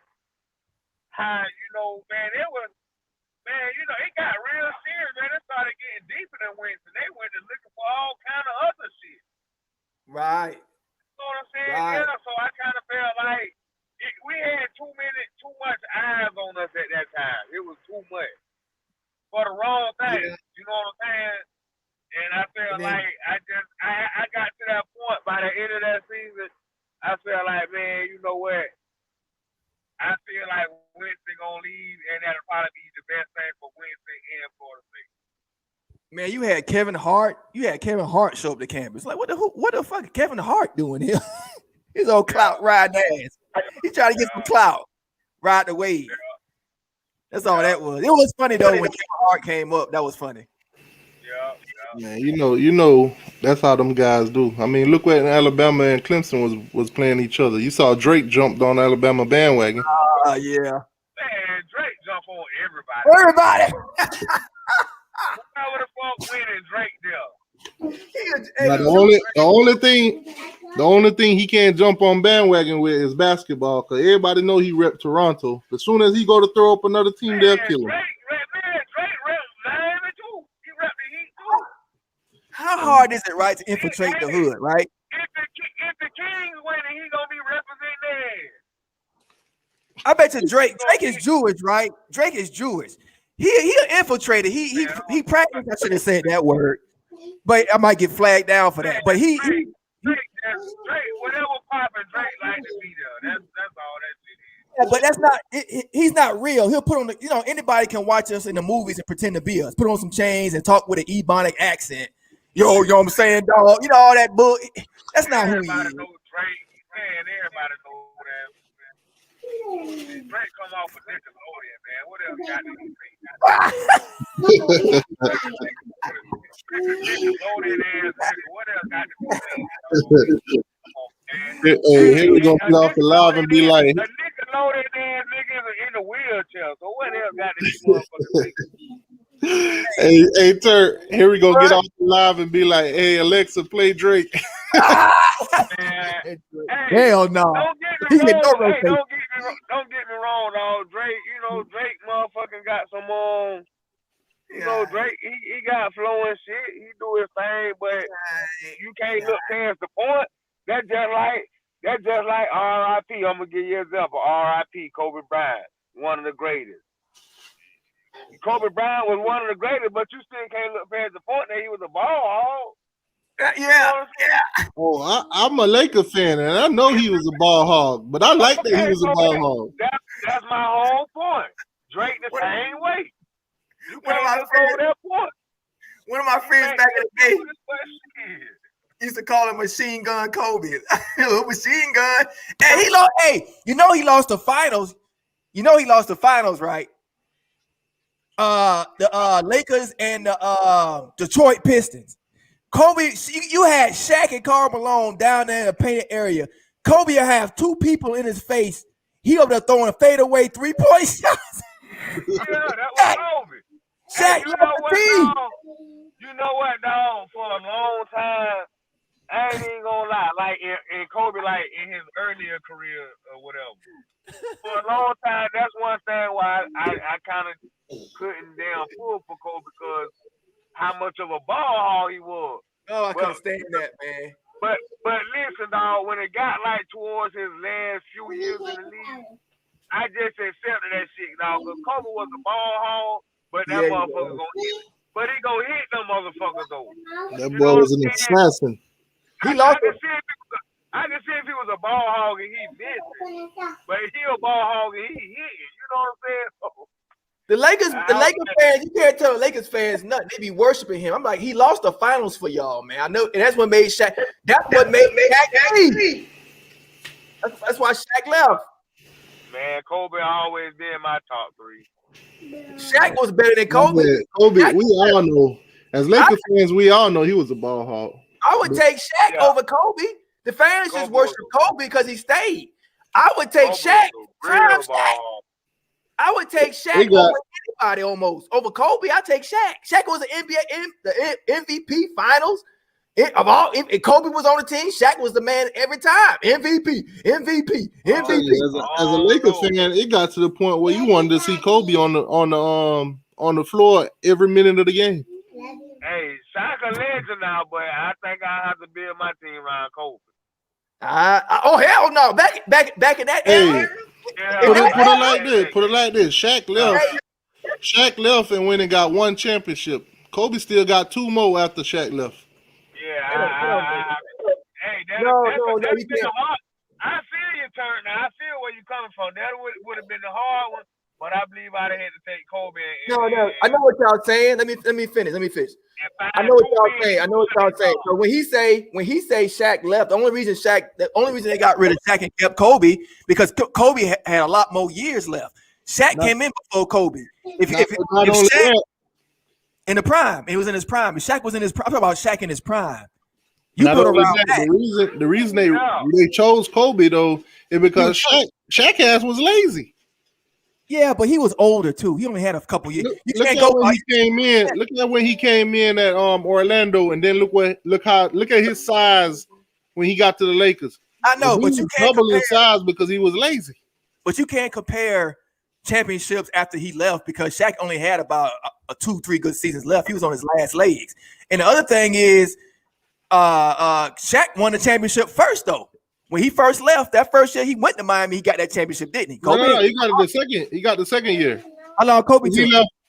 how, man, it was. Man, it got real serious, man. It started getting deeper than Winston. They went to looking for all kind of other shit. Right. You know what I'm saying? Right. Yeah, so I kind of felt like we had too much eyes on us at that time. It was too much. For the wrong thing. Yeah. You know what I'm saying? And I felt like I got to that point by the end of that season. I felt like, man, you know what? I feel like Winston gonna leave, and that'll probably be the best thing for Winston and Florida State. Man, you had Kevin Hart. Show up to campus. Like, what the fuck is Kevin Hart doing here? His old clout riding ass. He trying to get some clout, ride the wave. Yeah. That's all that was. It was funny though when Kevin Hart came up. That was funny. Man, you know that's how them guys do. I mean, look what Alabama and Clemson was playing each other. You saw Drake jumped on Alabama bandwagon. Yeah. Man, Drake jumped on everybody. How would the fuck winning Drake there? Now, the only thing he can't jump on bandwagon with is basketball, because everybody know he rep Toronto. As soon as he go to throw up another team, they'll kill him. Drake rep Miami too. He rep the Heat too. How hard is it, right, to infiltrate the hood, right? If the Kings winning, he gonna be representing there. I bet you Drake is Jewish, right? Drake is Jewish. He infiltrated. He practiced. I should have said that word, but I might get flagged down for that. But Drake, whatever popping, Drake like to be there. That's all that shit is. Yeah, but that's not. He's not real. He'll put on anybody can watch us in the movies and pretend to be us. Put on some chains and talk with an Ebonic accent. Yo, you know what I'm saying, dog? You know all that bull. That's not who he is. Know Drake. Man, everybody knows that. Drake come off of Nickelodeon, man. What else got to be Nickelodeon ass nigga. What else got to be Hey, here we gonna get off the live and be like, a Nickelodeon ass nigga in a wheelchair. So what else got to be motherfucking hey, Turnt, here we gonna get off the live and be like, hey, Alexa, play Drake. Man, Hell no. Don't get me wrong. Hey, don't get me wrong, dog. Drake, you know, Drake motherfucking got some you know, Drake, he got flowing shit. He do his thing, but you can't look past the point. That's just like R.I.P. I'm gonna give you an example. R.I.P. Kobe Bryant, one of the greatest. Kobe Bryant was one of the greatest, but you still can't look past the point that he was a ball hog. Yeah. Oh, I'm a Laker fan, and I know he was a ball hog, but I like that he was a ball hog. That's my whole point. Drake the same way. You can't look over that point. One of my friends back in the day used to call him Machine Gun Kobe. Machine Gun. And he lost. Hey, you know he lost the finals. You know he lost the finals, right? The Lakers and the Detroit Pistons. Kobe, you had Shaq and Karl Malone down there in the painted area. Kobe will have two people in his face. He over there throwing a fadeaway 3-point shots. Yeah, that was Kobe. Shaq, hey, you know what, dog? For a long time, I ain't even gonna lie. Like in Kobe, like in his earlier career or whatever. For a long time, that's one thing why I kind of couldn't damn pull for Kobe because how much of a ball hog he was. Oh, I couldn't stand that, man. But listen, dog, when it got like towards his last few years in the league, I just accepted that shit, dog. Because Kobe was a ball hog, but that motherfucker gonna hit. But he gonna hit them motherfuckers though. That boy was an assassin. I can see if he was a ball hog and he missing, but if he a ball hog and he hitting, you know what I'm saying? So, the Lakers fans, you can't tell the Lakers fans nothing. They be worshiping him. I'm like, he lost the finals for y'all, man. I know, and that's what made Shaq. That's what made Shaq leave. That's why Shaq left. Man, Kobe always been my top 3. Shaq was better than Kobe. Kobe, we all know. As Lakers fans, we all know he was a ball hog. I would take Shaq over Kobe. The fans just worship Kobe because he stayed. I would take Shaq. I would take Shaq over anybody almost. Over Kobe, I take Shaq. Shaq was an the MVP finals. Kobe was on the team. Shaq was the man every time. MVP. As a Lakers fan, it got to the point where you wanted to see Kobe on the floor every minute of the game. Hey, Shaq a legend now, but I think I have to build my team around Kobe. Oh hell no! Back in that era. Put it like this. Shaq left and went and got 1 championship. Kobe still got 2 more after Shaq left. Yeah, that's been the hard. I feel you, Turnt. Now I feel where you're coming from. That would have been the hard one, but I believe I'd have had to take Kobe. I know what y'all saying. Let me finish. I know what y'all saying. So when he say Shaq left, the only reason they got rid of Shaq and kept Kobe because Kobe had a lot more years left. Shaq came in before Kobe. If Shaq in the prime, he was in his prime. If Shaq was in his prime, I'm talking about Shaq in his prime. You put around that. The reason they chose Kobe though is because Shaq ass was lazy. Yeah, but he was older too. He only had a couple years. Look at when he came in at Orlando, and then look at his size when he got to the Lakers. I know, but you can't double his size because he was lazy. But you can't compare championships after he left because Shaq only had about 2-3 good seasons left. He was on his last legs. And the other thing is, Shaq won the championship first though. When he first left, that first year he went to Miami, he got that championship, didn't he? Kobe, no, he got it the second. He got the second year. How long Kobe?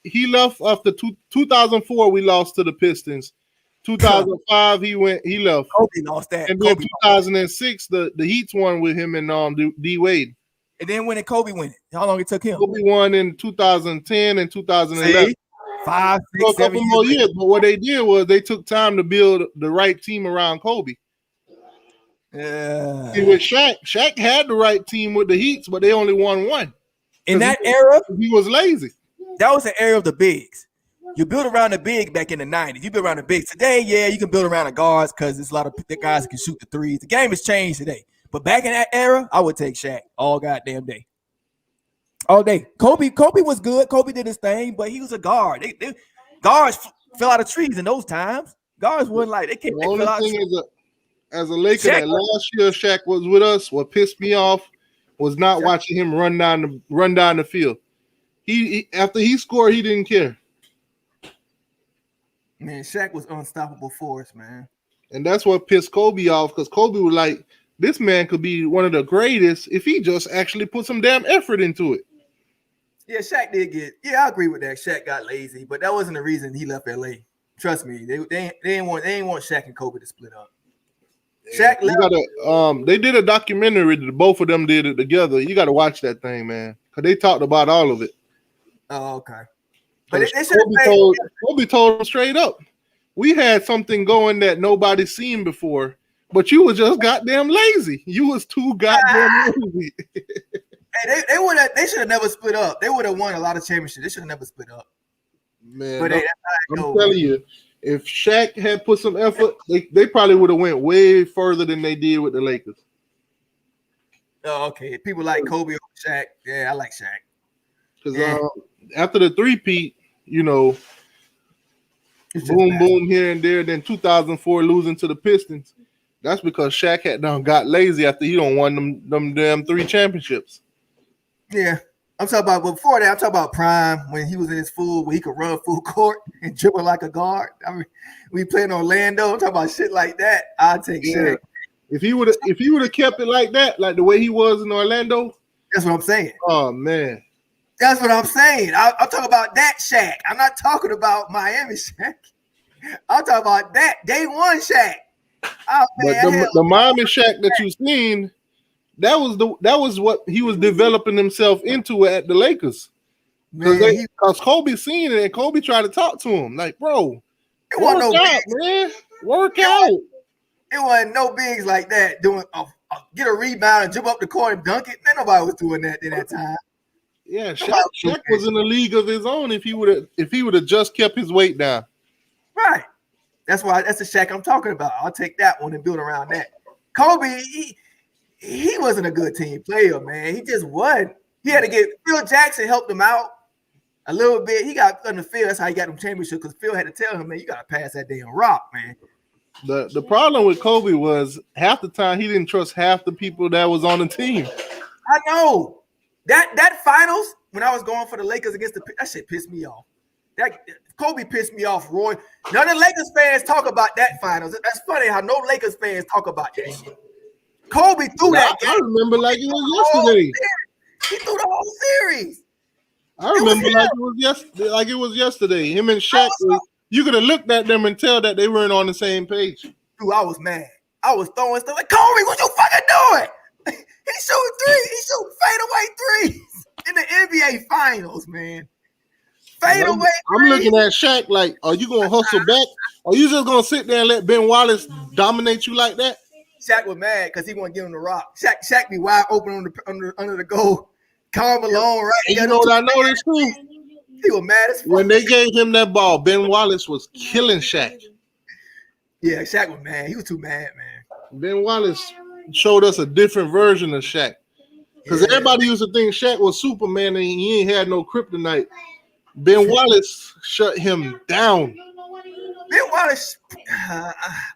He left after 2004. We lost to the Pistons. 2005, he left. Kobe lost that. And then 2006, the Heats won with him and D Wade. And then when did Kobe win it? How long it took him? Kobe won in 2010 and 2011. See? 5, 6, so a couple more years. But what they did was they took time to build the right team around Kobe. Yeah. See, with Shaq had the right team with the Heats, but they only won one. In that era, he was lazy. That was the era of the bigs. You build around the big back in the 90s. You build around the bigs. Today, yeah, you can build around the guards because there's a lot of the guys that can shoot the threes. The game has changed today. But back in that era, I would take Shaq all goddamn day. All day. Kobe was good. Kobe did his thing, but he was a guard. Guards fell out of trees in those times. Guards wasn't like they can't. The only thing as a Laker that last year Shaq was with us, what pissed me off was not watching him run down the field. He after he scored, he didn't care. Man, Shaq was unstoppable force, man. And that's what pissed Kobe off, because Kobe was like, this man could be one of the greatest if he just actually put some damn effort into it. Yeah, Shaq did I agree with that. Shaq got lazy, but that wasn't the reason he left LA. Trust me, they didn't want Shaq and Kobe to split up. Shaq left. They did a documentary that both of them did it together. You got to watch that thing, man, because they talked about all of it. Oh, okay. But Kobe told him straight up, we had something going that nobody's seen before, but you was just goddamn lazy. You was too goddamn lazy. Hey, they should have never split up. They would have won a lot of championships. They should have never split up. Man, but I'm telling you, if Shaq had put some effort, they probably would have went way further than they did with the Lakers. Oh, okay. People like Kobe or Shaq. Yeah, I like Shaq. Because after the three-peat, boom, boom here and there, then 2004 losing to the Pistons. That's because Shaq had got lazy after he don't won them damn 3 championships. Yeah. I'm talking about before that, I'm talking about prime when he was in his where he could run full court and dribble like a guard. I mean, we playing Orlando. I'm talking about shit like that. I'll take Shaq. If he would have kept it like that, like the way he was in Orlando. That's what I'm saying. Oh man. That's what I'm saying. I'm talking about that Shaq. I'm not talking about Miami Shaq. I'm talking about that day one Shaq. Oh, man, but the Miami Shaq that you've seen, that was what he was developing himself into at the Lakers. Because Kobe seen it and Kobe tried to talk to him. Like, bro, work out, man. Work out. It wasn't no bigs like that doing get a rebound and jump up the court and dunk it. Man, nobody was doing that in that time. Yeah, Shaq was in a league of his own if he would have just kept his weight down. Right. That's the Shaq I'm talking about. I'll take that one and build around that. Kobe, he wasn't a good team player, man. He just wasn't. He had to get Phil Jackson helped him out a little bit. He got under Phil. That's how he got him championship, because Phil had to tell him, man, you gotta pass that damn rock, man. The problem with Kobe was half the time he didn't trust half the people that was on the team. I know. That finals, when I was going for the Lakers against that shit pissed me off. That Kobe pissed me off, Roy. None of the Lakers fans talk about that finals. That's funny how no Lakers fans talk about that shit. Kobe threw that game. I remember like it was yesterday. He threw the whole series. I remember like it was yesterday. Him and Shaq, you could have looked at them and tell that they weren't on the same page. Dude, I was mad. I was throwing stuff like, Kobe, what you fucking doing? He's shooting threes. He's shooting fadeaway threes in the NBA Finals, man. Fadeaway. I'm looking at Shaq like, are you gonna hustle back? Or are you just gonna sit there and let Ben Wallace dominate you like that? Shaq was mad because he wouldn't give him the rock. Shaq be wide open under the goal. Karl Malone, right? And you know what I noticed too? He was mad as fuck. When they gave him that ball, Ben Wallace was killing Shaq. Yeah, Shaq was mad. He was too mad, man. Ben Wallace showed us a different version of Shaq. Because everybody used to think Shaq was Superman and he ain't had no kryptonite. Ben Wallace shut him down. Ben Wallace,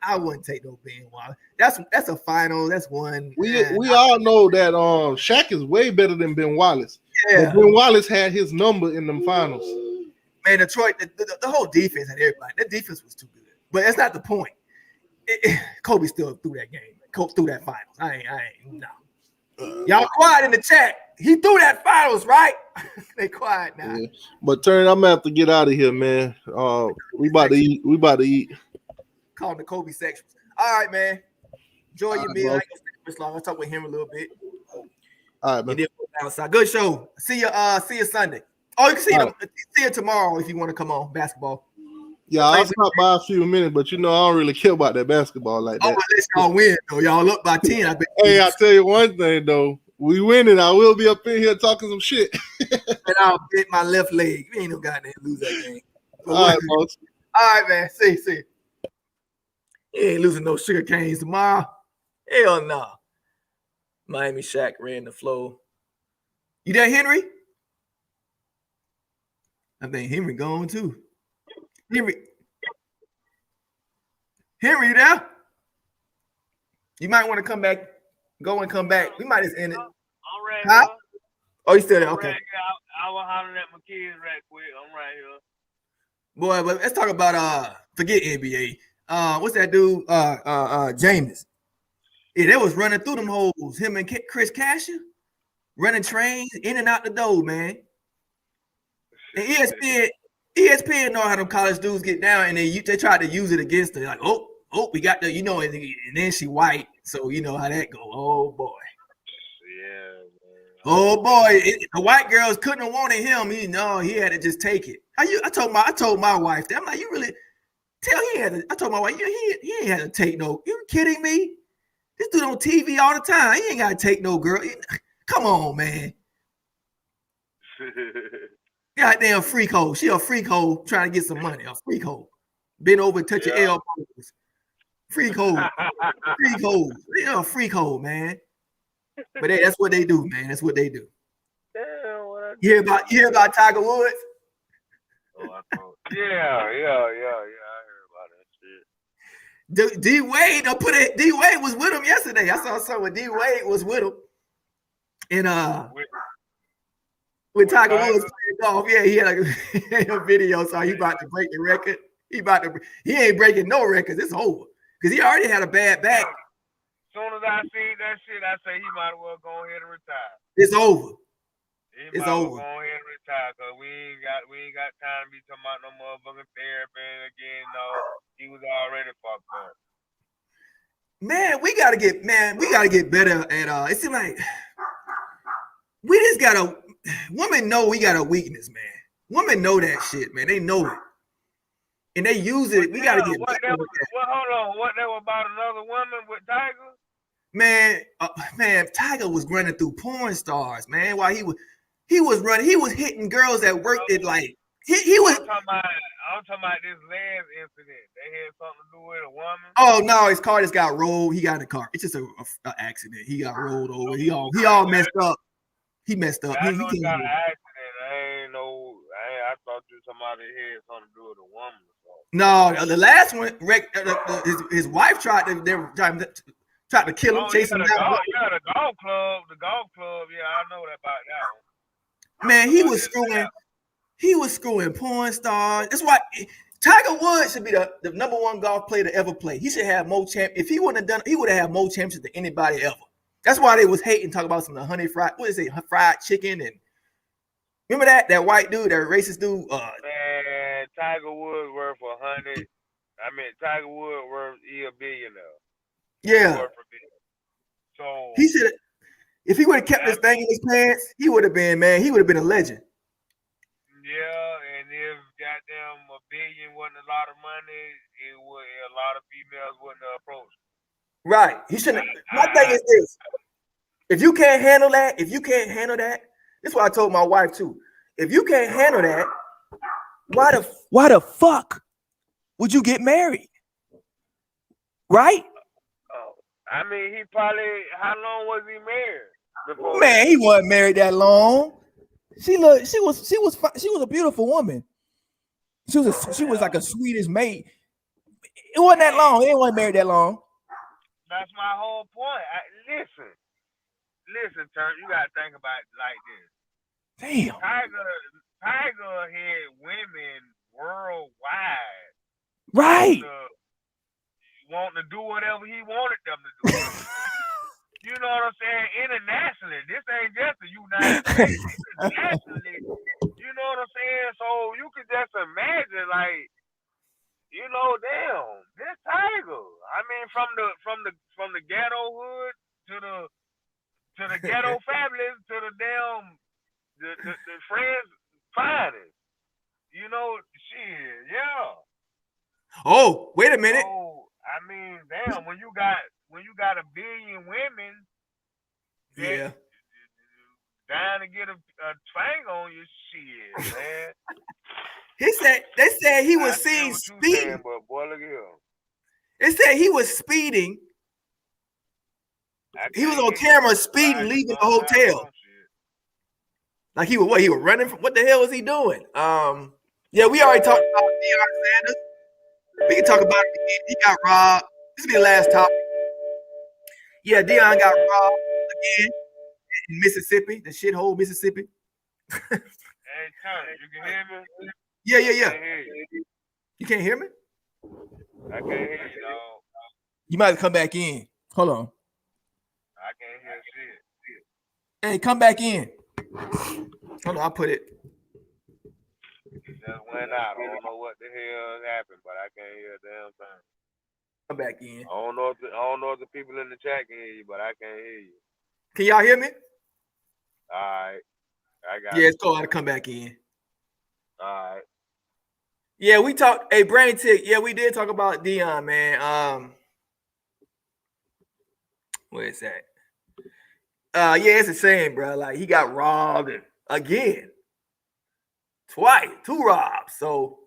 I wouldn't take no Ben Wallace. That's a final. That's one. We all know that Shaq is way better than Ben Wallace. Yeah. But Ben Wallace had his number in them finals. Man, Detroit, the whole defense had everybody. That defense was too good. But that's not the point. Kobe still threw that game. Kobe threw that finals. I ain't no. Y'all quiet in the chat. He threw that finals, right? They quiet now. Yeah. But I'm gonna have to get out of here, man. We about to eat. Call the Kobe sections. All right, man. Enjoy your meal. I ain't gonna stay this long. I'll talk with him a little bit. All right, man. And then we'll outside. Good show. See you Sunday. Oh, you can see them. See you tomorrow if you want to come on basketball. Yeah, I'll stop by a few minutes, but you know I don't really care about that basketball like that. Unless y'all win, though. Y'all up by 10. I bet. Hey, I tell you one thing though, we winning. I will be up in here talking some shit. And I'll bet my left leg. You ain't no goddamn lose that game. All right, folks. All right, man. See. You ain't losing no sugar canes tomorrow. Hell no. Miami Shaq ran the flow. You there, Henry? I think Henry gone too. Henry, you there? You might want to come back. Go and come back. We might just end it. I'm right Huh? here. Oh, you still there? I'm Okay. right here. I was hollering at my kids right quick. I'm right here. Boy, but let's talk about forget NBA. What's that dude? Jameis. Yeah, they was running through them holes. Him and Chris Casher running trains in and out the door, man. And ESPN know how them college dudes get down, and they tried to use it against her. Like, oh, we got the, and then she white, so you know how that go. Oh boy. Yeah. Oh boy, the white girls couldn't have wanted him. He had to just take it. I told my wife that. I'm like, you really I told my wife, he ain't had to take no. You kidding me? This dude on TV all the time. He ain't got to take no girl. Come on, man. Goddamn freak hoe. She a freak hoe trying to get some money. A freak hoe. Bend over and touch your elbows. Freak hoe. Freak hoe. They're a freak hoe, man. But that's what they do, man. That's what they do. You hear about Tiger Woods? Yeah. I heard about that shit. D Wade, D Wade was with him yesterday. I saw something with D Wade was with him. And with Tiger Woods playing golf, yeah, he had a video. So he about to break the record. He ain't breaking no records. It's over because he already had a bad back. As soon as I see that shit, I say he might as well go ahead and retire. It's over. It's over. Go ahead and retire because we ain't got time to be talking about no motherfucking therapy again. No, he was already fucked up. Man, we gotta get better at it seems like we just gotta women know we got a weakness, man. Women know that shit, man. They know it. And they use it. We gotta get better. Hold on. What that was about another woman with Tiger? Man, Tiger was running through porn stars, man. While he was running, he was hitting girls that worked it like he was. I'm talking about this last incident. They had something to do with a woman. Oh no, his car just got rolled. He got in the car. It's just an accident. He got rolled over. He all messed up. He messed up. I know he got an accident. I thought somebody had something to do with a woman. No, the last one, his wife tried to kill him, chase him down. The golf club. Yeah, I know about that one. Man, he was screwing porn stars. That's why Tiger Woods should be the number one golf player to ever play. He should have more champ. If he wouldn't have done, he would have had more championships than anybody ever. That's why they was hating, talking about some of the honey fried, fried chicken, and remember that white dude, that racist dude. Man, Tiger Woods worth Tiger Woods worth he a billionaire. Yeah. So he should have. If he would have kept this thing in his pants, he would have been a legend. Yeah, and if goddamn $1 billion wasn't a lot of money, a lot of females wouldn't approach him. Right. He shouldn't. My thing is this: if you can't handle that, this is what I told my wife too. If you can't handle that, why the fuck would you get married? Right? I mean, he probably. How long was he married? Man, he wasn't married that long. She was a beautiful woman. She was like a Swedish maid. It wasn't that long. They wasn't married that long. That's my whole point. Listen, Turnt, you gotta think about it like this. Damn. Tiger had women worldwide. Right. Wanting to do whatever he wanted them to do. You know what I'm saying? Internationally, this ain't just the United States. Internationally, you know what I'm saying? So you could just imagine, like, you know, damn, this Tiger. I mean, from the ghetto hood to the ghetto families to the damn the friends finest. You know, shit, yeah. Oh, wait a minute. Oh, I mean, damn, when you got a billion women that Yeah. dying to get a twang on your shit, man. They said he I was feel seen what you saying, speeding. but boy, look at him. They said he was speeding. He was on camera speeding, leaving the hotel. Like he was what? He was running from what the hell was he doing? Yeah, we already talked about Deion Sanders. We can talk about it again. He got robbed. This will be the last topic. Yeah, Deion got robbed again in Mississippi, the shithole Mississippi. Hey, Turnt, you can hear me? Yeah. You can't hear me? I can't hear you, dog. You might have to come back in. Hold on. I can't hear shit. Hey, come back in. Hold on, I'll put it. It just went out. I don't know what the hell happened, but I can't hear a damn thing. Come back in. I don't know if the people in the chat can hear you, but I can't hear you. Can y'all hear me? All right. I got Yeah, it's cool. I to come back in. All right. Yeah, we talked. Hey, Brain Tick. Yeah, we did talk about Deion, man. Where is that? Yeah, it's the same, bro. Like he got robbed again, twice, 2 robs. So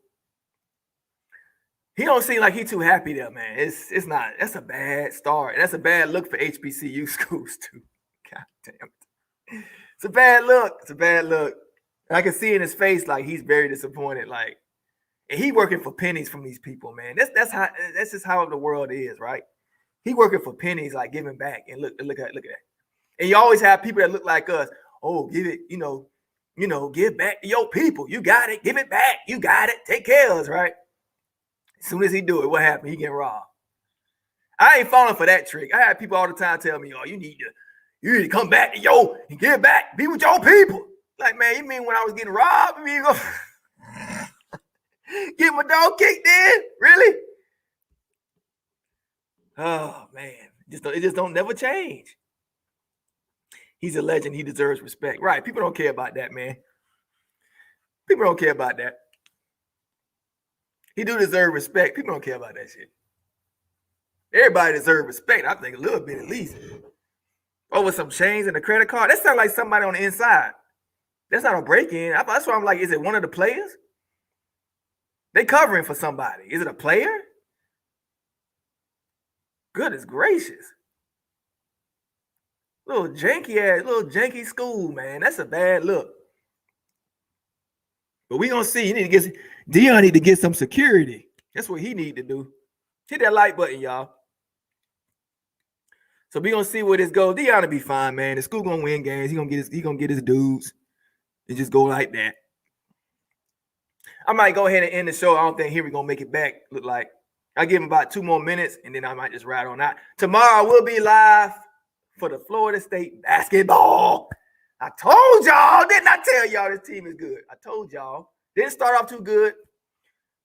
he don't seem like he too happy there, man. It's not. That's a bad start. That's a bad look for HBCU schools too. God damn it. It's a bad look. It's a bad look. And I can see in his face like he's very disappointed. Like, and he working for pennies from these people, man. That's just how the world is, right? He working for pennies, like giving back. And look at that. And you always have people that look like us. Oh, give it, give back to your people. You got it. Give it back. You got it. Take care of us, right? As soon as he do it, what happened? He get robbed. I ain't falling for that trick. I have people all the time tell me, "Oh, you need to come back to and give back. Be with your people." Like, man, you mean when I was getting robbed? You mean you go get my dog kicked in? Really? Oh man, it just don't never change. He's a legend. He deserves respect. Right. People don't care about that, man. People don't care about that. He do deserve respect. People don't care about that shit. Everybody deserves respect. I think a little bit at least. Over some chains and a credit card. That sounds like somebody on the inside. That's not a break-in. That's why I'm like, is it one of the players? They covering for somebody. Is it a player? Goodness gracious. Little janky school, man. That's a bad look. But we gonna see. Deion need to get some security. That's what he need to do. Hit that like button, y'all. So we gonna see where this goes. Deion will be fine, man. The school gonna win games. He gonna get his dudes and just go like that. I might go ahead and end the show. I don't think Henry gonna make it back. Look like I give him about 2 more minutes, and then I might just ride on out. Tomorrow we'll be live for the Florida State basketball. I told y'all, didn't I tell y'all this team is good? I told y'all. Didn't start off too good.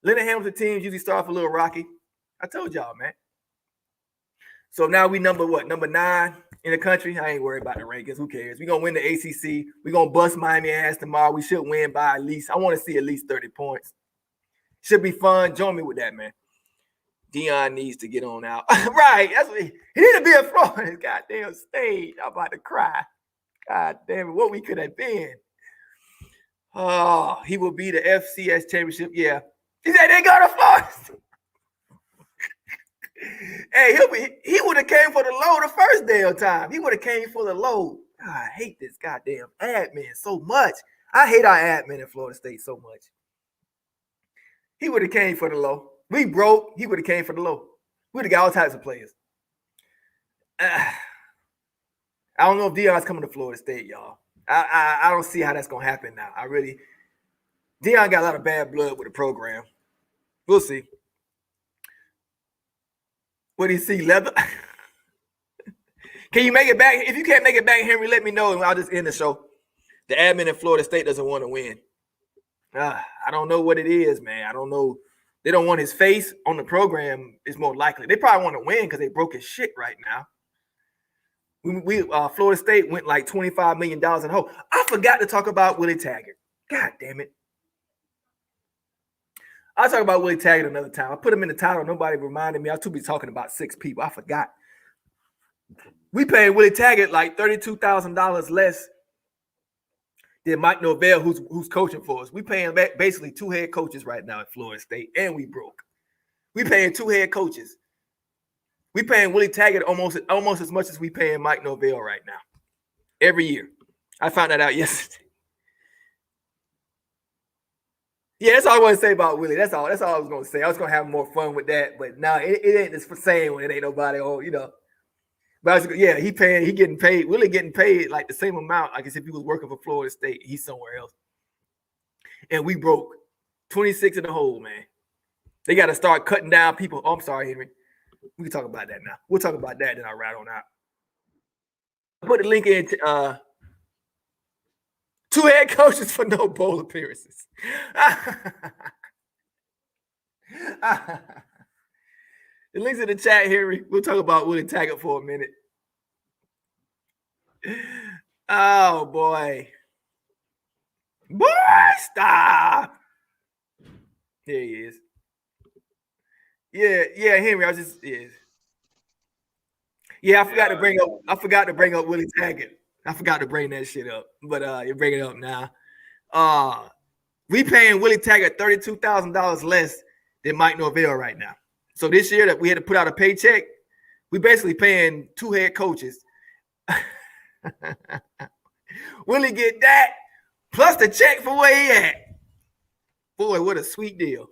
Leonard Hamilton teams usually start off a little rocky. I told y'all, man. So now we number 9 in the country. I ain't worried about the rankings. Who cares? We're going to win the ACC. We're going to bust Miami ass tomorrow. We should win by at least, I want to see at least 30 points. Should be fun. Join me with that, man. Deion needs to get on out. Right. That's what he need to be in Florida. Goddamn stage. I'm about to cry. God damn it. What we could have been. Oh, he will be the FCS championship. Yeah. He said they go to Florida. Hey, he would have came for the low the first damn time. He would have came for the low. God, I hate this goddamn admin so much. I hate our admin in Florida State so much. He would have came for the low. We broke. He would have came for the low. We would have got all types of players. I don't know if Deion's coming to Florida State, y'all. I don't see how that's going to happen now. Deion got a lot of bad blood with the program. We'll see. What do you see, leather? Can you make it back? If you can't make it back, Henry, let me know, and I'll just end the show. The admin in Florida State doesn't want to win. I don't know what it is, man. I don't know. They don't want his face on the program. Is more likely. They probably want to win because they broke his shit right now. Florida State went like $25 million in the hole. I forgot to talk about Willie Taggart. God damn it. I'll talk about Willie Taggart another time. I put him in the title. Nobody reminded me. I was too busy talking about 6 people. I forgot. We paying Willie Taggart like $32,000 less than Mike Norvell, who's coaching for us. We paying basically 2 head coaches right now at Florida State, and we broke. We paying 2 head coaches. We paying Willie Taggart almost as much as we paying Mike Norvell right now. Every year. I found that out yesterday. Yeah, that's all I want to say about Willie. That's all I was going to say. I was going to have more fun with that, but no, it ain't the same when it ain't nobody on, you know. But he getting paid. Willie getting paid like the same amount, like as if he was working for Florida State. He's somewhere else. And we broke 26 in the hole, man. They got to start cutting down people. Oh, I'm sorry, Henry. We can talk about that now. We'll talk about that, then I'll ride on out. Put the link in 2 head coaches for no bowl appearances. The link's in the chat, Henry. We'll talk about Willie Taggart for a minute. Oh, boy. Boy, stop. There he is. Yeah, Henry. I was just I forgot to bring up Willie Taggart. I forgot to bring that shit up, but you bring it up now. We paying Willie Taggart $32,000 less than Mike Norvell right now. So this year that we had to put out a paycheck, we basically paying 2 head coaches. Willie get that plus the check for where he at. Boy, what a sweet deal.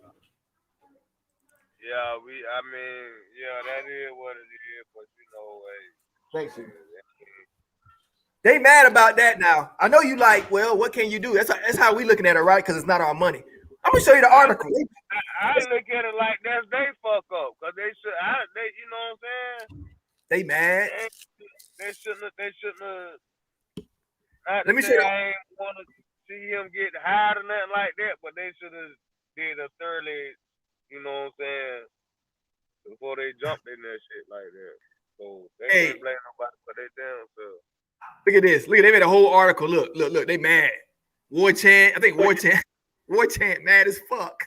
Yeah, that is what it is, but you know, thanks you. They mad about that now. I know you like, well, what can you do? That's how we looking at it, right? Because it's not our money. I'm gonna show you the article. I look at it like that's they fuck up, because they you know what I'm saying? They mad. They shouldn't have. Let me show you. I ain't want to see him get hired or nothing like that, but they should have did a thoroughly, you know what I'm saying, before they jumped in that shit like that. So they can't blame nobody for their damn self. Look at this. Look, they made a whole article. Look. They mad. War Chant mad as fuck.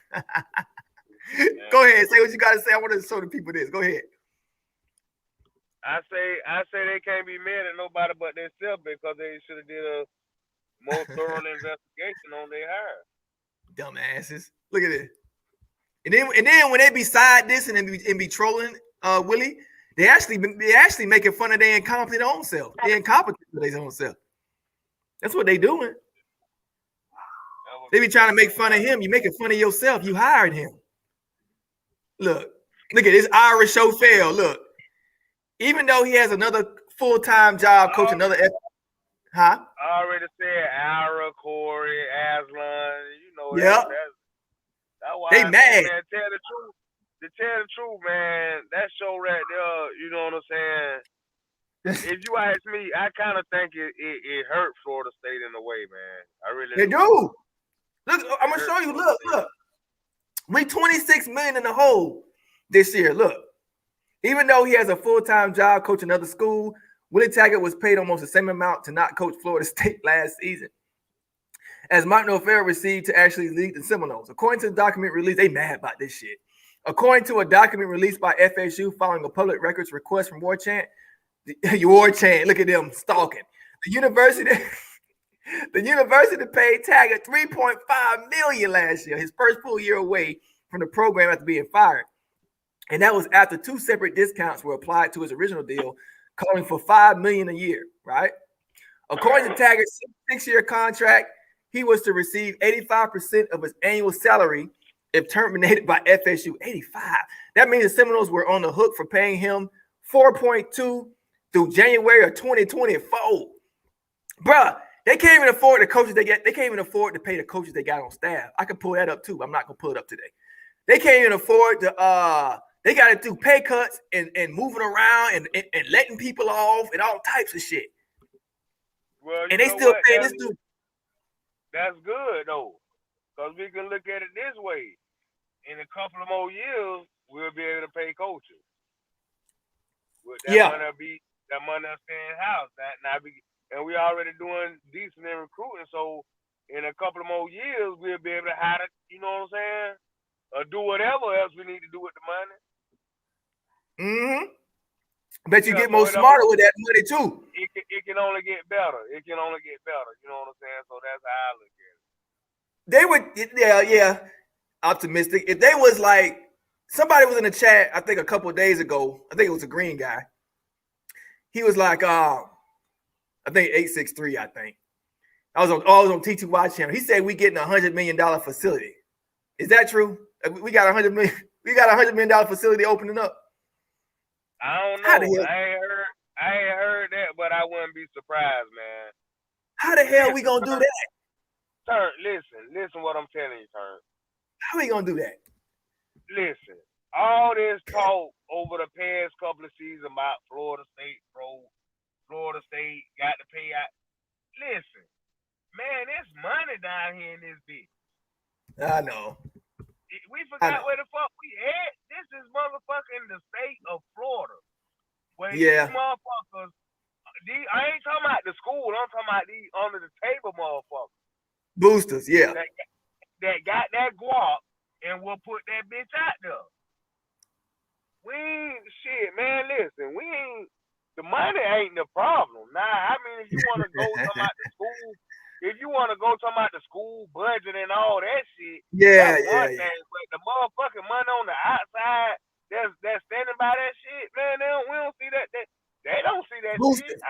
Go ahead. Say what you got to say. I want to show the people this. Go ahead. I say they can't be mad at nobody but themselves because they should have did a more thorough investigation on their hire. Dumbasses. Look at this. And then when they be side dissing and be trolling Willie, they actually making fun of their incompetent own self. They're incompetent for their own self. That's what they doing. They be trying to make fun of him. You making fun of yourself. You hired him. Look at this Irish show fail. Look, even though he has another full-time job coaching another I already said Ira, Corey, Aslan, you know. Yep. That's why they mad. Man, to tell the truth, man, that show right there, you know what I'm saying? If you ask me, I kind of think it hurt Florida State in a way, man. I really do. Look, I'm gonna show you. Look. We 26 million in the hole this year. Look, even though he has a full-time job coaching another school, Willie Taggart was paid almost the same amount to not coach Florida State last season as Mike Norvell received to actually lead the Seminoles. According to the document released, they mad about this shit. According to a document released by FSU following a public records request from War Chant, look at them stalking. The university paid Taggart $3.5 million last year, his first full year away from the program after being fired. And that was after 2 separate discounts were applied to his original deal, calling for $5 million a year, right? According to Taggart's 6-year contract, he was to receive 85% of his annual salary if terminated by FSU. 85. That means the Seminoles were on the hook for paying him $4.2 through January of 2024. Bruh, they can't even afford the coaches they get. They can't even afford to pay the coaches they got on staff. I can pull that up too, but I'm not gonna pull it up today. They can't even afford to they got to do pay cuts and moving around and letting people off and all types of shit. Well, and they still pay this dude. That's good though, because we can look at it this way. In a couple of more years, we'll be able to pay coaches. With that money will stay in house. And we already doing decent in recruiting. So in a couple of more years, we'll be able to hire, you know what I'm saying? or do whatever else we need to do with the money. Bet you get more smarter with that money too. It can only get better. It can only get better. You know what I'm saying? So that's how I look at it. They would, yeah, optimistic. If they was like, somebody was in the chat, I think a couple of days ago, I think it was a green guy. He was like, I think 863, I think. I was on T2Y channel. He said we getting $100 million facility. Is that true? We got $100 million. We got $100 million facility opening up. I don't know. I ain't heard that, but I wouldn't be surprised, man. How the hell we gonna do that? Turnt, listen what I'm telling you, Turnt. How we gonna do that? Listen, all this talk over the past couple of seasons about Florida State got to pay out. Listen, man, there's money down here in this bitch. I know. We forgot where the fuck we at. This is motherfucking the state of Florida. Where these motherfuckers, I ain't talking about the school. I'm talking about these under the table motherfuckers. Boosters, yeah. That got that guap and will put that bitch out there. We ain't shit, man. Listen, we ain't. The money ain't the problem. Nah, I mean, if you want to go talking about the school. If you want to go talking about the school budget and all that shit, that's one thing. But the motherfucking money on the outside that's standing by that shit, man, we don't see that. They don't see that shit.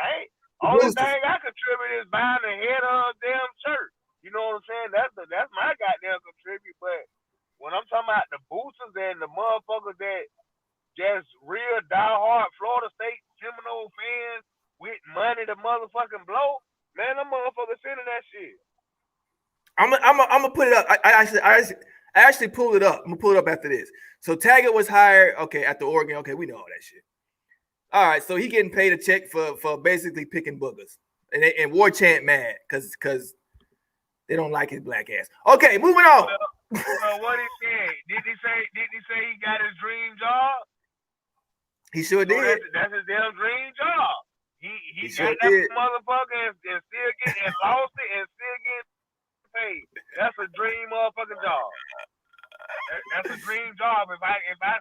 Only thing I contribute is buying the head of a damn church. You know what I'm saying? That's my goddamn contribute. But when I'm talking about the boosters and the motherfuckers that just real diehard Florida State Seminole fans with money to motherfucking blow, man, them motherfuckers sending that shit. I'm gonna put it up. I actually pulled it up. I'm gonna pull it up after this. So Taggart was hired, okay, at the Oregon. Okay, we know all that shit. All right, so he getting paid a check for basically picking boogers, and War Chant mad because they don't like his black ass. Okay, moving on. Well, what he said? Did he say he got his dream job? He sure did. That's his damn dream job. He got that motherfucker and still getting and lost it and still getting paid. That's a dream motherfucking job. That's a dream job if I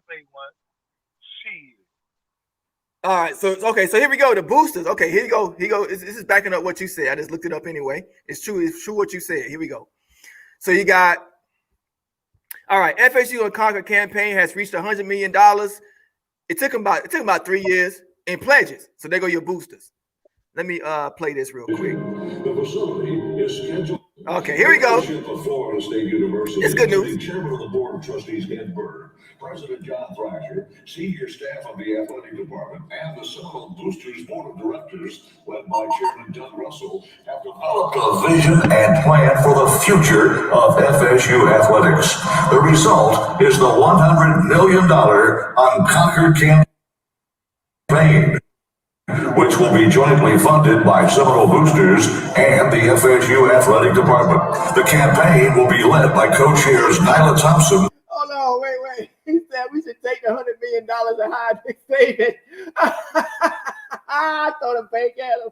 say one. Shit. All right, so here we go. The boosters. Okay, here you go. This is backing up what you said. I just looked it up anyway. It's true what you said. Here we go. So you got, all right, FSU and Conquer campaign has reached $100 million. It took them about 3 years in pledges. So there go your boosters. Let me play this real quick. The facility is scheduled. Okay, here we go. Florida State University. It's good news. Chairman of the Board of Trustees, Ed Bird, President John Thrasher, senior staff of the athletic department, and the Seminole Boosters Board of Directors, led by Chairman Doug Russell, have developed a vision and plan for the future of FSU athletics. The result is the $100 million Unconquered campaign, which will be jointly funded by Seminole Boosters and the FSU Athletic Department. The campaign will be led by co-chairs Nyla Thompson. Oh no, wait. He said we should take the $100 million and hide this statement. I throw the bank at him.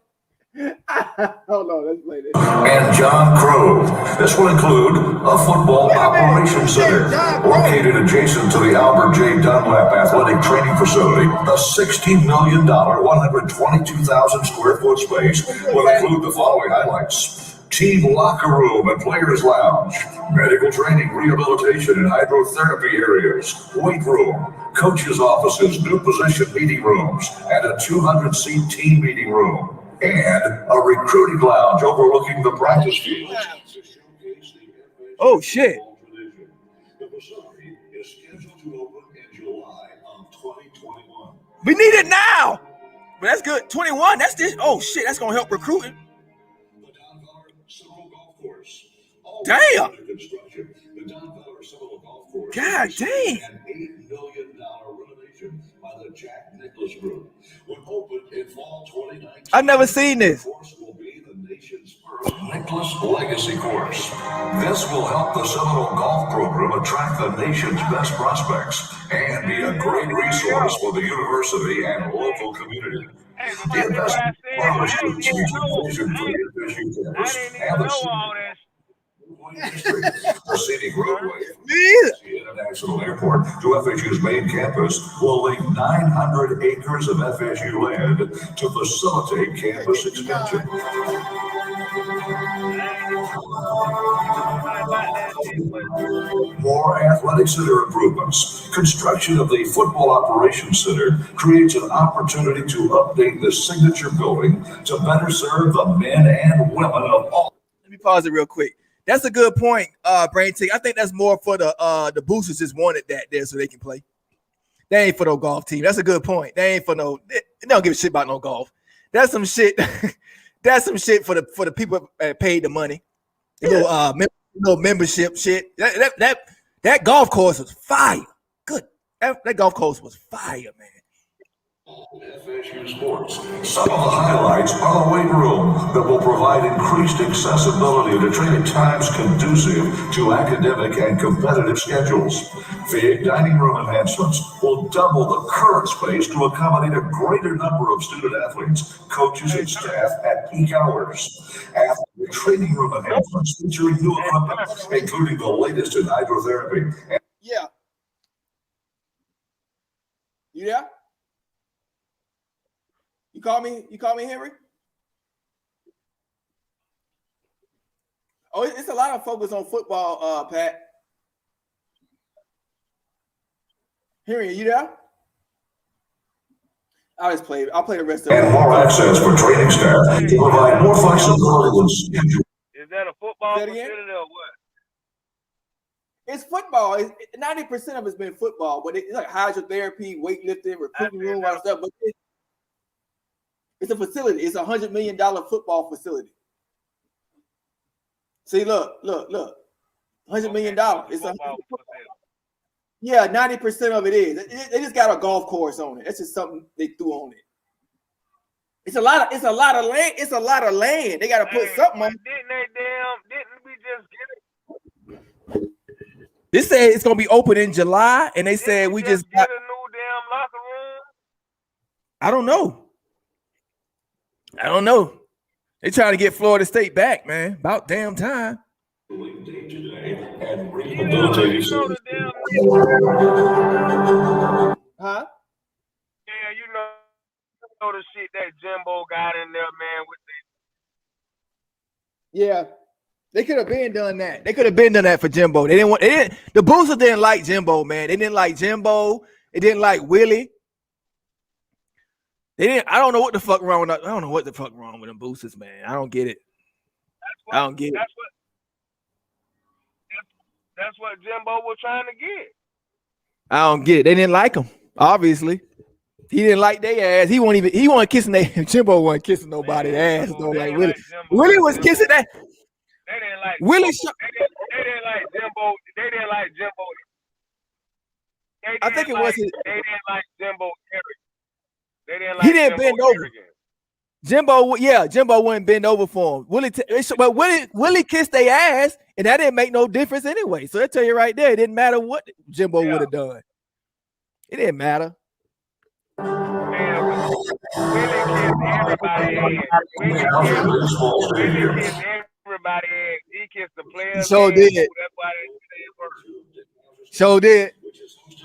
Hold on, let's play this. And John Crow. This will include a football operations center located adjacent to the Albert J. Dunlap Athletic Training Facility. The $16 million, 122,000 square foot space will include the following highlights: team locker room and players lounge, medical training, rehabilitation, and hydrotherapy areas, weight room, coaches' offices, new position meeting rooms, and a 200-seat team meeting room. And a recruiting lounge overlooking the practice fields. Oh shit! The facility is scheduled to open in July of 2021. We need it now. But that's good. 21. That's this. Oh shit! That's gonna help recruiting. The Don Valor Seminole Golf Course. Damn. Construction. The Don Valor Seminole Golf Course. God dang. An $8 million renovation by the Jack Nicklaus Group. When open in fall 2019. I've never seen this. The course will be the nation's first Nicklaus Legacy Course. This will help the Seminole Golf Program attract the nation's best prospects and be a great resource for the university and local community. The investment partnerships between Vision for the FSU campus and the scenic roadway. Me either. National Airport to FSU's main campus will link 900 acres of FSU land to facilitate campus expansion. More athletic center improvements. Construction of the Football Operations Center creates an opportunity to update the signature building to better serve the men and women of all. Let me pause it real quick. That's a good point, Brain Tick. I think that's more for the boosters just wanted that there so they can play. They ain't for no golf team. That's a good point. They ain't for no. They don't give a shit about no golf. That's some shit. That's some shit for the people that paid the money. Little membership shit. That golf course was fire. Good. That golf course was fire, man. FSU Sports. Some of the highlights are the weight room that will provide increased accessibility to training times conducive to academic and competitive schedules. Big dining room enhancements will double the current space to accommodate a greater number of student athletes, coaches, and staff at peak hours. Athletic training room enhancements featuring new equipment, including the latest in hydrotherapy. Yeah. You there? You call me Henry? Oh, it's a lot of focus on football, Pat. Henry, are you there? I'll play the rest of it. And more access for training staff to provide more flexibility with schedule. Is that a football facility or what? It's football. 90% of it's been football, but it's like hydrotherapy, weightlifting, recruiting room, all that stuff. But it's a facility. It's $100 million football facility. See, look. $100 million. It's a yeah, 90% of it is. They just got a golf course on it. That's just something they threw on it. It's a lot of land. It's a lot of land. They got to put something on. Didn't we just get it? They said it's gonna be open in July, and they said we just got a new damn locker room. I don't know. They trying to get Florida State back, man. About damn time. Huh? Yeah, you know the shit that Jimbo got in there, man. With yeah, they could have been done that. They could have been done that for Jimbo. The boosters didn't like Jimbo, man. They didn't like Jimbo. They didn't like Willie. I don't know what the fuck wrong with. I don't know what the fuck wrong with them boosters, man. I don't get it. I don't get it. That's what Jimbo was trying to get. I don't get it. They didn't like him. Obviously, he didn't like their ass. He wasn't kissing their. Jimbo wasn't kissing nobody's ass though. Like Willie. Willie was kissing that. They didn't like Willie. They didn't like Jimbo. They didn't like Jimbo. I think it was. They didn't like Jimbo Eric. They didn't like he didn't Jimbo bend over. Jimbo wouldn't bend over for him. But Willie kissed their ass, and that didn't make no difference anyway. So I tell you right there, it didn't matter what Jimbo would have done. It didn't matter. Man, Willie kissed everybody ass. Willie kissed everybody ass. He kissed the players. He sure did. That's why they sure did.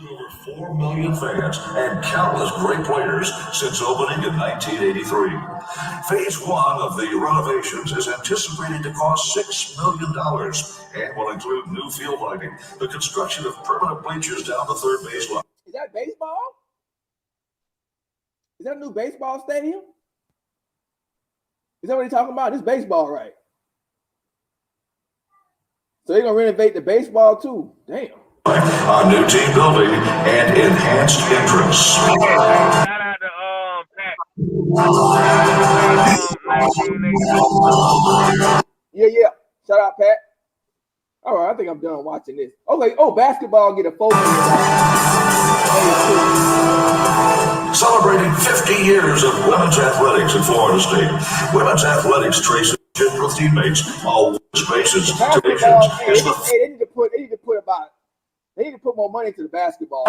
Over 4 million fans and countless great players since opening in 1983. Phase 1 of the renovations is anticipated to cost $6 million and will include new field lighting, the construction of permanent bleachers down the third baseline. Is that baseball? Is that a new baseball stadium? Is that what you're talking about? This baseball, right? So they're gonna renovate the baseball too. Damn. A new team building and enhanced entrance. Shout out to Pat. Yeah. Shout out, Pat. All right, I think I'm done watching this. Okay. Oh, basketball get a focus. Celebrating 50 years of women's athletics in Florida State. Women's athletics traces general teammates, all spaces, divisions. They need to put more money into the basketball.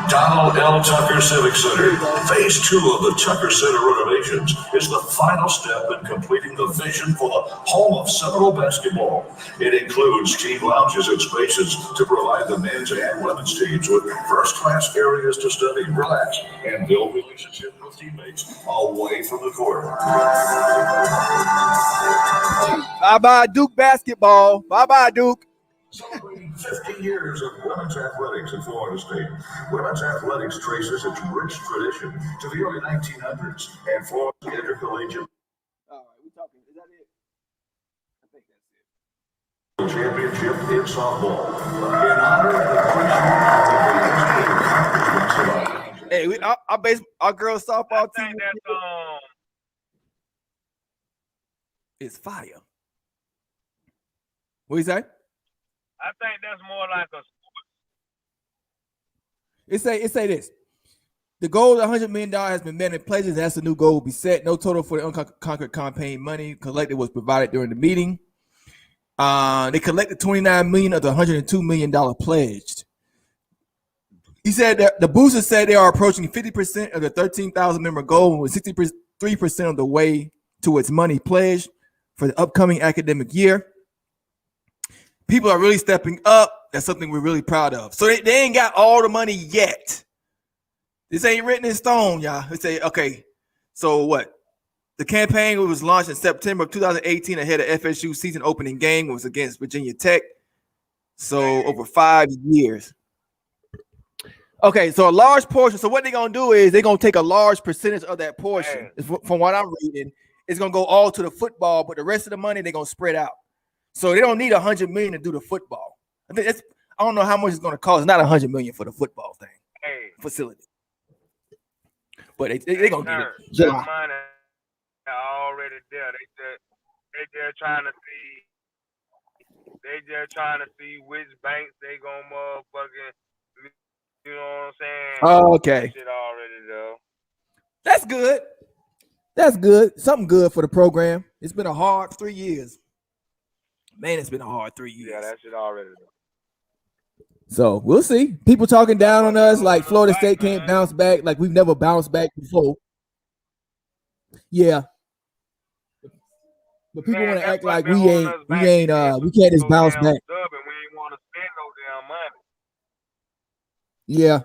Donald L. Tucker Civic Center. Phase 2 of the Tucker Center renovations is the final step in completing the vision for the home of Seminole basketball. It includes team lounges and spaces to provide the men's and women's teams with first-class areas to study, relax, and build relationships with teammates away from the court. Bye-bye, Duke basketball. Bye-bye, Duke. Celebrating 50 years of women's athletics at Florida State. Women's athletics traces its rich tradition to the early 1900s and Florida's intercollegiate. All right, we talking. Is that it? I think that's it. Championship in softball. In honor of the Hey, our girls softball team is fire. What do you say? I think that's more like a sport. It say this. The goal of $100 million has been met in pledges. That's the new goal will be set. No total for the unconquered campaign money collected was provided during the meeting. They collected $29 million of the $102 million pledged. He said that the boosters said they are approaching 50% of the 13,000 member goal with 63% of the way to its money pledged for the upcoming academic year. People are really stepping up. That's something we're really proud of. So they ain't got all the money yet. This ain't written in stone, y'all. They say, okay, so what? The campaign was launched in September of 2018 ahead of FSU season opening game. It was against Virginia Tech. So over 5 years. Okay, so a large portion. So what they're going to do is they're going to take a large percentage of that portion. From what I'm reading, it's going to go all to the football, but the rest of the money they're going to spread out. So they don't need $100 million to do the football. I think I don't know how much it's going to cost. It's not $100 million for the football thing facility, but they gonna get it. That money already there. They just trying to see. They just trying to see which banks they gonna motherfucking. You know what I'm saying? Oh, okay. That shit already there. That's good. That's good. Something good for the program. It's been a hard 3 years. Man, it's been a hard 3 years. Yeah, that shit already there. So we'll see. People talking down on us like Florida State can't bounce back, like we've never bounced back before. Yeah. But people want to act like we can't just bounce back. We ain't want to spend no damn money. Yeah.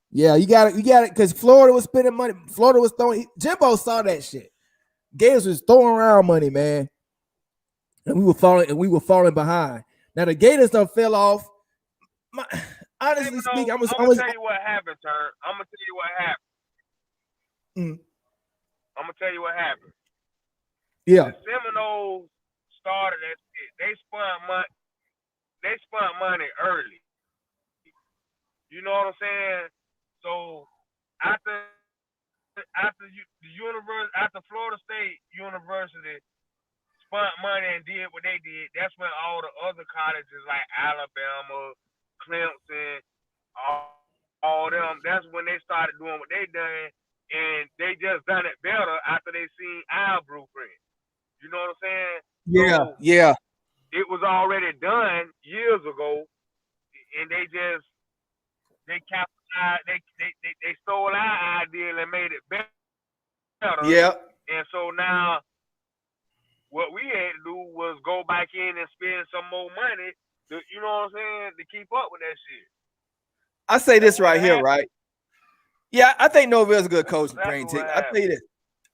Yeah, you got it, because Florida was spending money. Florida was throwing. Jimbo saw that shit. Gators was throwing around money, man. And we were falling behind. Now the Gators done fell off. Honestly speaking, I'm gonna tell you what happened, Turn. I'm gonna tell you what happened. I'm gonna tell you what happened. Yeah. The Seminoles started that shit. They spent money early. You know what I'm saying? So after Florida State University spent money and did what they did, that's when all the other colleges like Alabama, Clemson, all them, that's when they started doing what they done, and they just done it better after they seen our blueprint. You know what I'm saying? Yeah, so yeah. It was already done years ago, and they capitalized, they stole our idea and made it better. Yeah. And so now what we had to do was go back in and spend some more money to, you know what I'm saying, to keep up with that shit. I say this right here, right? Yeah, I think Norvell's a good coach, Brain Tick. I tell you this.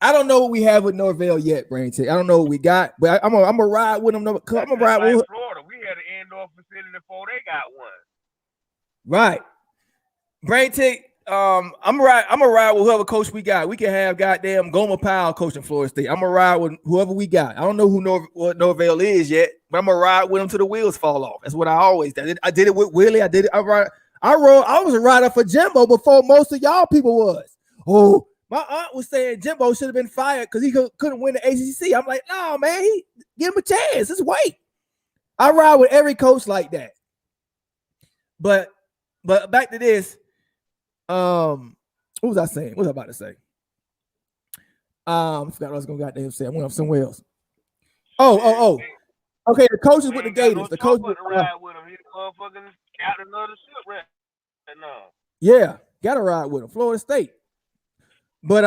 I don't know what we have with Norvell yet, Brain Tick. I don't know what we got, but I'm gonna ride with him. I'm gonna ride with Florida. We had an indoor facility before they got one. Right. Brain Tick, I'm gonna ride with whoever coach we got. We can have goddamn Gomer Powell coaching Florida State. I'm gonna ride with whoever we got. I don't know what Norvell is yet, but I'm gonna ride with him till the wheels fall off. That's what I always did. I did it with Willie. I was a rider for Jimbo before most of y'all people was. Oh, my aunt was saying Jimbo should have been fired because he couldn't win the ACC. I'm like, no, man, give him a chance. Just wait. I ride with every coach like that. But back to this. What was I saying? What was I about to say? I forgot what I was gonna goddamn say. I went up somewhere else. Oh. Okay, the coaches with the Gators. The coach with ride with him. He the motherfucking captain of the ship right now. Yeah, gotta ride with them. Florida State. But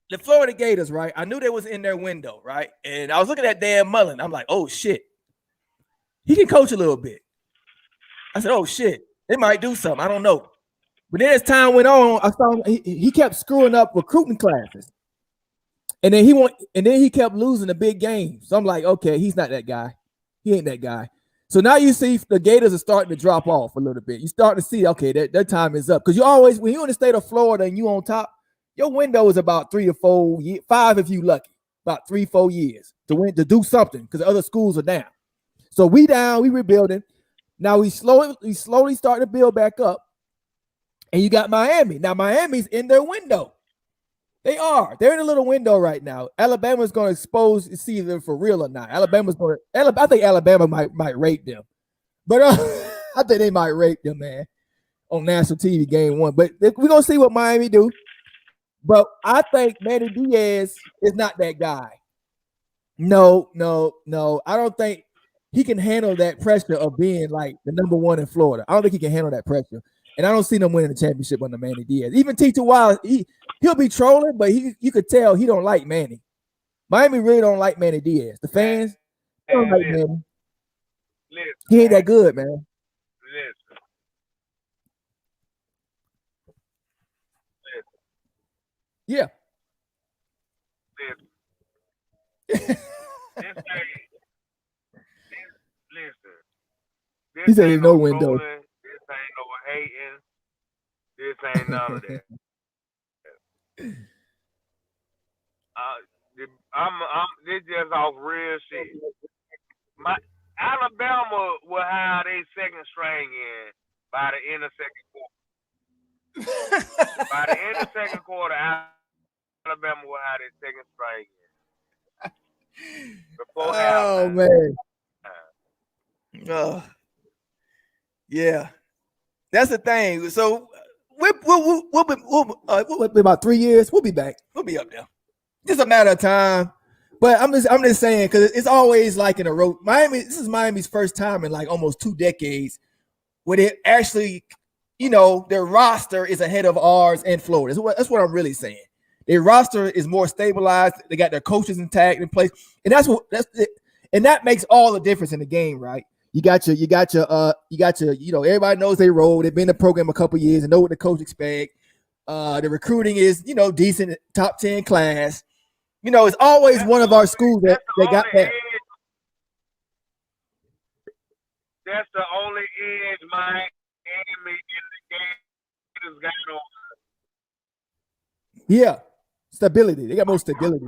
the Florida Gators, right? I knew they was in their window, right? And I was looking at Dan Mullen. I'm like, oh shit, he can coach a little bit. I said, oh shit, they might do something. I don't know. But then as time went on, I saw he kept screwing up recruiting classes. And then he kept losing the big games. So I'm like, okay, he's not that guy. He ain't that guy. So now you see the Gators are starting to drop off a little bit. You start to see, okay, their time is up. Because you always, when you're in the state of Florida and you on top, your window is about 3 to 4 years, 5 if you lucky, about 3-4 years to do something because the other schools are down. So we down, we rebuilding. Now we slowly start to build back up. And you got Miami. Now Miami's in their window. They're in a little window right now. Alabama's going to expose to see if they're for real or not. I think Alabama might rate them. But I think they might rate them, man, on national TV game 1. But we're going to see what Miami do. But I think Manny Diaz is not that guy. No. I don't think he can handle that pressure of being like the number 1 in Florida. I don't think he can handle that pressure. And I don't see them winning the championship under Manny Diaz. Even T2Y, he'll be trolling, but you could tell he don't like Manny. Miami really don't like Manny Diaz. The fans don't like Manny. He ain't that good, man. Yeah. He said there's no window. This ain't no hating. This ain't none of that. This just off real shit. Alabama will have their second string in by the end of second quarter. By the end of second quarter, Alabama will have their second string in. Before oh man. Yeah, that's the thing. So we'll be about 3 years. We'll be back. We'll be up there. Just a matter of time. But I'm just saying because it's always like in a road. Miami. This is Miami's first time in like almost 2 decades where they actually, their roster is ahead of ours and Florida. That's what I'm really saying. Their roster is more stabilized. They got their coaches intact in place, and that makes all the difference in the game, right? You got your, everybody knows they roll. They've been in the program a couple years and know what the coach expect. The recruiting is, decent, top 10 class. It's always one of our schools that got that. That's the only edge Miami in the game has got on. Yeah, stability. They got more stability.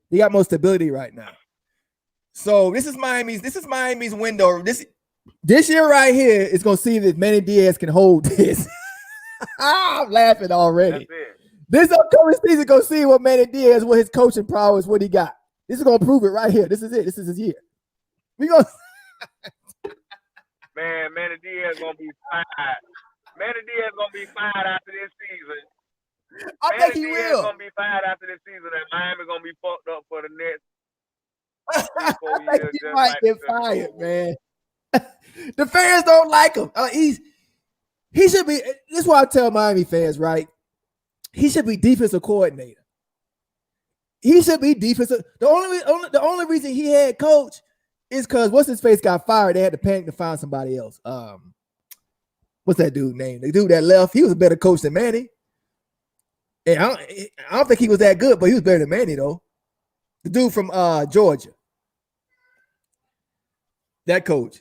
They got more stability right now. So this is Miami's window. This year right here is gonna see if Manny Diaz can hold this. I'm laughing already. This upcoming season gonna see what Manny Diaz, what his coaching prowess, what he got. This is gonna prove it right here. This is it. This is his year. We gonna Man, Manny Diaz gonna be fired. Manny Diaz gonna be fired after this season. I think he will. Gonna be fired after this season, and Miami gonna be fucked up for the next 3-4 I think years. he might get fired, man. The fans don't like him. He should be. This is why I tell Miami fans, right? He should be defensive coordinator. He should be defensive. The only reason he had coach is because what's his face got fired. They had to panic to find somebody else. What's that dude's name? The dude that left. He was a better coach than Manny. And I don't think he was that good, but he was better than Manny though. The dude from Georgia. That coach.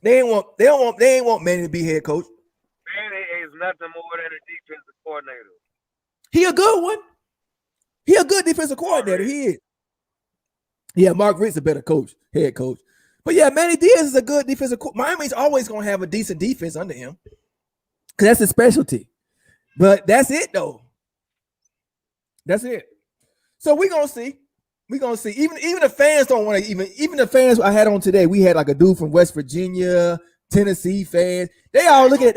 They ain't want Manny to be head coach. Manny is nothing more than a defensive coordinator. He a good one. He a good defensive coordinator. He is. Yeah, Mark Richt's a better coach, head coach. But yeah, Manny Diaz is a good defensive coach. Miami's always gonna have a decent defense under him. Because that's his specialty. But that's it though. That's it. So we're gonna see. We're gonna see. Even the fans don't want to even the fans I had on today. We had like a dude from West Virginia, Tennessee fans. They all looking at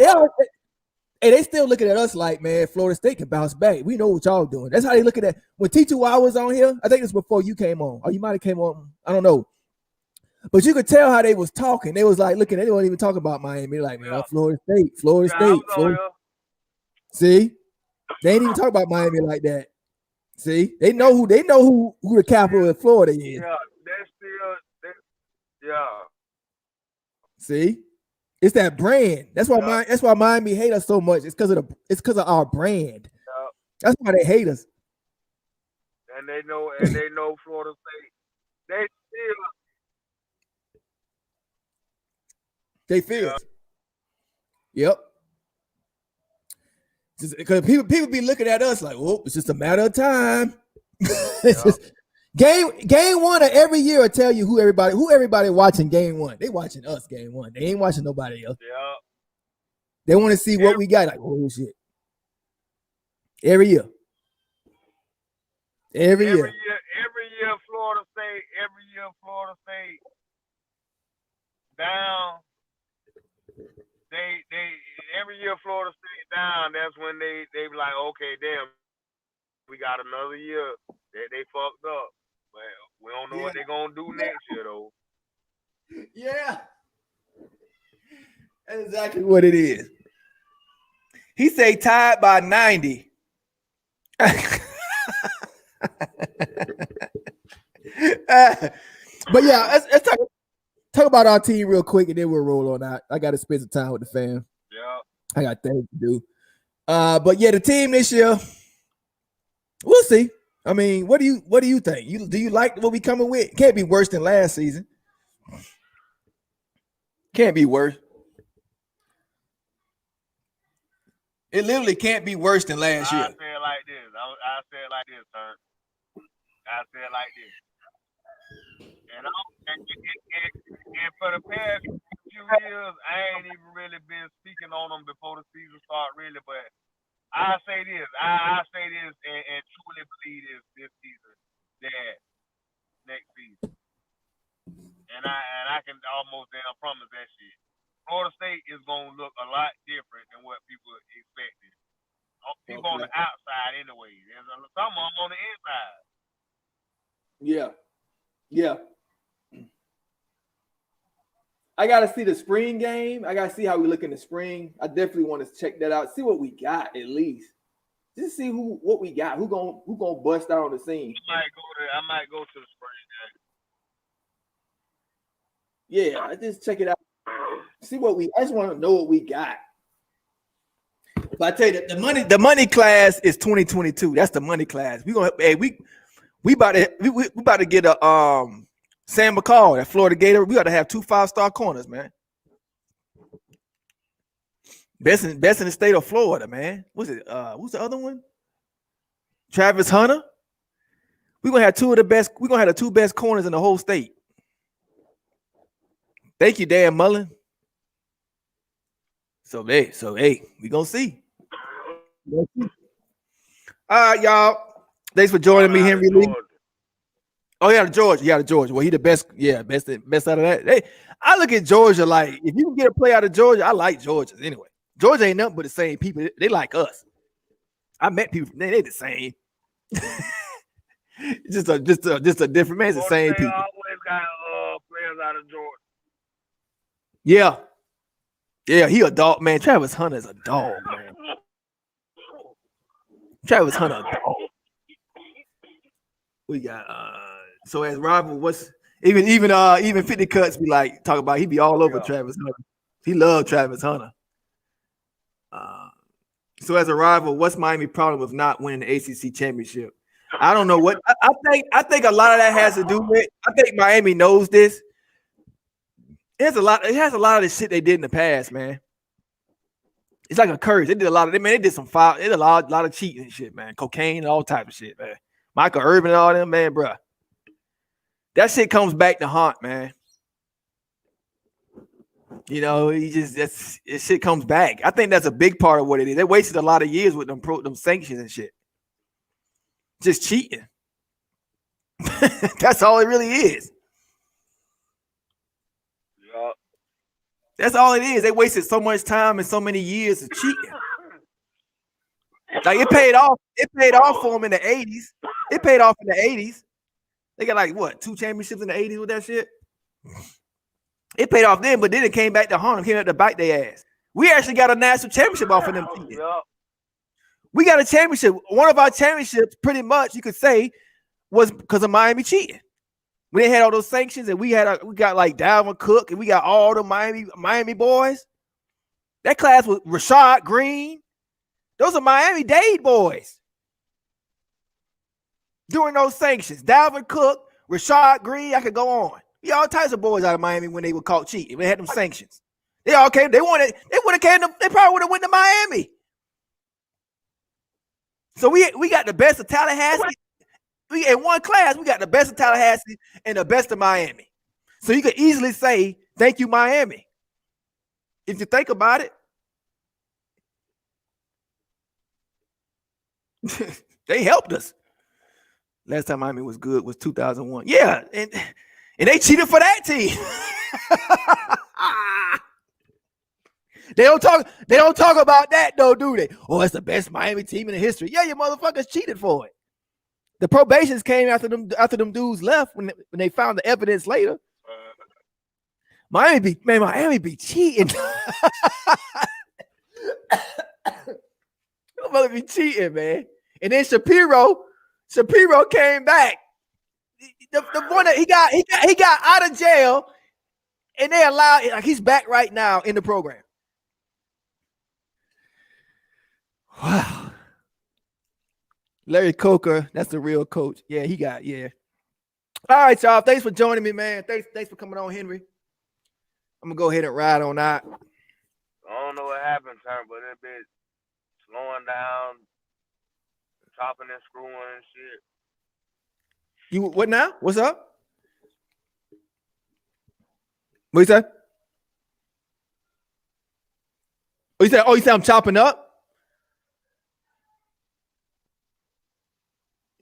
they still looking at us like, man, Florida State can bounce back. We know what y'all doing. That's how they look at that. When T2Y was on here, I think it's before you came on. Or you might have came on. I don't know. But you could tell how they was talking. They was like looking. They weren't even talking about Miami. Like, man, Florida State. See, they ain't even talk about Miami like that. See, they know who the capital of Florida is. Yeah, that's still. Yeah. See, it's that brand. That's why Miami hate us so much. It's because of our brand. Yeah. That's why they hate us. And they know Florida State. They feel. Yep. Because people be looking at us like, oh, it's just a matter of time. It's just, game one of every year will tell you who everybody watching game one. They watching us game one. They ain't watching nobody else. Yeah. They want to see what we got. Like, oh shit. Every year. Every year Florida State down. Every year Florida State down, that's when they be like, okay, damn, we got another year that they fucked up. But we don't know what they're gonna do next year though. Yeah. That's exactly what it is. He say tied by 90. But yeah, let's talk about our team real quick, and then we'll roll on out. I got to spend some time with the fam. Yeah, I got things to do. But yeah, the team this year, we'll see. I mean, what do you think? Do you like what we coming with? Can't be worse than last season. Can't be worse. It literally can't be worse than last year. I say it like this. I say it like this, sir. I say it like this. And for the past few years, I ain't even really been speaking on them before the season start, really. But I say this. I say this and truly believe this season that next season. And I can almost damn promise that shit. Florida State is gonna look a lot different than what people expected. People on the outside, anyway. There's some of them on the inside. Yeah. I gotta see the spring game. I gotta see how we look in the spring. I definitely want to check that out. See what we got at least. Just see what we got. Who gonna bust out on the scene? I might go to the spring game. Yeah, I just check it out. See I just want to know what we got. But I tell you, the money class is 2022. That's the money class. We about to get a Sam McCall, that Florida Gator. We got to have 2 5-star corners, man. Best in the state of Florida, man. What's it? Who's the other one? Travis Hunter. We're gonna have 2 of the best. We're gonna have the 2 best corners in the whole state. Thank you, Dan Mullen. So hey, we gonna see. All right, y'all. Thanks for joining me, Henry Lee. Oh, yeah, the Georgia. Well, he the best. Yeah, best out of that. Hey, I look at Georgia like if you can get a play out of Georgia, I like Georgia anyway. Georgia ain't nothing but the same people. They like us. I met people. They the same. just a different man. It's the same people. Always got players out of Georgia. Yeah, he a dog, man. Travis Hunter's a dog, man. Travis Hunter, a dog. We got so as rival, what's even 50 Cuts be like talk about he be all over Travis Hunter. He loved Travis Hunter. So as a rival, what's Miami problem with not winning the ACC championship? I don't know what I think a lot of that has to do with. I think Miami knows this. It has a lot of the shit they did in the past, man. It's like a curse. They did a lot of they did some foul. They did a lot of cheating and shit, man. Cocaine and all type of shit, man. Michael Irvin and all them, man, bro. That shit comes back to haunt, man. You know, it shit comes back. I think that's a big part of what it is. They wasted a lot of years with them sanctions and shit. Just cheating. That's all it really is. Yeah. That's all it is. They wasted so much time and so many years of cheating. Like it paid off. It paid off for them in the 80s. It paid off in the 80s. They got like what 2 championships in the 80s with that shit. It paid off then, but then it came back to haunt them, came back to bite their ass. We actually got a national championship off of them. We got a championship. One of our championships, pretty much, you could say, was because of Miami cheating. We had all those sanctions, and we got like Dalvin Cook, and we got all the Miami boys. That class was Rashad Green. Those are Miami-Dade boys. During those sanctions, Dalvin Cook, Rashad Green, I could go on. We all types of boys out of Miami when they were caught cheating. We had them sanctions. They all came. They would have came. They probably would have went to Miami. So we got the best of Tallahassee. We in one class. We got the best of Tallahassee and the best of Miami. So you could easily say, "Thank you, Miami." If you think about it, they helped us. Last time Miami was good was 2001. Yeah, and they cheated for that team. They don't talk about that though, do they? Oh, it's the best Miami team in the history. Yeah, you motherfuckers cheated for it. The probations came after them dudes left when they found the evidence later. Miami be cheating. Mother be cheating, man. And then Shapiro came back. The one that he got out of jail, and they allowed, like, he's back right now in the program. Wow. Larry Coker, that's the real coach. Yeah, All right, y'all. Thanks for joining me, man. Thanks for coming on, Henry. I'm gonna go ahead and ride on out. I don't know what happened, Turn, but it been slowing down, chopping and screwing and shit. You what now? What's up? What you say? Oh, you said I'm chopping up?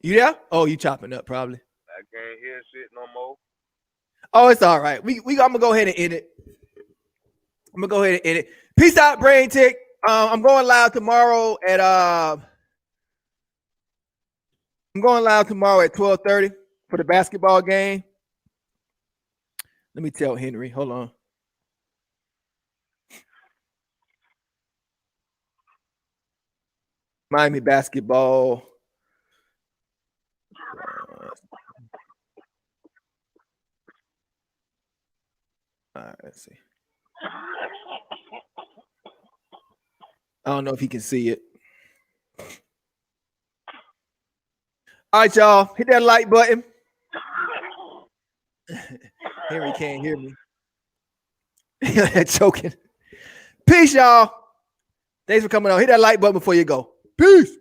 You there? Oh, you chopping up probably. I can't hear shit no more. Oh, it's all right. I'm gonna go ahead and end it. Peace out, Brain Tick. I'm going live tomorrow at 12:30 for the basketball game. Let me tell Henry. Hold on. Miami basketball. All right, let's see. I don't know if he can see it. All right, y'all. Hit that like button. Henry can't hear me. Choking. Peace, y'all. Thanks for coming on. Hit that like button before you go. Peace.